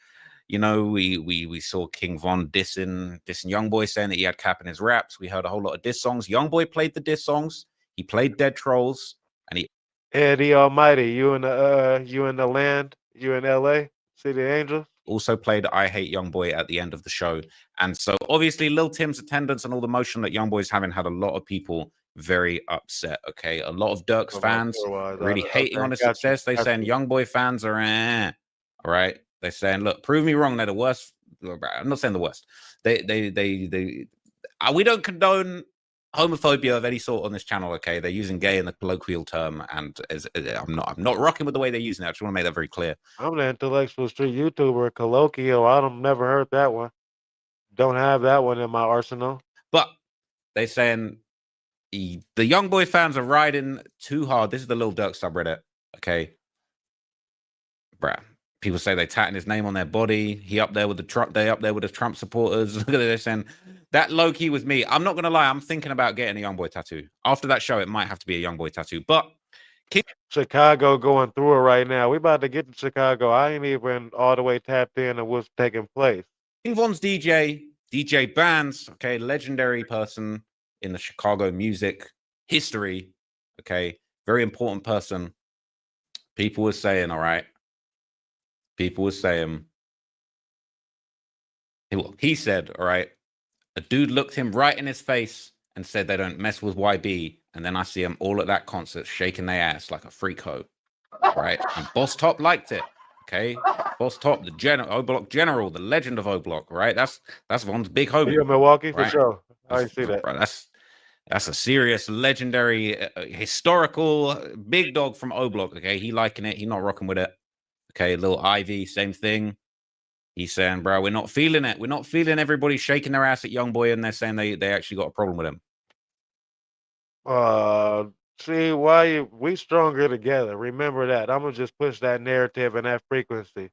We saw King Von dissing Youngboy, saying that he had cap in his raps. We heard a whole lot of diss songs. Youngboy played the diss songs. He played Dead Trolls, and he Eddie Almighty, you in the land, you in LA, City Angels. Also played I Hate Youngboy at the end of the show. And so obviously Lil Tim's attendance and all the motion that Youngboy's having had a lot of people very upset. Okay. A lot of Dirk's fans really hating on his success. They're saying Youngboy fans are all right. They're saying, look, prove me wrong. They're the worst. I'm not saying the worst. We don't condone homophobia of any sort on this channel. Okay, they're using gay in the colloquial term, and I'm not rocking with the way they're using it. I just want to make that very clear. I'm an intellectual street YouTuber, colloquial. I don't never heard that one. Don't have that one in my arsenal. But they're saying the Youngboy fans are riding too hard. This is the Lil Durk subreddit. Okay, bruh. People say they tatting his name on their body. He up there with the Trump. They up there with the Trump supporters. Look at it. They're saying that low key was me. I'm not gonna lie. I'm thinking about getting a Youngboy tattoo after that show. It might have to be a Youngboy tattoo. But Chicago going through it right now. We about to get to Chicago. I ain't even all the way tapped in on what's taking place. King Von's DJ Bands. Okay, legendary person in the Chicago music history. Okay, very important person. People were saying, all right. People were saying, he said, all right, a dude looked him right in his face and said they don't mess with YB. And then I see them all at that concert shaking their ass like a freak hoe, right? And Boss Top liked it, okay? Boss Top, the O-Block General, the legend of O-Block, right? That's Von's big homie. You're Milwaukee, right? For sure. I see that. Right, that's a serious, legendary, historical big dog from O-Block, okay? He liking it. He not rocking with it. Okay, little Ivy, same thing. He's saying, bro, we're not feeling it. We're not feeling everybody shaking their ass at Youngboy, and they're saying they actually got a problem with him. See, we stronger together. Remember that. I'm gonna just push that narrative and that frequency.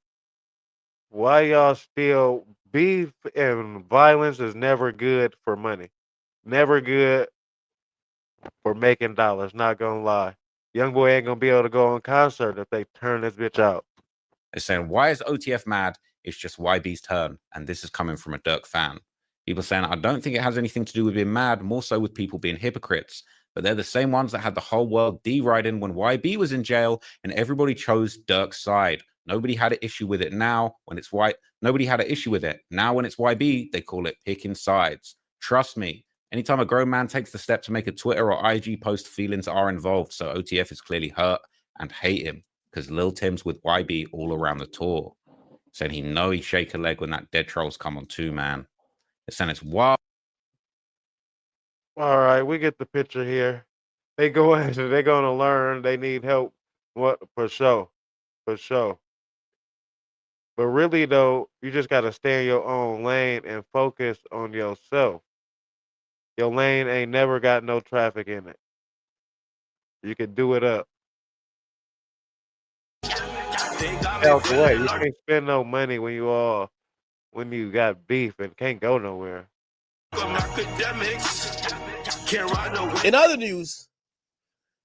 Why y'all still beef and violence is never good for money. Never good for making dollars, not gonna lie. Youngboy ain't gonna be able to go on concert if they turn this bitch out. They're saying, why is OTF mad? It's just YB's turn. And this is coming from a Dirk fan. People saying, I don't think it has anything to do with being mad, more so with people being hypocrites. But they're the same ones that had the whole world deriding when YB was in jail and everybody chose Dirk's side. Nobody had an issue with it now when it's white. Nobody had an issue with it. Now when it's YB, they call it picking sides. Trust me, anytime a grown man takes the step to make a Twitter or IG post, feelings are involved. So OTF is clearly hurt and hate him because Lil Tim's with YB all around the tour. Saying he shake a leg when that dead trolls come on too, man. They're saying it's wild. All right, we get the picture here. They go into, they're gonna learn. They need help. What for sure, for sure. But really though, you just gotta stay in your own lane and focus on yourself. Your lane ain't never got no traffic in it. You can do it up. Out the way. You can't spend no money when you got beef and can't go nowhere. In other news,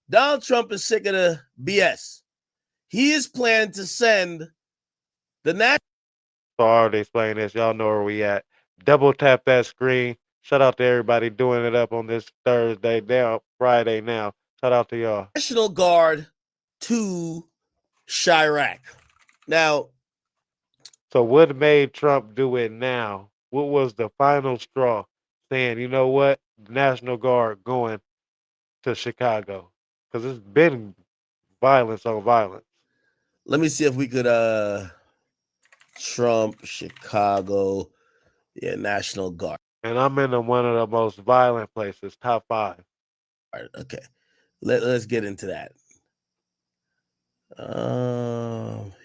Donald Trump is sick of the BS. He is planning to send the national. So I already explained this. Y'all know where we at. Double tap that screen. Shout out to everybody doing it up on this Thursday, now Friday now. Shout out to y'all. National Guard to Chirac. Now, so what made Trump do it now? What was the final straw? Saying, you know what, National Guard going to Chicago because it's been violence on violence. Let me see if we could Trump, Chicago, National Guard. And I'm in one of the most violent places, top 5. All right, okay. Let's get into that.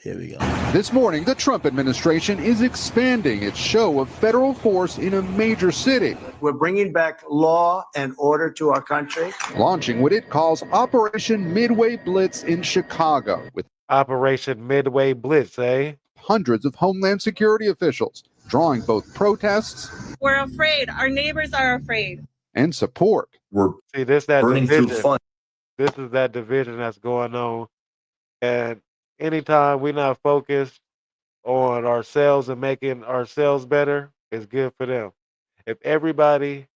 Here we go. This morning, the Trump administration is expanding its show of federal force in a major city. We're bringing back law and order to our country. Launching what it calls Operation Midway Blitz in Chicago. With Operation Midway Blitz, eh? Hundreds of Homeland Security officials, drawing both protests. We're afraid. Our neighbors are afraid. And support. We're burning through fun. This is that division that's going on. And anytime we're not focused on ourselves and making ourselves better, it's good for them. If everybody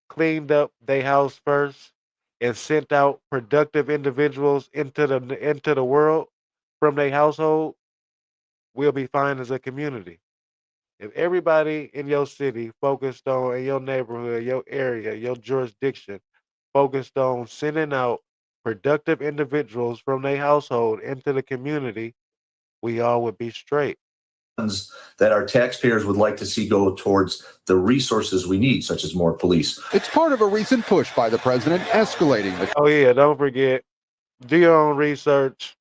cleaned up their house first and sent out productive individuals into the world from their household, we'll be fine as a community. If everybody in your city focused on, in your neighborhood, your area, your jurisdiction, focused on sending out productive individuals from their household into the community, we all would be straight. That our taxpayers would like to see go towards the resources we need, such as more police. It's part of a recent push by the president escalating the. Oh yeah, don't forget, do your own research.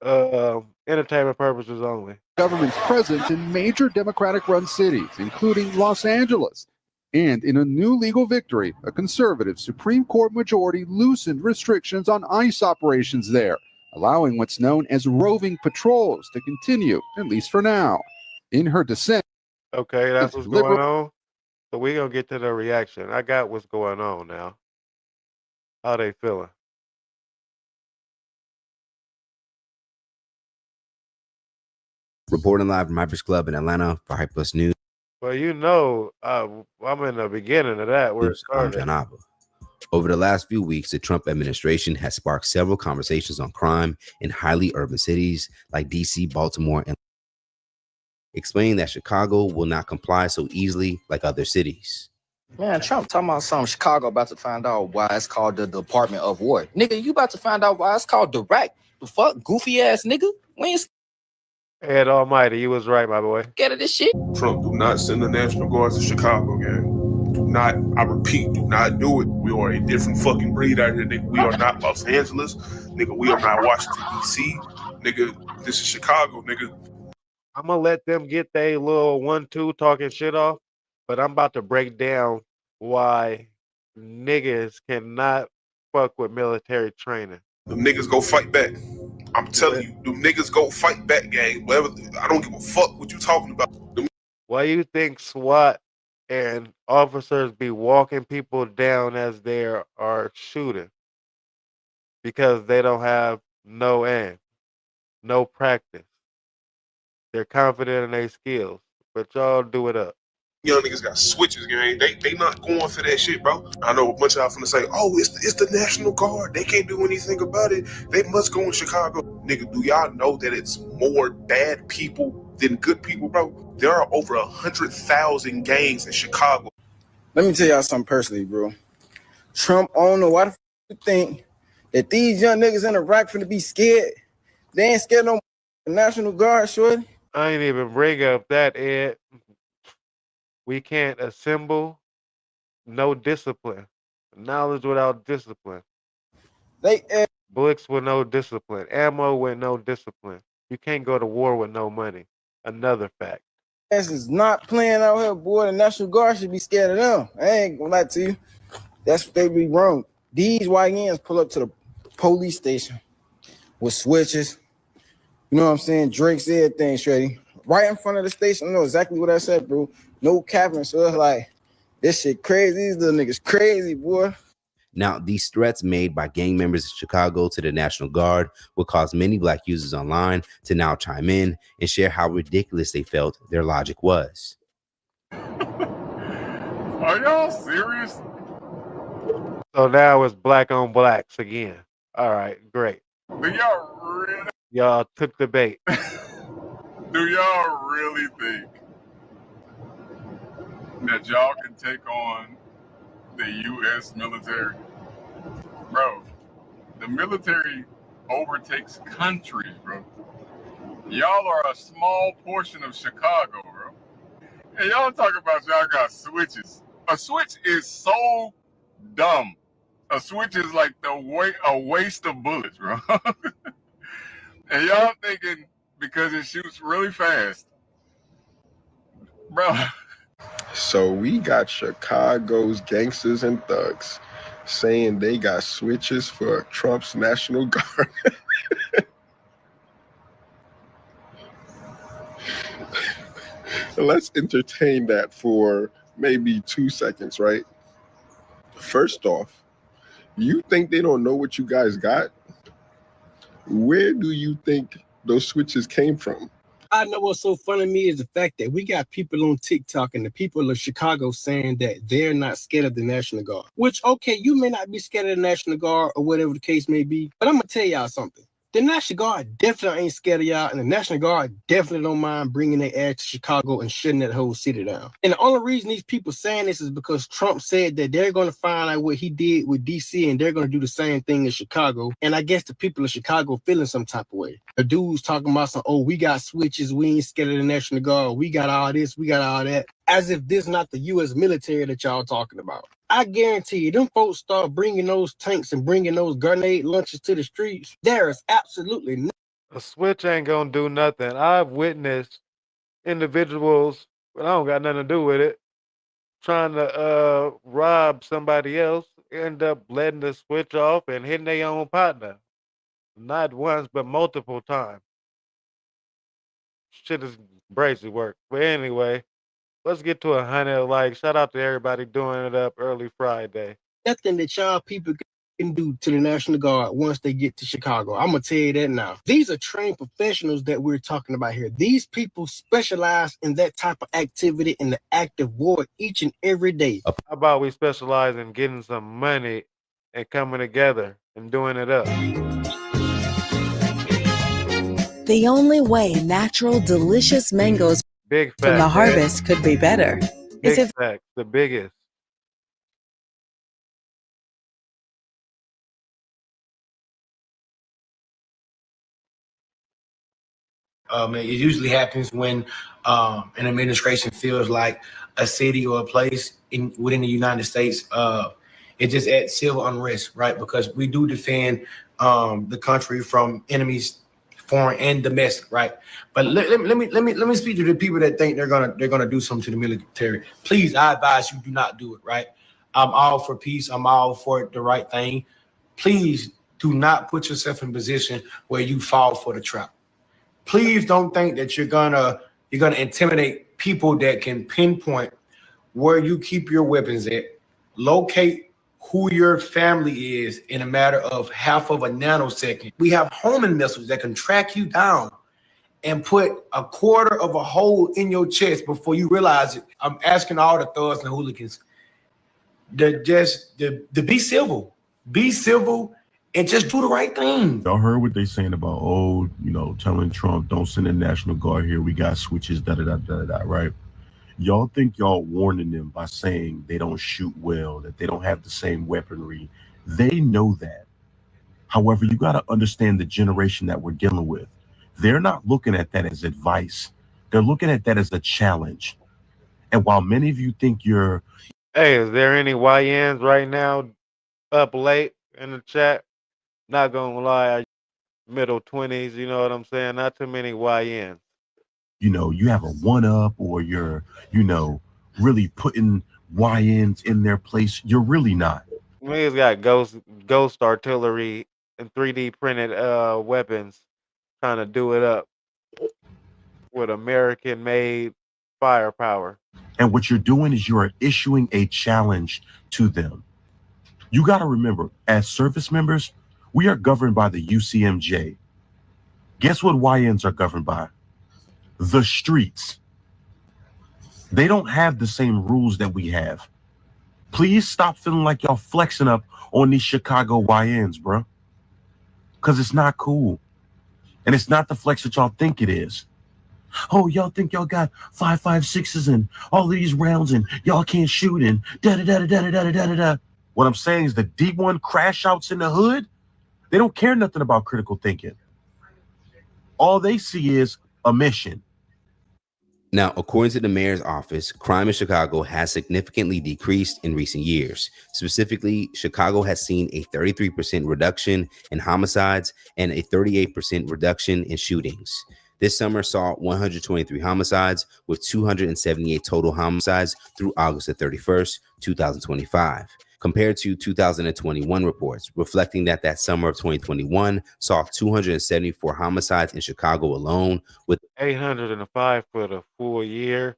Entertainment purposes only. Government's presence in major Democratic-run cities, including Los Angeles. And in a new legal victory, a conservative Supreme Court majority loosened restrictions on ICE operations there, allowing what's known as roving patrols to continue, at least for now. In her dissent. Okay, that's what's going on. So we're going to get to the reaction. I got what's going on now. How they feeling? Reporting live from Hypers Club in Atlanta for Hypers News. Well, you know, I'm in the beginning of that. I'm John Abba. Over the last few weeks, the Trump administration has sparked several conversations on crime in highly urban cities like DC, Baltimore, and explaining that Chicago will not comply so easily like other cities. Man, Trump talking about something Chicago about to find out why it's called the Department of War. Nigga, you about to find out why it's called Direct. The fuck? Goofy ass nigga? We ain't Ed Almighty, you was right, my boy. scared of this shit. Trump, do not send the National Guards to Chicago, gang. Do not, I repeat, do not do it. We are a different fucking breed out here, nigga. We are not Los Angeles. Nigga, we are not Washington, D.C. Nigga, this is Chicago, nigga. I'm going to let them get their little 1-2 talking shit off, but I'm about to break down why niggas cannot fuck with military training. Them niggas go fight back. I'm telling you, them niggas go fight back, gang. Whatever, I don't give a fuck what you talking about. Why you think SWAT and officers be walking people down as they are shooting? Because they don't have no aim, no practice. They're confident in their skills, but y'all do it up. Young niggas got switches, gang. They not going for that shit, bro. I know a bunch of y'all finna say, oh, it's the National Guard. They can't do anything about it. They must go in Chicago. Nigga, do y'all know that it's more bad people than good people, bro? There are over 100,000 gangs in Chicago. Let me tell y'all something personally, bro. Trump, I don't know why the you think that these young niggas in Iraq finna be scared. They ain't scared no National Guard, shorty. I ain't even bring up that, Ed. We can't assemble, no discipline. Knowledge without discipline. Bullets with no discipline. Ammo with no discipline. You can't go to war with no money. Another fact. This is not playing out here, boy. The National Guard should be scared of them. I ain't gonna lie to you. That's what they be wrong. These YNs pull up to the police station with switches. You know what I'm saying? Drinks, everything, Shreddy. Right in front of the station. I know exactly what I said, bro. No capping. So it's like, this shit crazy. These little niggas crazy, boy. Now, these threats made by gang members in Chicago to the National Guard will cause many Black users online to now chime in and share how ridiculous they felt their logic was. Are y'all serious? So now it's black on blacks again. All right, great. Do y'all really? Y'all took the bait. Do y'all really think that y'all can take on the U.S. military? Bro, the military overtakes countries, bro. Y'all are a small portion of Chicago, bro. And y'all talk about y'all got switches. A switch is so dumb. A switch is like a waste of bullets, bro. And y'all thinking because it shoots really fast, bro. So we got Chicago's gangsters and thugs saying they got switches for Trump's National Guard. Let's entertain that for maybe 2 seconds, right? First off, you think they don't know what you guys got? Where do you think those switches came from? I know what's so funny to me is the fact that we got people on TikTok and the people of Chicago saying that they're not scared of the National Guard. Which, okay, you may not be scared of the National Guard or whatever the case may be, but I'm going to tell y'all something. The National Guard definitely ain't scared of y'all, and the National Guard definitely don't mind bringing their ass to Chicago and shutting that whole city down. And the only reason these people saying this is because Trump said that they're going to find out what he did with D.C. and they're going to do the same thing in Chicago. And I guess the people of Chicago feeling some type of way. The dude's talking about some, oh, we got switches, we ain't scared of the National Guard, we got all this, we got all that. As if this not the U.S. military that y'all talking about. I guarantee you, them folks start bringing those tanks and bringing those grenade launchers to the streets. There is absolutely no. A switch ain't gonna do nothing. I've witnessed individuals, but I don't got nothing to do with it, trying to rob somebody else, end up letting the switch off and hitting their own partner. Not once, but multiple times. Shit is crazy work. But anyway, let's get to 100 likes. Shout out to everybody doing it up early Friday. Nothing that y'all people can do to the National Guard once they get to Chicago. I'm going to tell you that now. These are trained professionals that we're talking about here. These people specialize in that type of activity in the active war each and every day. How about we specialize in getting some money and coming together and doing it up? The only way natural, delicious mangoes Big from the fact, harvest could be better is Big if fact, the biggest. It usually happens when an administration feels like a city or a place within the United States, it just adds civil unrest, right? Because we do defend the country from enemies, foreign and domestic, right? But let me speak to the people that think they're gonna do something to the military. Please, I advise you do not do it, right? I'm all for peace. I'm all for the right thing. Please do not put yourself in a position where you fall for the trap. Please don't think that you're gonna intimidate people that can pinpoint where you keep your weapons at, locate who your family is in a matter of half of a nanosecond. We have homing missiles that can track you down and put a quarter of a hole in your chest before you realize it. I'm asking all the thugs and hooligans to be civil. Be civil and just do the right thing. Y'all heard what they saying about, oh, you know, telling Trump, don't send the National Guard here. We got switches, da-da-da-da-da, right? Y'all think y'all warning them by saying they don't shoot well, that they don't have the same weaponry. They know that. However, you got to understand the generation that we're dealing with. They're not looking at that as advice. They're looking at that as a challenge. And while many of you think you're... Hey, is there any YNs right now up late in the chat? Not gonna lie, middle 20s, you know what I'm saying? Not too many YNs. You know, you have a one-up or you're, you know, really putting YNs in their place. You're really not. Niggas got ghost artillery and 3D printed weapons trying to do it up with American-made firepower. And what you're doing is you're issuing a challenge to them. You got to remember, as service members, we are governed by the UCMJ. Guess what YNs are governed by? The streets. They don't have the same rules that we have. Please stop feeling like y'all flexing up on these Chicago YNs, bro. Because it's not cool. And it's not the flex that y'all think it is. Oh, y'all think y'all got 5.56s and all these rounds and y'all can't shoot and da-da-da-da-da-da-da-da-da. What I'm saying is the D1 crash outs in the hood, they don't care nothing about critical thinking. All they see is a mission. Now, according to the mayor's office, crime in Chicago has significantly decreased in recent years. Specifically, Chicago has seen a 33% reduction in homicides and a 38% reduction in shootings. This summer saw 123 homicides with 278 total homicides through August the 31st, 2025. Compared to 2021 reports, reflecting that summer of 2021 saw 274 homicides in Chicago alone, with 805 for the full year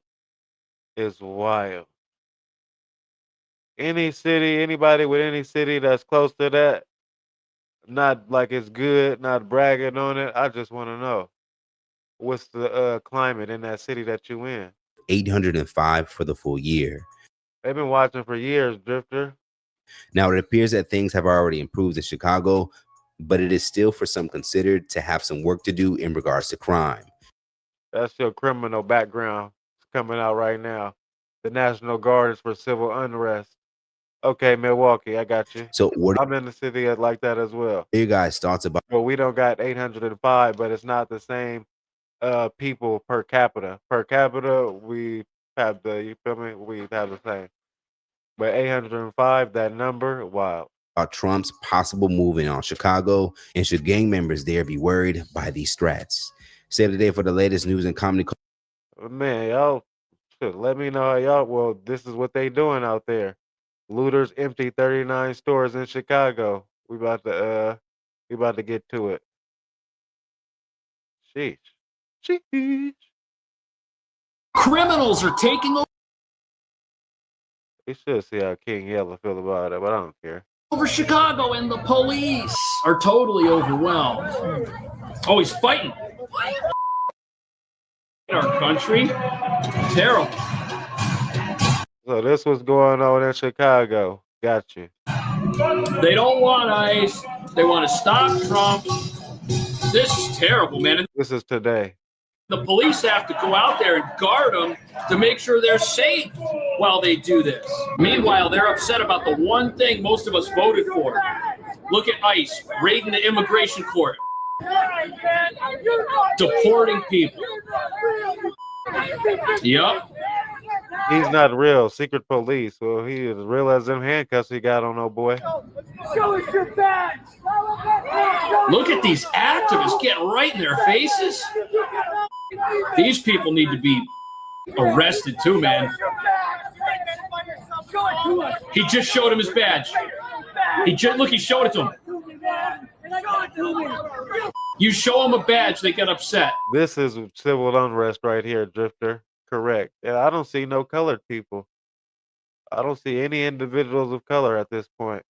is wild. Any city, anybody with any city that's close to that, not like it's good, not bragging on it, I just want to know, what's the climate in that city that you in? 805 for the full year. They've been watching for years, Drifter. Now, it appears that things have already improved in Chicago, but it is still for some considered to have some work to do in regards to crime. That's your criminal background coming out right now. The National Guard is for civil unrest. Okay, Milwaukee, I got you. So what I'm in the city like that as well. are your guys' thoughts about? Well, we don't got 805, but it's not the same people per capita. Per capita, we have the, you feel me? We have the same. But 805, that number, wow. About Trump's possible move in on Chicago, and should gang members there be worried by these threats? Save the day for the latest news and comedy. Man, y'all should let me know how y'all, well, this is what they doing out there. Looters empty 39 stores in Chicago. We about to get to it. Sheesh. Sheesh. Criminals are taking We should see how King Yella feel about it, but I don't care. over Chicago, and the police are totally overwhelmed. Oh, he's fighting. In our country, terrible. So this was going on in Chicago. Got you. They don't want ICE. They want to stop Trump. This is terrible, man. This is today. The police have to go out there and guard them to make sure they're safe while they do this. Meanwhile, they're upset about the one thing most of us voted for. Look at ICE raiding the immigration court, deporting people. Yep. He's not real. Secret police. Well, he is real as them handcuffs he got on, oh boy. Show us your badge. Look at these activists getting right in their faces. These people need to be arrested too, man. He just showed him his badge. He showed it to him. You show them a badge, they get upset. This is civil unrest right here, Drifter. Correct. And I don't see no colored people. I don't see any individuals of color at this point.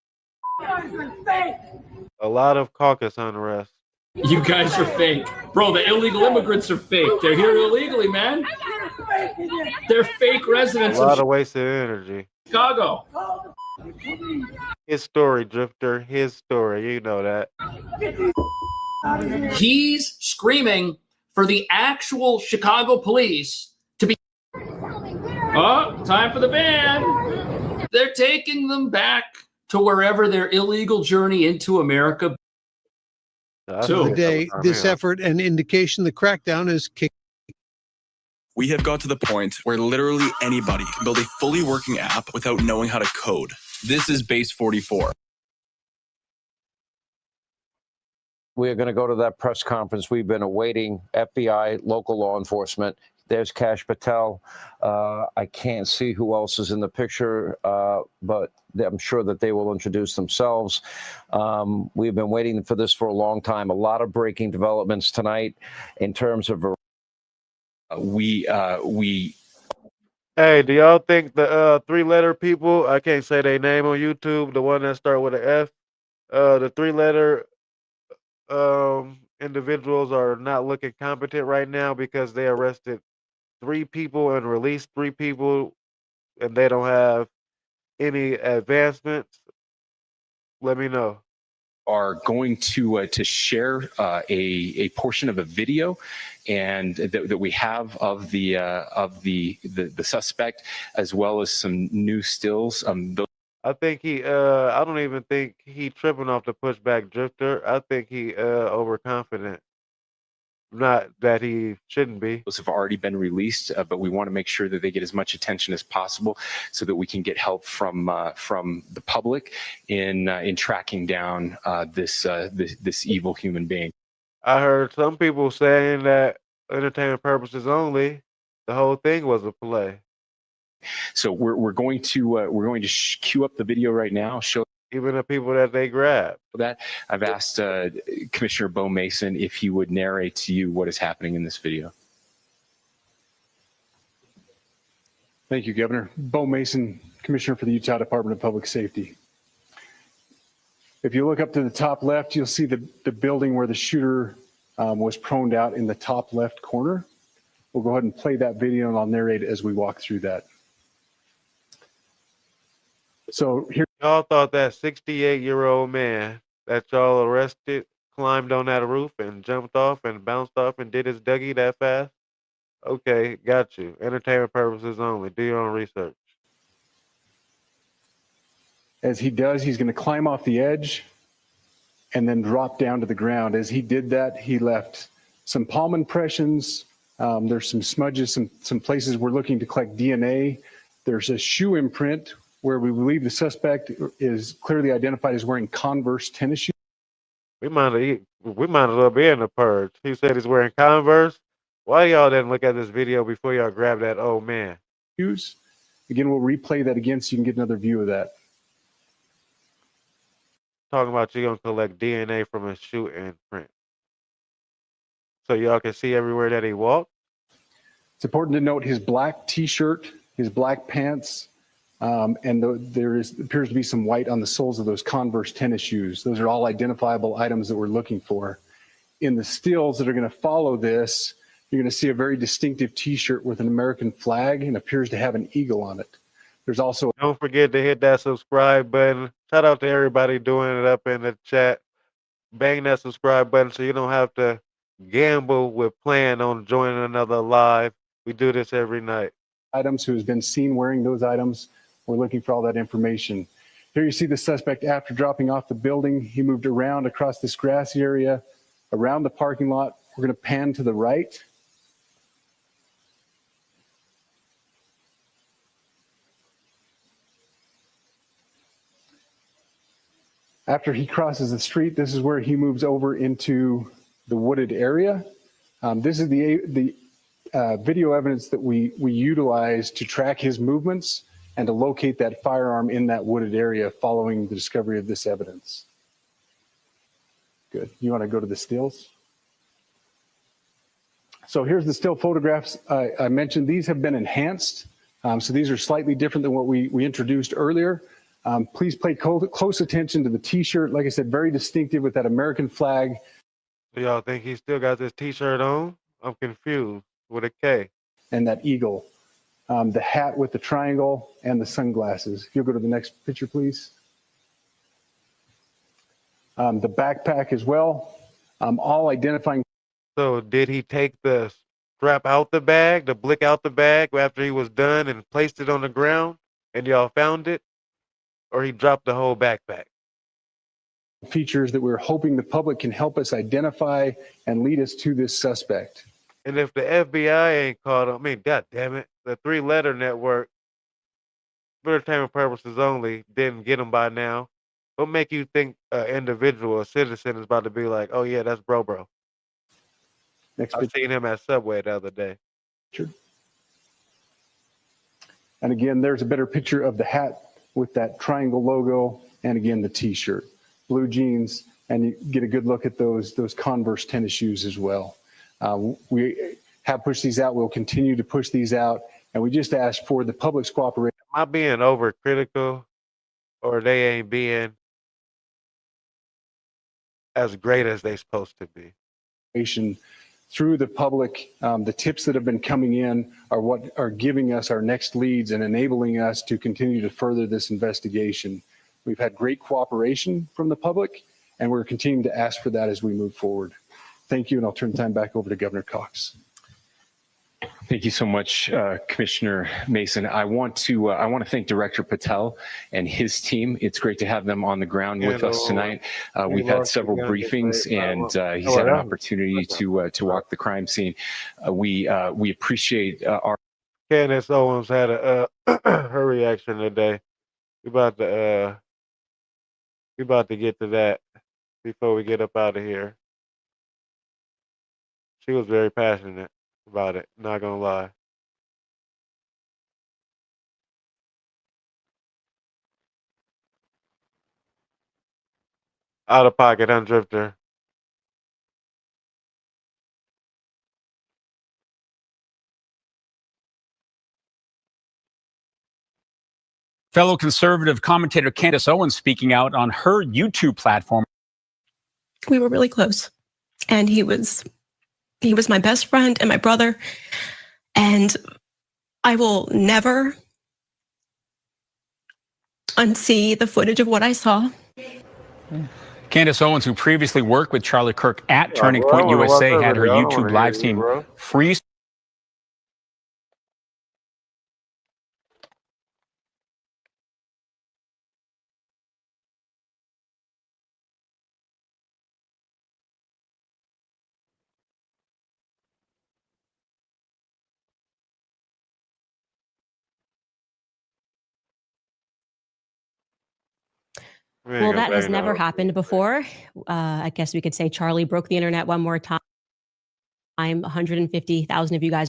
A lot of caucus unrest. You guys are fake. Bro, the illegal immigrants are fake. They're here illegally, man. They're fake A residents lot of of wasted energy. Chicago. His story, Drifter. His story. You know that. He's screaming for the actual Chicago police to be. Oh, time for the van. They're taking them back to wherever their illegal journey into America. Today, this effort and indication the crackdown is kicked. We have got to the point where literally anybody can build a fully working app without knowing how to code. This is Base 44. We are going to go to that press conference. We've been awaiting FBI, local law enforcement. There's Kash Patel. I can't see who else is in the picture, but I'm sure that they will introduce themselves. We've been waiting for this for a long time. A lot of breaking developments tonight in terms of Hey, do y'all think the three-letter people, I can't say their name on YouTube, the one that start with an F, the three-letter individuals are not looking competent right now because they arrested 3 people and released 3 people and they don't have any advancements? Let me know. Are going to share a portion of a video and that we have of the suspect, as well as some new stills. I think he I don't even think he tripping off the pushback Drifter. I think he overconfident. Not that he shouldn't be. Those have already been released, but we want to make sure that they get as much attention as possible, so that we can get help from the public in tracking down this evil human being. I heard some people saying that entertainment purposes only, the whole thing was a play. So we're going to queue up the video right now. Show even the people that they grabbed. That I've asked Commissioner Bo Mason if he would narrate to you what is happening in this video. Thank you, Governor. Bo Mason, Commissioner for the Utah Department of Public Safety. If you look up to the top left, you'll see the building where the shooter was proned out in the top left corner. We'll go ahead and play that video and I'll narrate as we walk through that. So here. Y'all thought that 68-year-old man that y'all arrested climbed on that roof and jumped off and bounced off and did his Dougie that fast? Okay, got you. Entertainment purposes only. Do your own research. As he does, he's going to climb off the edge and then drop down to the ground. As he did that, he left some palm impressions. There's some smudges, some places we're looking to collect DNA. There's a shoe imprint where we believe the suspect is clearly identified as wearing Converse tennis shoes. We might as well be in the purge. He said he's wearing Converse. Why y'all didn't look at this video before y'all grabbed that old man? Again, we'll replay that again so you can get another view of that. Talking about you gonna collect DNA from a shoe imprint, so y'all can see everywhere that he walked. It's important to note his black T-shirt, his black pants, and there appears to be some white on the soles of those Converse tennis shoes. Those are all identifiable items that we're looking for. In the stills that are going to follow this, you're going to see a very distinctive T-shirt with an American flag and appears to have an eagle on it. There's also. Don't forget to hit that subscribe button. Shout out to everybody doing it up in the chat. Bang that subscribe button so you don't have to gamble with plan on joining another live. We do this every night. Items who has been seen wearing those items. We're looking for all that information. Here you see the suspect after dropping off the building. He moved around across this grassy area, around the parking lot. We're going to pan to the right. After he crosses the street, this is where he moves over into the wooded area. This is the video evidence that we utilize to track his movements and to locate that firearm in that wooded area following the discovery of this evidence. Good. You want to go to the stills? So here's the still photographs. I mentioned these have been enhanced. So these are slightly different than what we introduced earlier. Please pay close attention to the T-shirt. Like I said, very distinctive with that American flag. Do y'all think he still got this T-shirt on? I'm confused with a K. And that eagle, the hat with the triangle and the sunglasses. If you'll go to the next picture, please. The backpack as well, all identifying. So did he take the strap out the bag, the blick out the bag after he was done and placed it on the ground and y'all found it? Or he dropped the whole backpack? Features that we're hoping the public can help us identify and lead us to this suspect. And if the FBI ain't caught him, I mean, God damn it, the 3-letter network, for entertainment purposes only, didn't get him by now. What make you think an individual, a citizen, is about to be like, oh yeah, that's bro? Next I picture. seen him at Subway the other day. And again, there's a better picture of the hat with that triangle logo, and again, the T-shirt, blue jeans, and you get a good look at those Converse tennis shoes as well. We have pushed these out. We'll continue to push these out, and we just ask for the public's cooperation. Am I being overcritical, or they ain't being as great as they supposed to be? Through the public, the tips that have been coming in are what are giving us our next leads and enabling us to continue to further this investigation. We've had great cooperation from the public, and we're continuing to ask for that as we move forward. Thank you, and I'll turn the time back over to Governor Cox. Thank you so much, Commissioner Mason. I want to thank Director Patel and his team. It's great to have them on the ground with us tonight. We've had several briefings, and he's had an opportunity to walk the crime scene. We appreciate our. Candace Owens had her reaction today. We about to get to that before we get up out of here. She was very passionate about it, not gonna lie. Out of pocket, Drifter. Fellow conservative commentator Candace Owens speaking out on her YouTube platform. We were really close, and he was my best friend and my brother, and I will never unsee the footage of what I saw. Candace Owens, who previously worked with Charlie Kirk at Turning Point USA, had her YouTube live stream freeze. Well, that has never happened before. I guess we could say Charlie broke the internet one more time. 150,000 of you guys.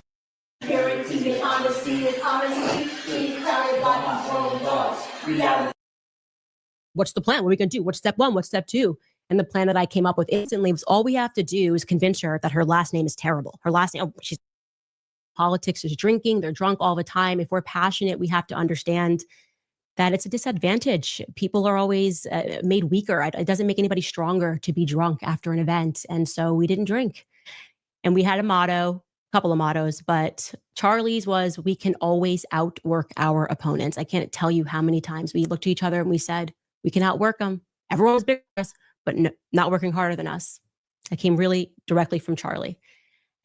What's the plan? What are we going to do? What's step one? What's step two? And the plan that I came up with instantly was all we have to do is convince her that her last name is terrible. Her last name, she's politics is drinking. They're drunk all the time. If we're passionate, we have to understand that it's a disadvantage. People are always made weaker. It doesn't make anybody stronger to be drunk after an event. And so we didn't drink. And we had a couple of mottos, but Charlie's was, we can always outwork our opponents. I can't tell you how many times we looked at each other and we said, we can outwork them. Everyone was bigger than us, but not working harder than us. That came really directly from Charlie.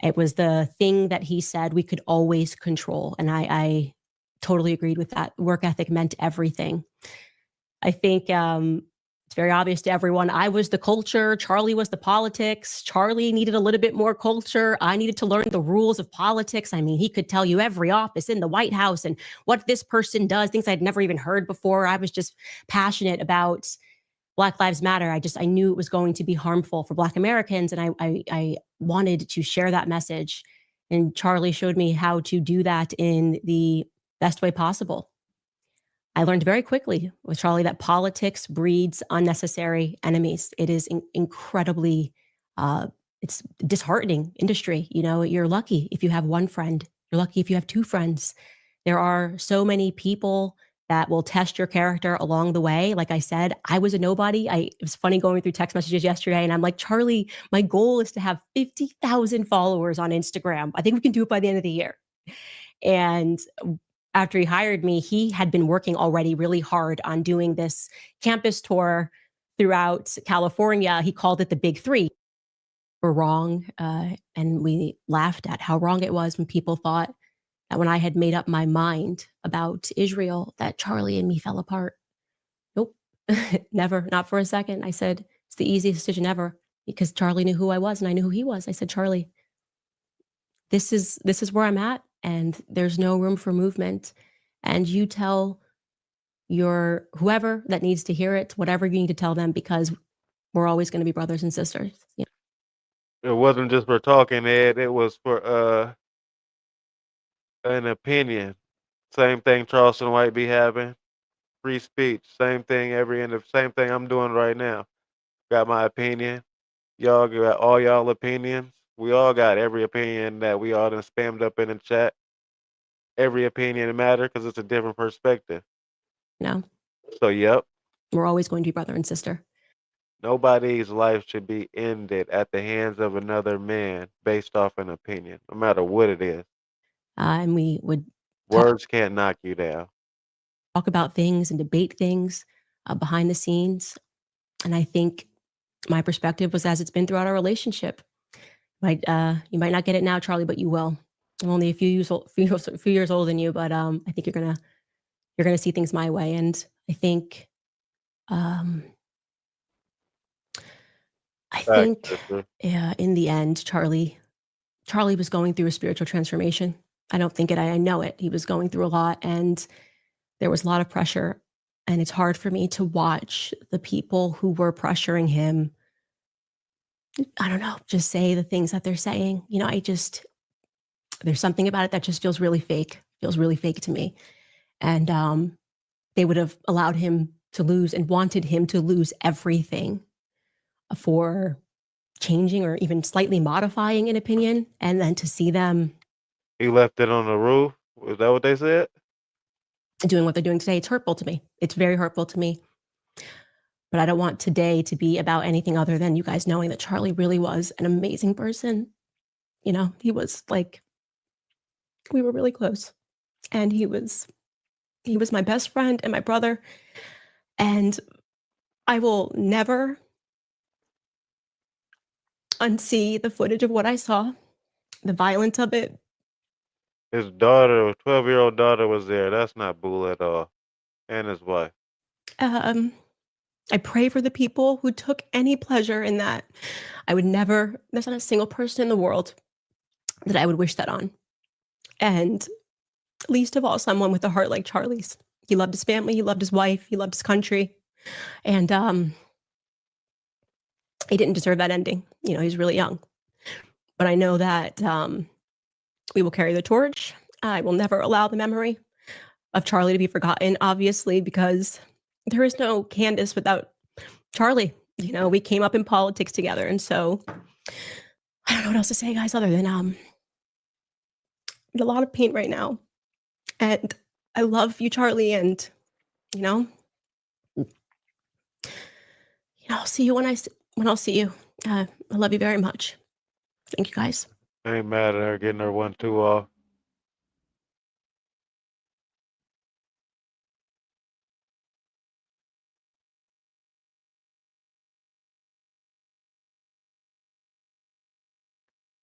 It was the thing that he said we could always control. And I totally agreed with that. Work ethic meant everything. I think it's very obvious to everyone. I was the culture. Charlie was the politics. Charlie needed a little bit more culture. I needed to learn the rules of politics. I mean, he could tell you every office in the White House and what this person does, things I'd never even heard before. I was just passionate about Black Lives Matter. I knew it was going to be harmful for Black Americans, and I wanted to share that message. And Charlie showed me how to do that in the best way possible. I learned very quickly with Charlie that politics breeds unnecessary enemies. It is incredibly, it's disheartening industry. You know, you're lucky if you have one friend. You're lucky if you have two friends. There are so many people that will test your character along the way. Like I said, I was a nobody. It was funny going through text messages yesterday, and I'm like, Charlie, my goal is to have 50,000 followers on Instagram. I think we can do it by the end of the year. And after he hired me, he had been working already really hard on doing this campus tour throughout California. He called it the Big Three. We're wrong. And we laughed at how wrong it was when people thought that when I had made up my mind about Israel, that Charlie and me fell apart. Nope, never, not for a second. I said, it's the easiest decision ever, because Charlie knew who I was and I knew who he was. I said, Charlie, this is where I'm at, and there's no room for movement. And you tell your whoever that needs to hear it, whatever you need to tell them, because we're always going to be brothers and sisters. You know? It wasn't just for talking, Ed. It was for an opinion. Same thing Charleston White be having. Free speech. Same thing same thing I'm doing right now. Got my opinion. Y'all got all y'all opinions. We all got every opinion that we all done spammed up in the chat. Every opinion matter because it's a different perspective. No. So yep. We're always going to be brother and sister. Nobody's life should be ended at the hands of another man based off an opinion, no matter what it is. And we would Words can't knock you down. talk about things and debate things behind the scenes. And I think my perspective was as it's been throughout our relationship. You might not get it now, Charlie, but you will. I'm only a few years older than you, but I think you're gonna see things my way. And I think in the end, Charlie was going through a spiritual transformation. I don't think it. I know it. He was going through a lot, and there was a lot of pressure. And it's hard for me to watch the people who were pressuring him, I don't know, just say the things that they're saying. You know, there's something about it that just feels really fake to me. And they would have allowed him to lose and wanted him to lose everything for changing or even slightly modifying an opinion. And then to see them He left it on the roof. Is that what they said? doing what they're doing today, it's hurtful to me. It's very hurtful to me. But I don't want today to be about anything other than you guys knowing that Charlie really was an amazing person. You know, he was like, we were really close. And he was my best friend and my brother. And I will never unsee the footage of what I saw, the violence of it. His daughter, 12-year-old daughter, was there. That's not bull at all. And his wife. I pray for the people who took any pleasure in that. There's not a single person in the world that I would wish that on. And least of all, someone with a heart like Charlie's. He loved his family, he loved his wife, he loved his country. And he didn't deserve that ending. You know, he's really young. But I know that we will carry the torch. I will never allow the memory of Charlie to be forgotten, obviously, because there is no Candace without Charlie. You know, we came up in politics together. And so I don't know what else to say, guys, other than I'm in a lot of pain right now. And I love you, Charlie. And, I'll see you when I'll see you. I love you very much. Thank you, guys. I ain't mad at her getting her 1-2 off.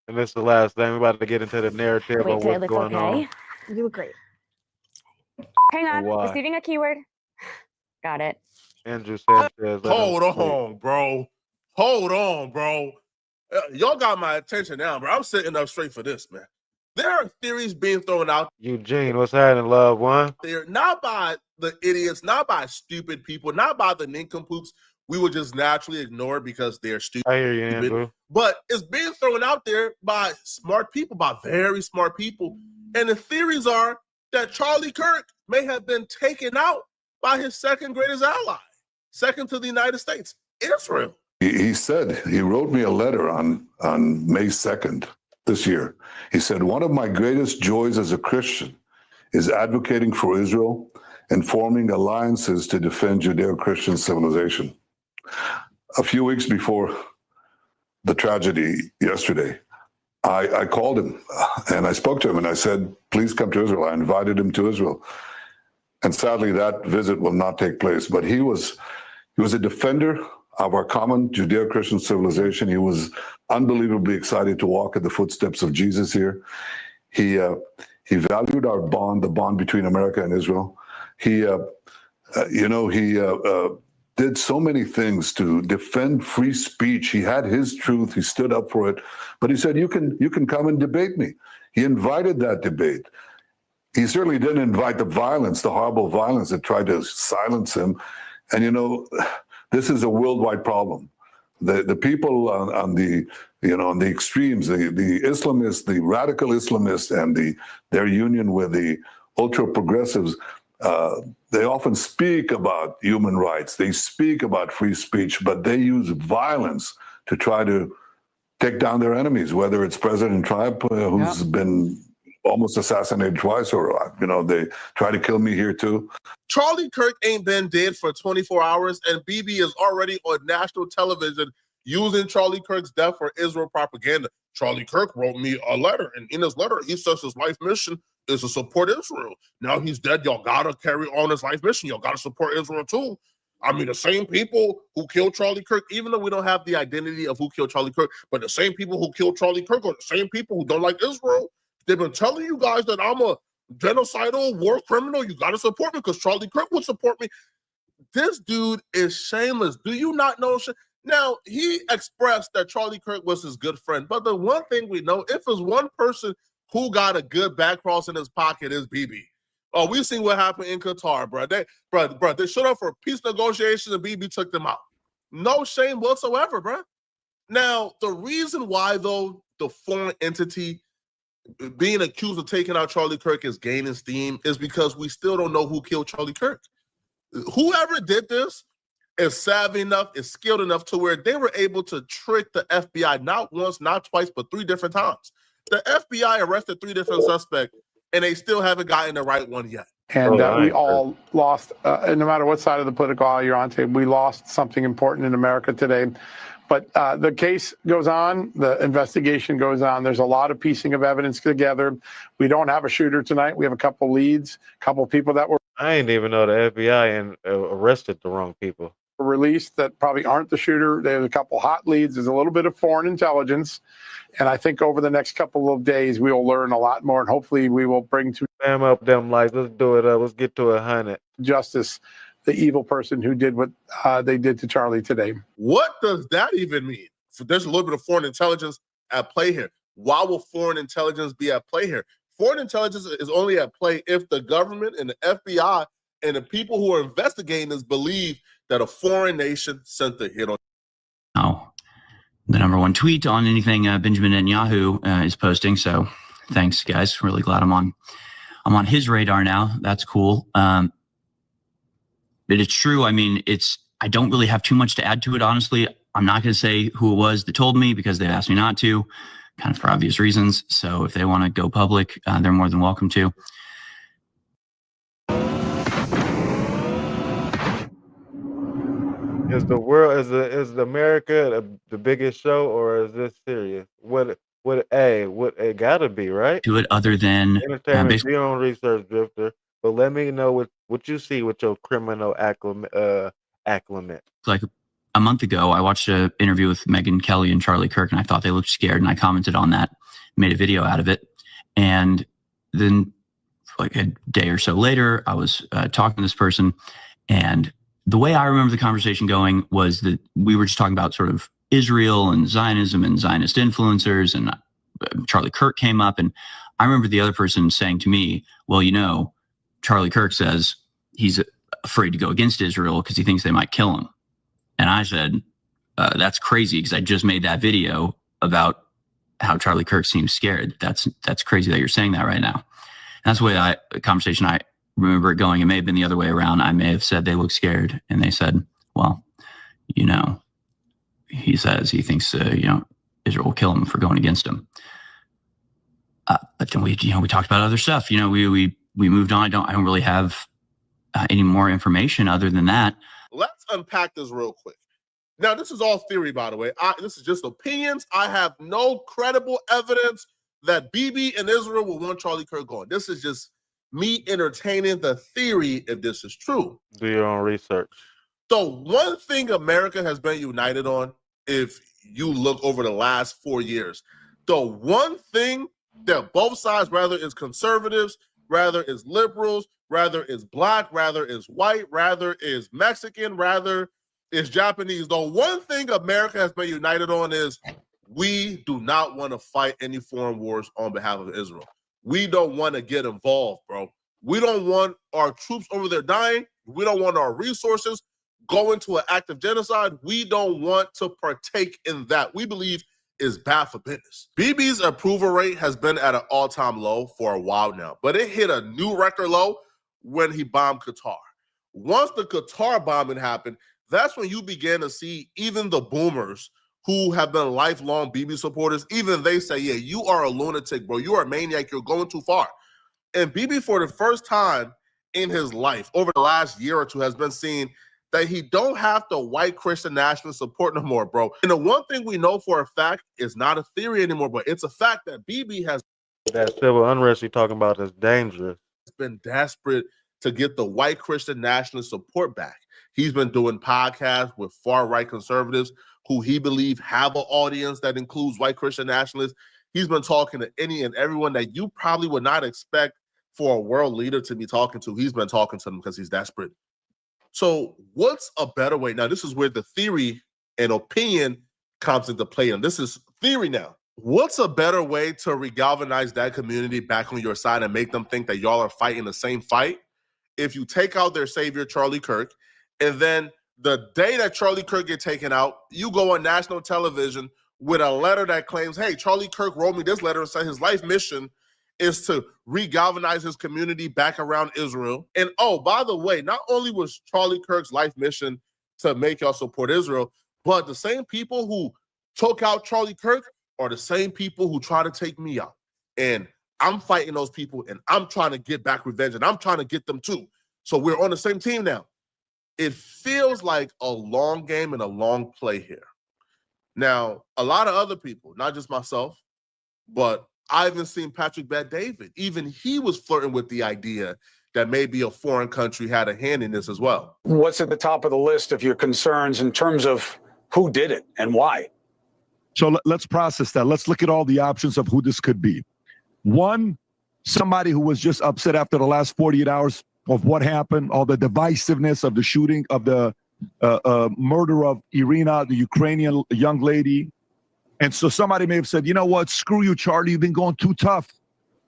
And this is the last thing. We're about to get into the narrative of what's going on. You look great. Hang on. Why? Receiving a keyword. Got it. Andrew Sanchez. Hold on, bro. Y'all got my attention now, bro. I'm sitting up straight for this, man. There are theories being thrown out Eugene, what's happening, loved one? there, not by the idiots, not by stupid people, not by the nincompoops we would just naturally ignore because they're stupid. I hear you, Andrew. But it's being thrown out there by smart people, by very smart people. And the theories are that Charlie Kirk may have been taken out by his second greatest ally, second to the United States, Israel. He said, he wrote me a letter on May 2nd this year. He said, one of my greatest joys as a Christian is advocating for Israel and forming alliances to defend Judeo-Christian civilization. A few weeks before the tragedy yesterday, I called him and I spoke to him and I said, please come to Israel. I invited him to Israel. And sadly, that visit will not take place. But he was a defender of our common Judeo-Christian civilization. He was unbelievably excited to walk in the footsteps of Jesus here. He valued our bond, the bond between America and Israel. He did so many things to defend free speech. He had his truth. He stood up for it. But he said, you can come and debate me. He invited that debate. He certainly didn't invite the violence, the horrible violence that tried to silence him. And, this is a worldwide problem. The people on the extremes, the Islamists, the radical Islamists, and their union with the ultra progressives, they often speak about human rights. They speak about free speech, but they use violence to try to take down their enemies, whether it's President Trump, who's been almost assassinated twice, or, they try to kill me here too. Charlie Kirk ain't been dead for 24 hours, and BB is already on national television using Charlie Kirk's death for Israel propaganda. Charlie Kirk wrote me a letter, and in his letter, he says his life mission is to support Israel. Now he's dead. Y'all gotta carry on his life mission. Y'all gotta support Israel too. I mean, the same people who killed Charlie Kirk, even though we don't have the identity of who killed Charlie Kirk, but the same people who killed Charlie Kirk are the same people who don't like Israel. They've been telling you guys that I'm a genocidal war criminal. You got to support me because Charlie Kirk would support me. This dude is shameless. Do you not know? Now, he expressed that Charlie Kirk was his good friend. But the one thing we know, if there's one person who got a good back cross in his pocket, is BB. Oh, we've seen what happened in Qatar, bro. They showed up for peace negotiations and BB took them out. No shame whatsoever, bro. Now, the reason why, though, the foreign entity being accused of taking out Charlie Kirk is gaining steam is because we still don't know who killed Charlie Kirk. Whoever did this is savvy enough, is skilled enough to where they were able to trick the FBI not once, not twice, but 3 different times. The FBI arrested 3 different suspects, and they still haven't gotten the right one yet. And we all lost, no matter what side of the political aisle you're on, we lost something important in America today. But the case goes on. The investigation goes on. There's a lot of piecing of evidence together. We don't have a shooter tonight. We have a couple leads, a couple people that were. I didn't even know the FBI arrested the wrong people. Released that probably aren't the shooter. There's a couple hot leads. There's a little bit of foreign intelligence. And I think over the next couple of days, we will learn a lot more. And hopefully we will bring to Bam up them lights. Let's do it up. Let's get to 100. Justice the evil person who did what they did to Charlie today. What does that even mean? So there's a little bit of foreign intelligence at play here. Why will foreign intelligence be at play here? Foreign intelligence is only at play if the government and the FBI and the people who are investigating this believe that a foreign nation sent the hit on. Oh, the #1 tweet on anything Benjamin Netanyahu is posting. So thanks, guys. Really glad I'm on his radar now. That's cool. But it's true. I mean, I don't really have too much to add to it, honestly. I'm not going to say who it was that told me because they've asked me not to, kind of for obvious reasons. So if they want to go public, they're more than welcome to. Is the world, is America the biggest show, or is this serious? What it gotta be, right? Do it other than entertainment. Be your own research, Drifter. But let me know what you see with your criminal acclimate. Like a month ago, I watched an interview with Megyn Kelly and Charlie Kirk, and I thought they looked scared, and I commented on that, made a video out of it. And then like a day or so later, I was talking to this person, and the way I remember the conversation going was that we were just talking about sort of Israel and Zionism and Zionist influencers, and Charlie Kirk came up, and I remember the other person saying to me, well, Charlie Kirk says he's afraid to go against Israel because he thinks they might kill him. And I said, that's crazy because I just made that video about how Charlie Kirk seems scared. That's crazy that you're saying that right now. And that's the way the conversation, I remember it going. It may have been the other way around. I may have said they look scared. And they said, well, he says he thinks, Israel will kill him for going against him. But then we talked about other stuff. We moved on. I don't really have any more information other than that. Let's unpack this real quick. Now, this is all theory, by the way. This is just opinions. I have no credible evidence that BB and Israel will want Charlie Kirk gone. This is just me entertaining the theory if this is true. Do your own research. The one thing America has been united on, if you look over the last 4 years, the one thing that both sides, rather is conservatives, rather is liberals, rather is black, rather is white, rather is Mexican, rather is Japanese. The one thing America has been united on is we do not want to fight any foreign wars on behalf of Israel. We don't want to get involved, bro. We don't want our troops over there dying. We don't want our resources going to an act of genocide. We don't want to partake in that. We believe is bad for business. BB's approval rate has been at an all-time low for a while now, but it hit a new record low when he bombed Qatar. Once the Qatar bombing happened, that's when you began to see even the boomers who have been lifelong BB supporters, even they say, yeah, you are a lunatic, bro. You are a maniac. You're going too far. And BB, for the first time in his life, over the last year or two, has been seeing that he don't have the white Christian national support no more, bro. And the one thing we know for a fact is not a theory anymore, but it's a fact that BB has... That civil unrest you're talking about is dangerous. Been desperate to get the white Christian nationalist support back. He's been doing podcasts with far-right conservatives who he believes have an audience that includes white Christian nationalists. He's been talking to any and everyone that you probably would not expect for a world leader to be talking to. He's been talking to them because he's desperate. So what's a better way? Now, this is where the theory and opinion comes into play, and this is theory now. What's a better way to regalvanize that community back on your side and make them think that y'all are fighting the same fight? If you take out their savior, Charlie Kirk, and then the day that Charlie Kirk gets taken out, you go on national television with a letter that claims, hey, Charlie Kirk wrote me this letter and said his life mission is to regalvanize his community back around Israel. And oh, by the way, not only was Charlie Kirk's life mission to make y'all support Israel, but the same people who took out Charlie Kirk are the same people who try to take me out. And I'm fighting those people, and I'm trying to get back revenge, and I'm trying to get them too. So we're on the same team now. It feels like a long game and a long play here. Now, a lot of other people, not just myself, but I even seen Patrick Bet-David. Even he was flirting with the idea that maybe a foreign country had a hand in this as well. What's at the top of the list of your concerns in terms of who did it and why? So let's process that. Let's look at all the options of who this could be. One, somebody who was just upset after the last 48 hours of what happened, all the divisiveness of the shooting, of the murder of Irina, the Ukrainian young lady. And so somebody may have said, you know what, screw you, Charlie, you've been going too tough,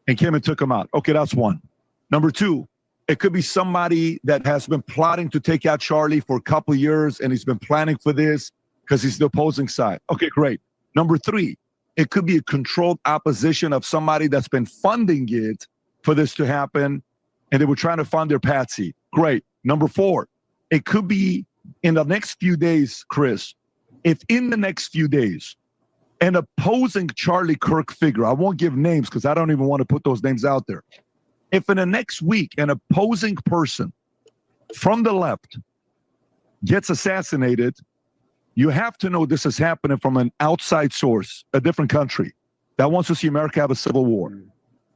and came and took him out. Okay, that's one. Number two, it could be somebody that has been plotting to take out Charlie for a couple of years, and he's been planning for this because he's the opposing side. Okay, great. Number three, it could be a controlled opposition of somebody that's been funding it for this to happen, and they were trying to fund their patsy. Great. Number four, it could be in the next few days, Chris, if in the next few days, an opposing Charlie Kirk figure, I won't give names because I don't even want to put those names out there. If in the next week, an opposing person from the left gets assassinated, you have to know this is happening from an outside source, a different country that wants to see America have a civil war.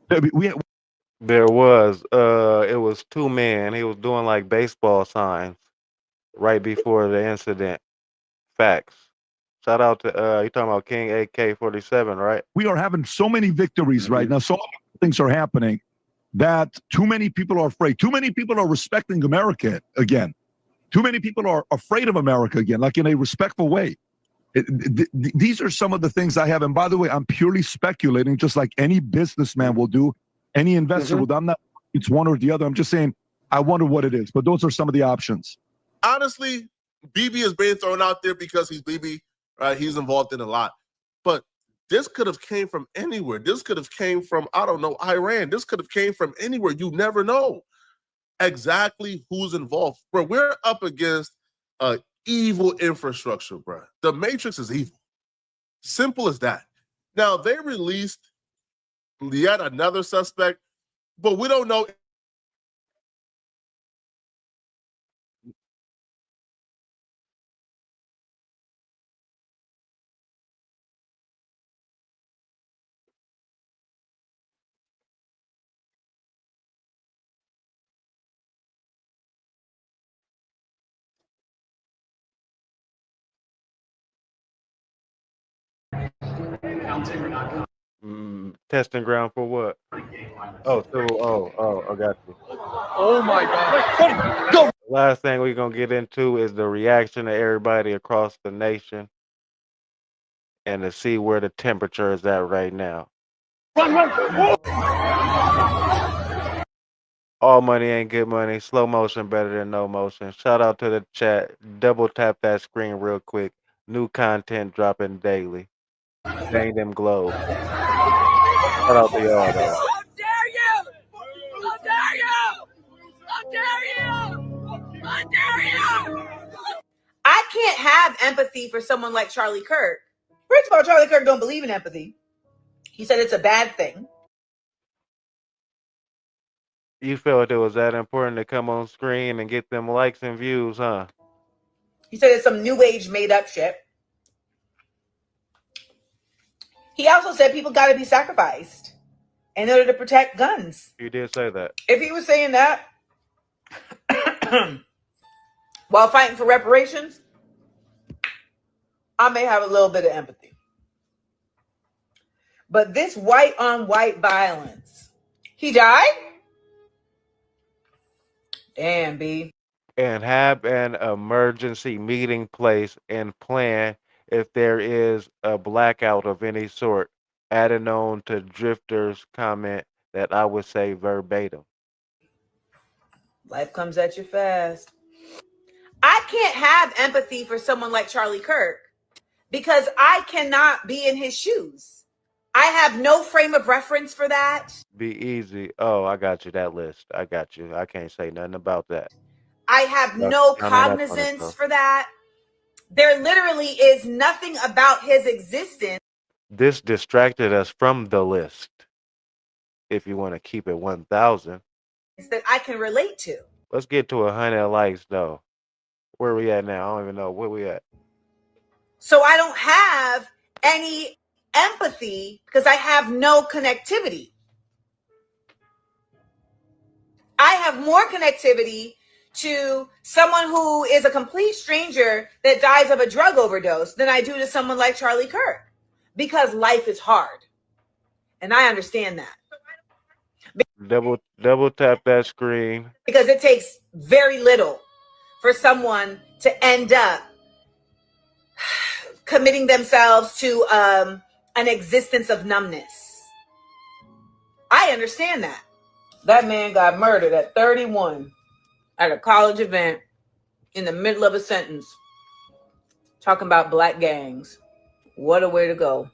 There was, it was two men. He was doing like baseball signs right before the incident. Facts. Shout out to, you talking about King AK-47, right? We are having so many victories right now. So many things are happening that too many people are afraid. Too many people are respecting America again. Too many people are afraid of America again, like in a respectful way. These are some of the things I have. And by the way, I'm purely speculating, just like any businessman will do, any investor will do. I'm not, it's one or the other. I'm just saying, I wonder what it is. But those are some of the options. Honestly, BB is being thrown out there because he's BB, right? He's involved in a lot. But this could have came from anywhere. This could have came from, I don't know, Iran. This could have came from anywhere. You never know exactly who's involved. Bro, we're up against evil infrastructure, bro. The Matrix is evil. Simple as that. Now, they released yet another suspect, but we don't know Testing ground for what? Oh, I got you. Oh my God. Go. Last thing we're gonna get into is the reaction of everybody across the nation and to see where the temperature is at right now. Run. All money ain't good money. Slow motion better than no motion. Shout out to the chat. Double tap that screen real quick. New content dropping daily. Dang them globes. Shout out to y'all though. How dare you! How dare you! How dare you! How dare you! I can't have empathy for someone like Charlie Kirk. First of all, Charlie Kirk don't believe in empathy. He said it's a bad thing. You felt it was that important to come on screen and get them likes and views, huh? He said it's some new age made up shit. He also said people got to be sacrificed in order to protect guns. You did say that. If he was saying that while fighting for reparations, I may have a little bit of empathy. But this white on white violence, he died? Damn, B. And have an emergency meeting place and plan if there is a blackout of any sort, adding on to Drifter's comment that I would say verbatim. Life comes at you fast. I can't have empathy for someone like Charlie Kirk because I cannot be in his shoes. I have no frame of reference for that. Be easy. Oh, I got you that list. I got you. I can't say nothing about that. I have no cognizance for that. There literally is nothing about his existence. This distracted us from the list. If you want to keep it 1,000. That I can relate to. Let's get to 100 likes though. Where are we at now? I don't even know where we at. So I don't have any empathy because I have no connectivity. I have more connectivity to someone who is a complete stranger that dies of a drug overdose than I do to someone like Charlie Kirk, because life is hard. And I understand that. Double tap that screen. Because it takes very little for someone to end up committing themselves to an existence of numbness. I understand that. That man got murdered at 31 at a college event in the middle of a sentence talking about black gangs. What a way to go.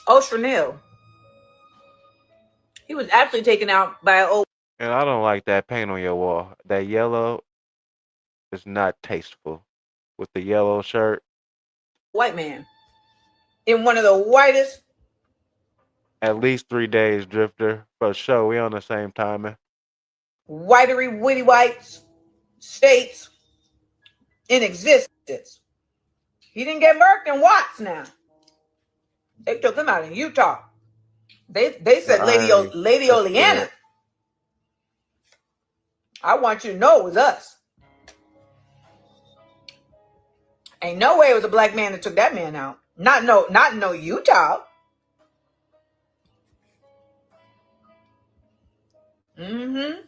Oh, Chanel. He was actually taken out by an old. And I don't like that paint on your wall. That yellow is not tasteful. With the yellow shirt. White man. In one of the whitest. At least 3 days, Drifter. For sure, we on the same timing. Whitery, witty white states in existence. He didn't get murked in Watts now. They took him out in Utah. They said Lady Oleana. I want you to know it was us. Ain't no way it was a black man that took that man out. Not no Utah. And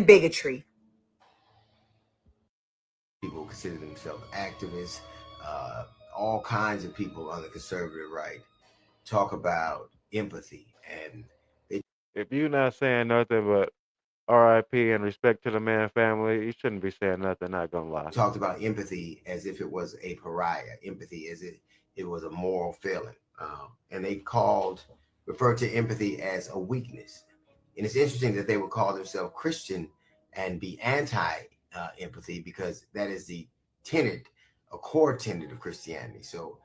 bigotry. People consider themselves activists. All kinds of people on the conservative right talk about empathy, and if you're not saying nothing but R.I.P. and respect to the man family, you shouldn't be saying nothing. Not gonna lie. talked about empathy as if it was a pariah. Empathy as if it was a moral failing, and they referred to empathy as a weakness. And it's interesting that they would call themselves Christian and be anti-empathy because that is the tenet, a core tenet of Christianity. So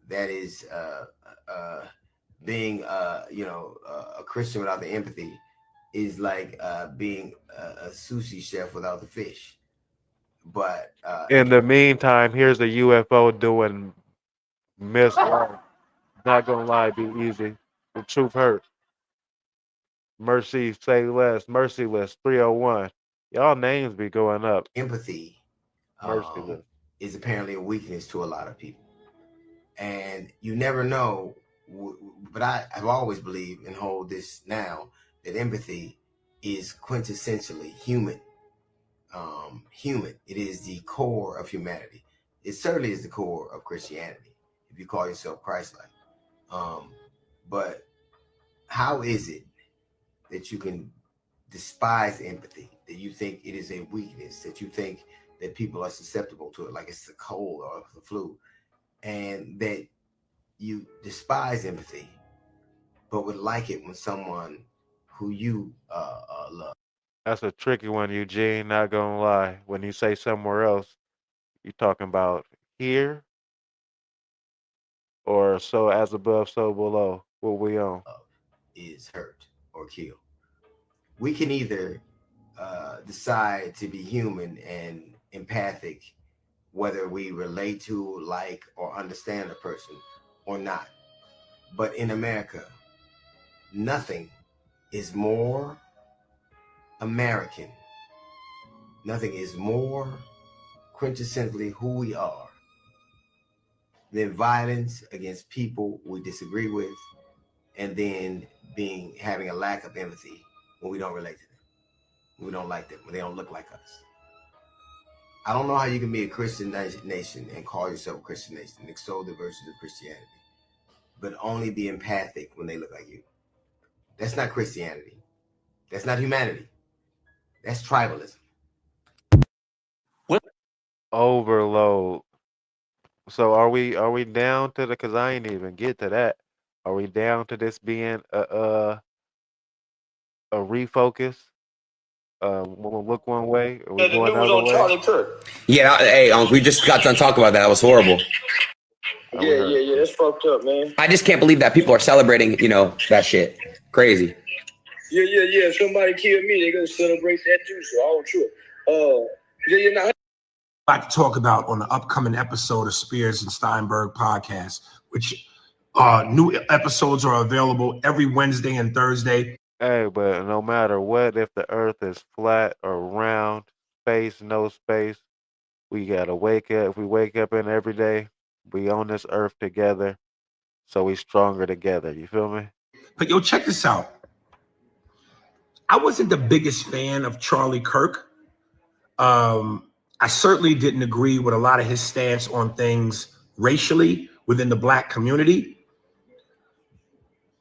that is being a Christian without the empathy is like being a sushi chef without the fish. But in the meantime, here's a UFO doing Miss Wall. Not gonna lie, be easy. The truth hurts. Mercy, say less. Merciless, 301. Y'all names be going up. Empathy is apparently a weakness to a lot of people. And you never know, but I've always believed and hold this now, that empathy is quintessentially human. Human. It is the core of humanity. It certainly is the core of Christianity, if you call yourself Christ-like. But how is it that you can despise empathy, that you think it is a weakness, that you think that people are susceptible to it, like it's the cold or the flu, and that you despise empathy, but would like it when someone who you love? That's a tricky one, Eugene. Not gonna lie. When you say somewhere else, you talking about here or so as above, so below. What we on? Is hurt or killed. We can either decide to be human and empathic, whether we relate to, like, or understand a person or not. But in America, nothing is more American. Nothing is more quintessentially who we are than violence against people we disagree with, and then having a lack of empathy when we don't relate to them, when we don't like them, when they don't look like us. I don't know how you can be a Christian nation and call yourself a Christian nation and extol the virtues of Christianity, but only be empathic when they look like you. That's not Christianity. That's not humanity. That's tribalism. What? Overload. So are we down to the? Because I ain't even get to that. Are we down to this being a refocus? We'll look one way. Or we go another way? Charlie Kirk. Yeah, hey, we just got done talking about that. That was horrible. Yeah, that's fucked up, man. I just can't believe that people are celebrating, that shit. Crazy. Yeah. Somebody killed me, they gonna celebrate that too. So I don't true. About to talk about on the upcoming episode of Spears and Steinberg podcast, which new episodes are available every Wednesday and Thursday. Hey, but no matter what, if the earth is flat or round, space, no space, we gotta wake up. If we wake up in every day, we on this earth together, so we stronger together. You feel me? But yo, check this out. I wasn't the biggest fan of Charlie Kirk. I certainly didn't agree with a lot of his stance on things racially within the Black community.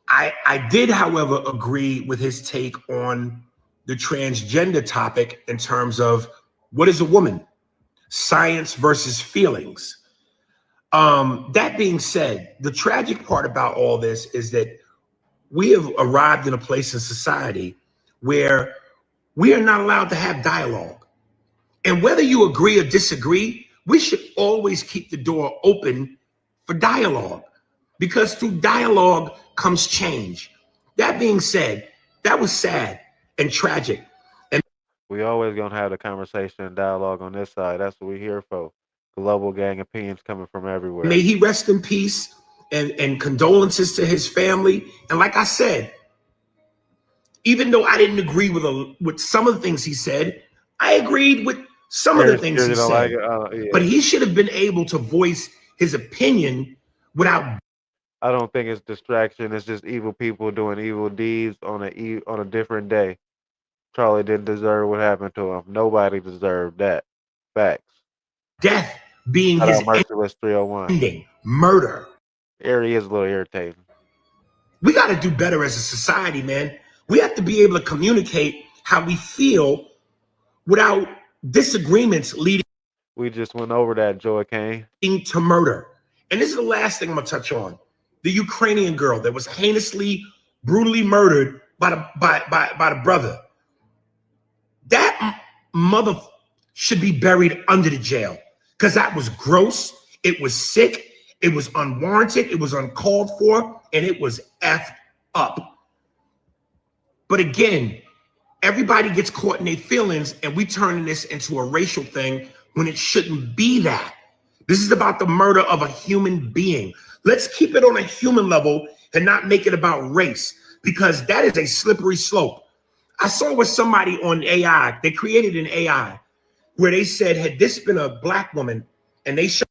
I did, however, agree with his take on the transgender topic in terms of what is a woman, science versus feelings. That being said, the tragic part about all this is that we have arrived in a place in society where we are not allowed to have dialogue. And whether you agree or disagree, we should always keep the door open for dialogue, because through dialogue comes change. That being said, that was sad and tragic. And we always gonna have the conversation and dialogue on this side. That's what we're here for. Global gang opinions coming from everywhere. May he rest in peace, and condolences to his family. And like I said, even though I didn't agree with some of the things he said, I agreed with some of the things he said. But he should have been able to voice his opinion without. I don't think it's distraction. It's just evil people doing evil deeds on a different day. Charlie didn't deserve what happened to him. Nobody deserved that. Facts. Death being his merciless 301. Ending. Murder. Area is a little irritating. We got to do better as a society, man. We have to be able to communicate how we feel without disagreements leading. We just went over that, Joy Kane. To murder. And this is the last thing I'm going to touch on. The Ukrainian girl that was heinously, brutally murdered by the brother. That mother should be buried under the jail, because that was gross. It was sick. It was unwarranted. It was uncalled for. And it was effed up. But again, everybody gets caught in their feelings, and we turning this into a racial thing when it shouldn't be that. This is about the murder of a human being. Let's keep it on a human level and not make it about race, because that is a slippery slope. I saw with somebody on AI, they created an AI where they said, had this been a black woman, and they showed.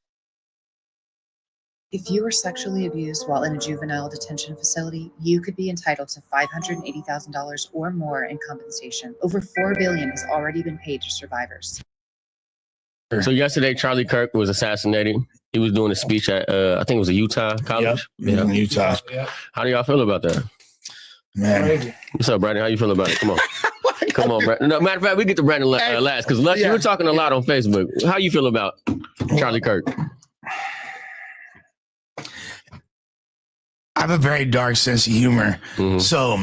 If you were sexually abused while in a juvenile detention facility, you could be entitled to $580,000 or more in compensation. Over $4 billion has already been paid to survivors. So yesterday, Charlie Kirk was assassinated. He was doing a speech at, I think it was a Utah college. Yep. In Utah. How do y'all feel about that? Man. What's up, Brandon? How you feel about it? Come on. Come on, Brandon. No, matter of fact, we get to Brandon last, because you were talking a lot on Facebook. How you feel about Charlie Kirk? I have a very dark sense of humor. So,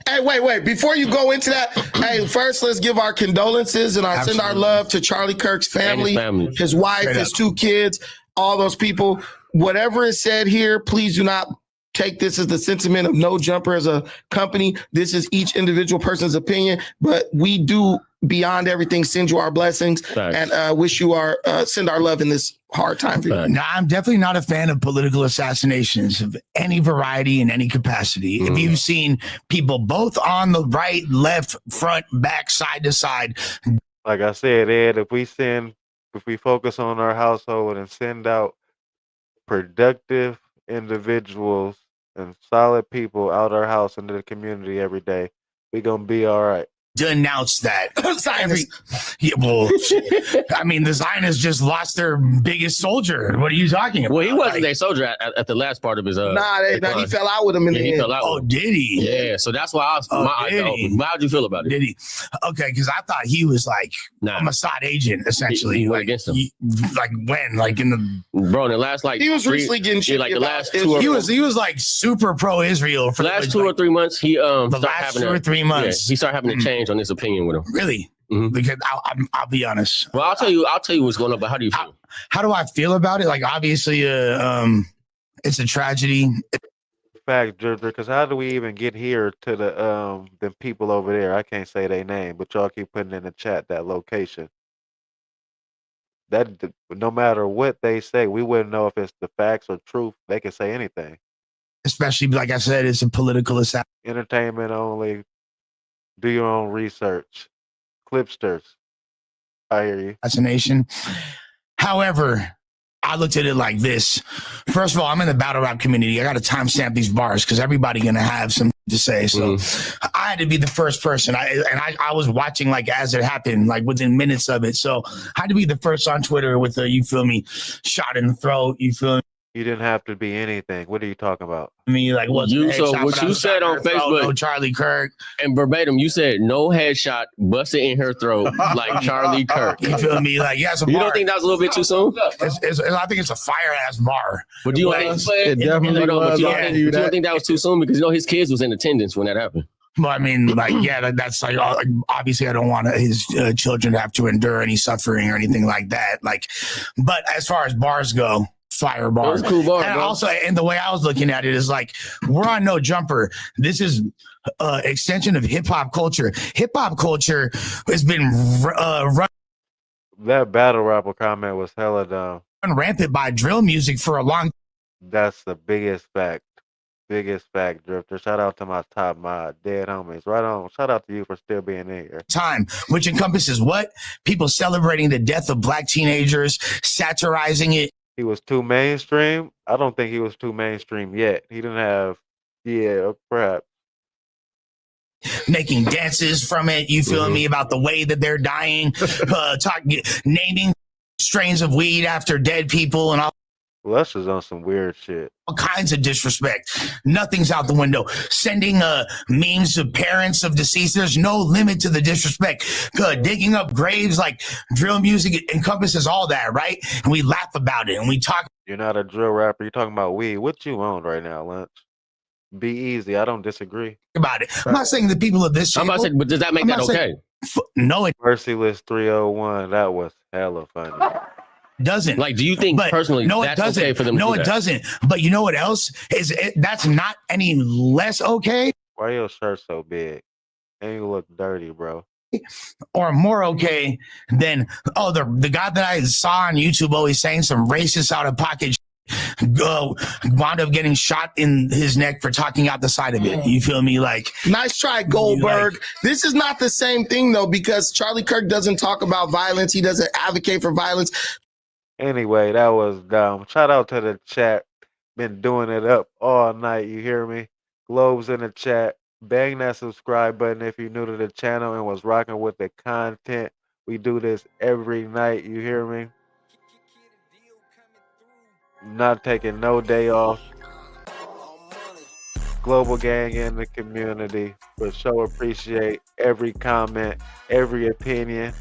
hey, wait. Before you go into that, hey, first let's give our condolences and send our love to Charlie Kirk's family, his wife, his 2 kids, all those people. Whatever is said here, please do not take this as the sentiment of No Jumper as a company. This is each individual person's opinion, but we do, beyond everything, send you our blessings and wish you send our love in this hard time for you. Now, I'm definitely not a fan of political assassinations of any variety in any capacity. If you've seen people both on the right, left, front, back, side to side. Like I said, Ed, if we focus on our household and send out productive individuals and solid people out our house into the community every day, we're going to be all right. Denounce that. I mean, the Zionists just lost their biggest soldier. What are you talking about? Well, he wasn't their soldier at the last part of his. He fell out with him in the end. He fell out. Oh, did he? Yeah. So that's why I was. How'd you feel about it? Did he? Okay, because I thought he was like a Mossad agent, essentially. He went against him. Like when? Like in the in the last he was recently getting shit. Like the last he was like super pro-Israel for the last 2 or 3 months. He the last 2 or 3 months he started having to change on his opinion with him. Really? Because I'll be honest. Well, I'll tell you what's going on. But how do you feel? How do I feel about it? Like, obviously, it's a tragedy. Fact, because how do we even get here to the people over there? I can't say their name, but y'all keep putting in the chat that location. That no matter what they say, we wouldn't know if it's the facts or truth. They can say anything. Especially, like I said, it's a political assassination. Entertainment only. Do your own research. Clipsters. I hear you. Assassination. However, I looked at it like this. First of all, I'm in the battle rap community. I got to timestamp these bars because everybody's going to have some to say. So I had to be the first person. I was watching like as it happened, like within minutes of it. So I had to be the first on Twitter with the, you feel me, shot in the throat. You feel me? You didn't have to be anything. What are you talking about? I mean, like what you said on Facebook, no Charlie Kirk, and verbatim, you said no headshot busted in her throat like Charlie Kirk. You feel me? Like, yeah, you don't think that was a little bit too soon? I think it's a fire ass bar. But do you it definitely was. You don't think that was too soon because his kids was in attendance when that happened. Well, I mean, like, yeah, that's like obviously I don't want his children to have to endure any suffering or anything like that. Like, but as far as bars go. Fire bar. It was a cool bar, and bro. also, and the way I was looking at it is like, we're on No Jumper. This is extension of hip hop culture. Hip hop culture has been run. That battle rapper comment was hella dumb. Rampant by drill music for a long. That's the biggest fact. Biggest fact, Drifter. Shout out to my top mod, dead homies. Right on. Shout out to you for still being in here. Time, which encompasses what? People celebrating the death of black teenagers, satirizing it. He was too mainstream. I don't think he was too mainstream yet. He didn't have, perhaps. Making dances from it, you feel me, about the way that they're dying, naming strains of weed after dead people and all. Lush is on some weird shit. All kinds of disrespect. Nothing's out the window. Sending memes of parents of deceased. There's no limit to the disrespect. Digging up graves, like drill music encompasses all that, right? And we laugh about it and we talk. You're not a drill rapper. You're talking about weed. What you on right now, Lunch? Be easy. I don't disagree. About it. I'm not saying the people of this. I'm not saying, but does that make that okay? No, Merciless 301. That was hella funny. Doesn't. Like, do you think personally that's okay for them to do that? No, it doesn't. But you know what else is? That's not any less okay. Why your shirt so big? And you look dirty, bro. Or more okay than the guy that I saw on YouTube always saying some racist out of pocket. wound up getting shot in his neck for talking out the side of it. You feel me? Like, nice try, Goldberg. This is not the same thing though, because Charlie Kirk doesn't talk about violence. He doesn't advocate for violence. Anyway, that was dumb. Shout out to the chat. Been doing it up all night. You hear me? Globes in the chat. Bang that subscribe button if you're new to the channel and was rocking with the content. We do this every night. You hear me? Not taking no day off. Global gang in the community. For sure appreciate every comment, every opinion.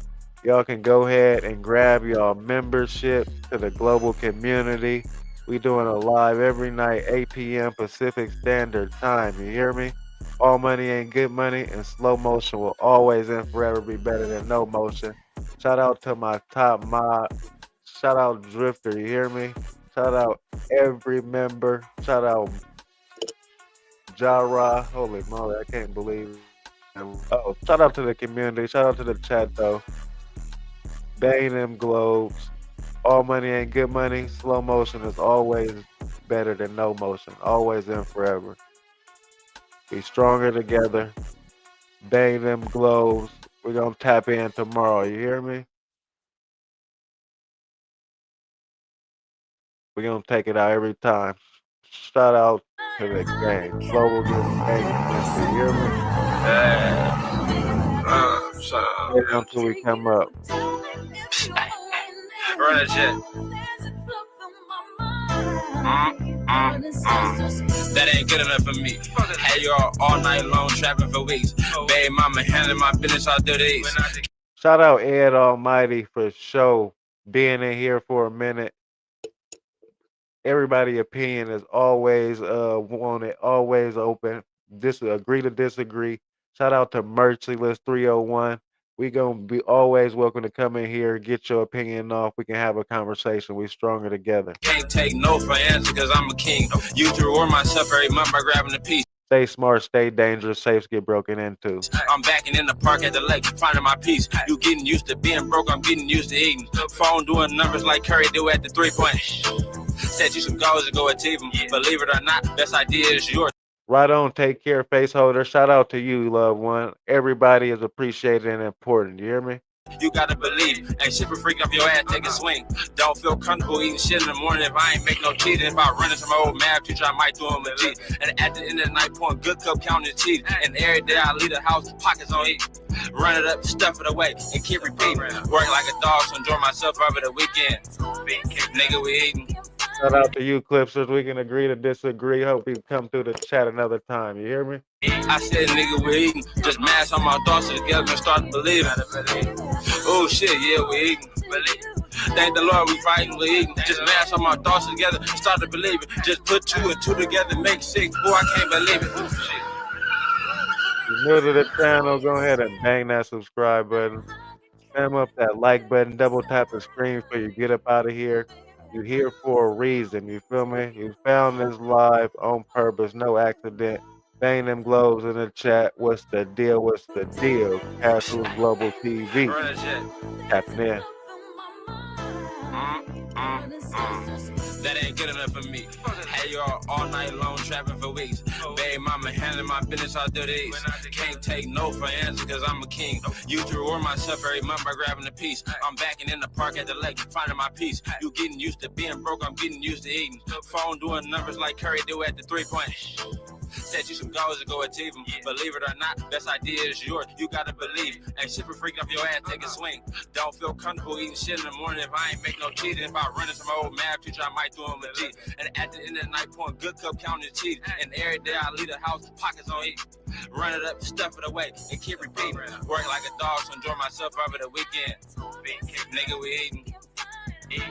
Y'all can go ahead and grab y'all membership to the global community. We doing a live every night, 8 p.m. Pacific Standard Time. You hear me? All money ain't good money, and slow motion will always and forever be better than no motion. Shout out to my top mob. Shout out Drifter. You hear me? Shout out every member. Shout out Jara. Holy moly, I can't believe it. Oh, shout out to the community. Shout out to the chat though. Bang them globes. All money ain't good money. Slow motion is always better than no motion. Always and forever. Be stronger together. Bang them globes. We're gonna tap in tomorrow. You hear me? We're gonna take it out every time. Shout out to the gang. Global gang. You hear me? Wait until we come up. Run that shit. That ain't good enough for me. Had you all night long trapping for weeks. Baby mama handling my business all through these. Shout out Ed Almighty for show being in here for a minute. Everybody's opinion is always wanted, always open. Agree to disagree. Shout out to Merciless 301. We gonna be always welcome to come in here, get your opinion off. We can have a conversation. We stronger together. Can't take no for answer because I'm a king. You to reward myself every month by grabbing a piece. Stay smart, stay dangerous, safes get broken into. I'm backing in the park at the lake, finding my peace. You getting used to being broke, I'm getting used to eating. Phone doing numbers like Curry do at the 3-point. Set you some goals and go achieve them. Believe it or not, best idea is yours. Right on, take care, face holder. Shout out to you, loved one. Everybody is appreciated and important. You hear me? You gotta believe. Ain't shit for freaking off your ass, take a swing. Don't feel comfortable eating shit in the morning if I ain't make no cheating. If I run into my old math teacher, I might do him a G. And at the end of the night, pouring good cup, counting cheese. And every day I leave the house, pockets on E. Run it up, stuff it away, and keep repeating. Work like a dog, so enjoy myself over the weekend. Nigga, we eating. Shout out to you, Clipsters. We can agree to disagree. Hope you come through the chat another time. You hear me? I said, nigga, we eating. Just mash on my thoughts together and start to believe. Oh shit, yeah, we eating. Thank the Lord we fighting, we eating. Just mash on my thoughts together, start to believe it. Just put 2 and 2 together, make 6. Boy, I can't believe it. If you're new to the channel, go ahead and bang that subscribe button. Spam up that like button, double tap the screen before you get up out of here. You're here for a reason, you feel me? You found this live on purpose, no accident. Bang them globes in the chat. What's the deal? What's the deal? Castle's Global TV. Tapping in. That ain't good enough for me. Had you all night long trapping for weeks. Baby mama handling my business all through these. Can't take no for answer because I'm a king. You to reward myself every month by grabbing a piece. I'm backing in the park at the lake, finding my peace. You getting used to being broke, I'm getting used to eating. Phone doing numbers like Curry do at the 3-point. Set you some goals and go achieve them. Believe it or not, best idea is yours. You gotta believe. Ain't shit for freaking off your ass, take a swing. Don't feel comfortable eating shit in the morning if I ain't make no cheating. If I run into my old math teacher, I might do him a G. And at the end of the night, pouring good cup, counting cheese. And every day I leave the house, pockets on E. Run it up, stuff it away, and keep repeating. Work like a dog, so enjoy myself over the weekend. Nigga, we eating.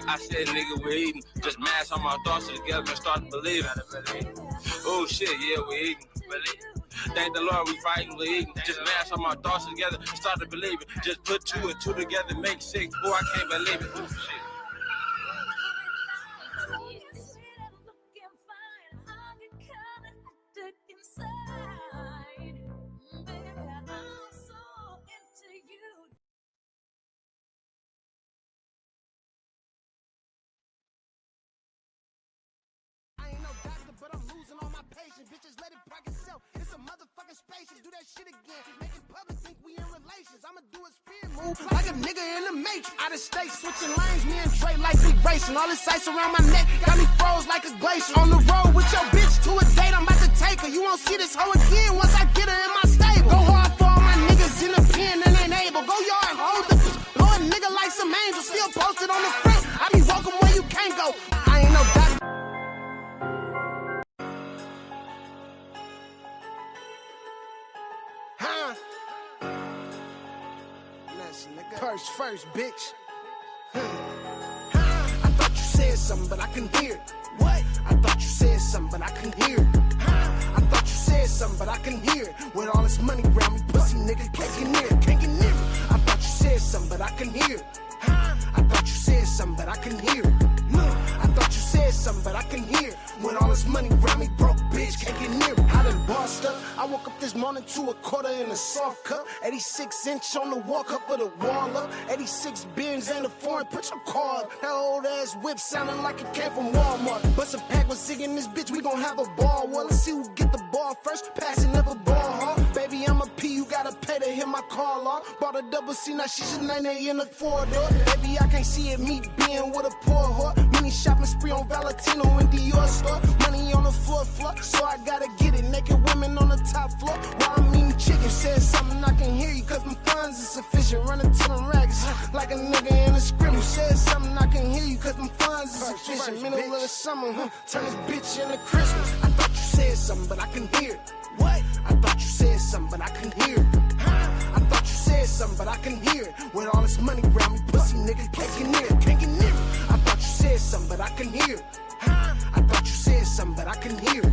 I said, nigga, we eating. Just mash on my thoughts together and start to believe. Oh shit, yeah, we eating. Thank the Lord we fighting, we eating. Just mash on my thoughts together and start to believe it. Just put 2 and 2 together, make 6. Boy, I can't believe it. Oh, shit. bitches, let it park itself. It's a motherfucking spaceship, do that shit again. Making public think we in relations. I'ma do a spin move like a nigga in the matrix. Out of state, switching lanes, me and Trey like we racing. All this ice around my neck got me froze like a glacier. On the road with your bitch to a date, I'm about to take her. You won't see this hoe again once I get her in my stable. Go hard for all my niggas in the pen and ain't able. Go yard, hold the blow a nigga like some angels. Still posted on the front. I be welcome where you can't go. I ain't no doctor. Huh? Purse first, bitch. I thought you said something, but I couldn't hear it. What? I thought you said something, but I couldn't hear it. I thought you said something, but I couldn't hear it. With all this money around me, pussy nigga can't get near it, can't get near it. I thought you said something, but I couldn't hear it. I thought you said something, but I couldn't hear it. I thought you said something, but I couldn't hear it. With all this money around me, broke bitch can't get near it. I done bossed up. I woke up this morning to a quarter in a soft cup. 86-inch on the walk up with a wall up. 86 bins and a foreign. Put your car up. That old ass whip sounding like it came from Walmart. Bust a pack with Zig in this bitch. We gon' have a ball. Well, let's see who get the ball first. Passing never ball hard. Baby, I'm a P. You gotta pay to hit my call off. Bought a double C. Now she should 98 in the 4-door. Baby, I can't see it. Me being with a poor whore. Mini shopping spree on Valentino in Dior store. Money on the floor, so I gotta get it. Naked women on the top floor while I'm eating chicken. Said something I can hear you cause my funds is sufficient. Running to them rags like a nigga in a scrimmage. Said something I can hear you cause my funds is sufficient. Middle of the summer, turn this bitch into Christmas. I thought you said something but I couldn't hear it. What? I thought you said something but I couldn't hear it. I thought you said something but I couldn't hear it. With all this money around me, pussy nigga can't get near it, can't get near it. I thought you said something but I couldn't hear it. I thought you said something but I couldn't hear it.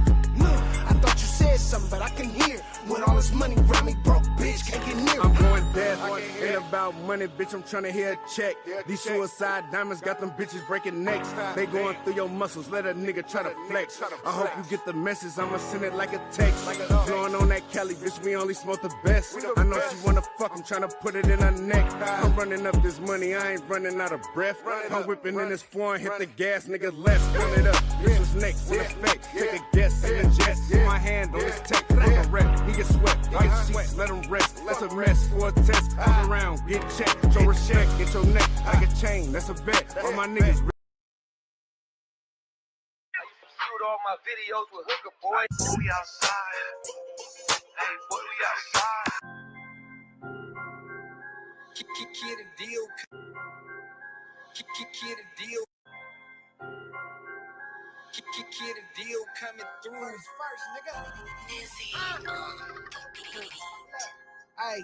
I thought you said something, but I can hear it. With all this money around me, broke bitch can't get near it. I'm going dead, ain't about money, bitch, I'm trying to hear a check. These suicide diamonds got them bitches breaking necks. They going through your muscles, let a nigga try to flex. I hope you get the message, I'ma send it like a text. Blowing on that Cali, bitch, we only smoke the best. I know she wanna fuck, I'm trying to put it in her neck. I'm running up this money, I ain't running out of breath. I'm whipping in this foreign, hit the gas, nigga left. Run it up, this was next, in effect. Take a guess in the jet. Put my hand on this tech, on the rep. He get sweat, he get sweat, let him rest. That's a mess for a test. Come around, get checked, show respect, get your neck like a chain, that's a bet. All my niggas. Shoot all my videos with hooker boy. We outside. Hey, boy, we outside. Kid a deal. Kid a deal. Kid a deal coming through. First, nigga. Hey,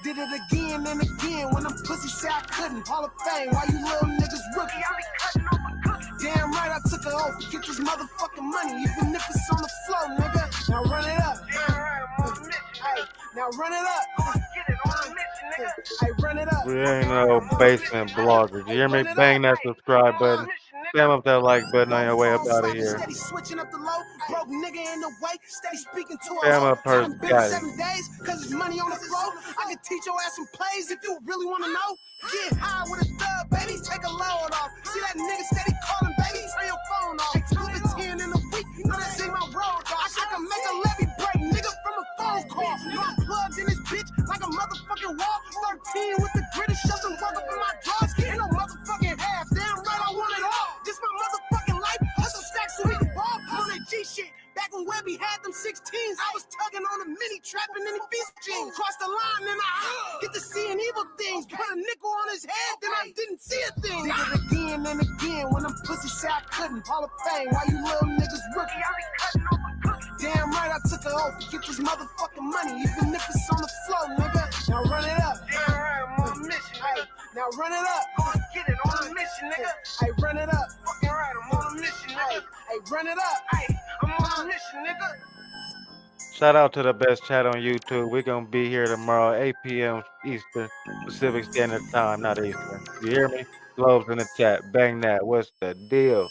did it again and again when them pussies say I couldn't. Hall of Fame, why you little niggas rookies? I be cutting off a cookie. Damn right, I took an oath to get this motherfucking money, even if it's on the floor, nigga. Now run it up. Damn right, I'm on a mission. Hey, now run it up. I'ma get it on a mission, nigga. Hey, run it up. We ain't no basement bloggers. You hear me? Bang that subscribe button. Spam up that like button on your way up out of here. Steady switching up the low, broke nigga in the way, steady speaking to a Spam up her guy. 7 days, cause it's money on the floor. I can teach your ass some plays if you really wanna know. Get high with a thug, baby, take a load off. See that nigga steady calling, baby, turn your phone off. Take 2 to 10 in a week, you know that ain't my road, dog. I can make a levy break, nigga, from a phone call. You know I'm plugged in this bitch like a motherfucking wall. 13 with the grit and shove them work up in my drawers. Ain't no motherfucking half, damn right I want it all. This my motherfucking life, hustle stacks so we can ball. On that G shit, back when Webby had them 16s, I was tugging on a mini trapping in the beast jeans. Cross the line and I get to seeing evil things. Put a nickel on his head, then I didn't see a thing. Did it again and again when them pussies say I couldn't. Hall of Fame, why you little niggas rookies? I be cutting off a cookie. Damn right, I took an oath to get this motherfucking money, even if it's on the floor, nigga. Now run it up. Damn right, I'm on a mission, nigga. Now run it up. I'ma get it on a mission, nigga. Hey, run it up. Fucking right, I'm on a mission, nigga. Hey, run it up. Hey, I'm on a mission, nigga. Shout out to the best chat on YouTube. We're gonna be here tomorrow, 8 p.m. Eastern, Pacific Standard Time, not Eastern. You hear me? Globes in the chat. Bang that. What's the deal?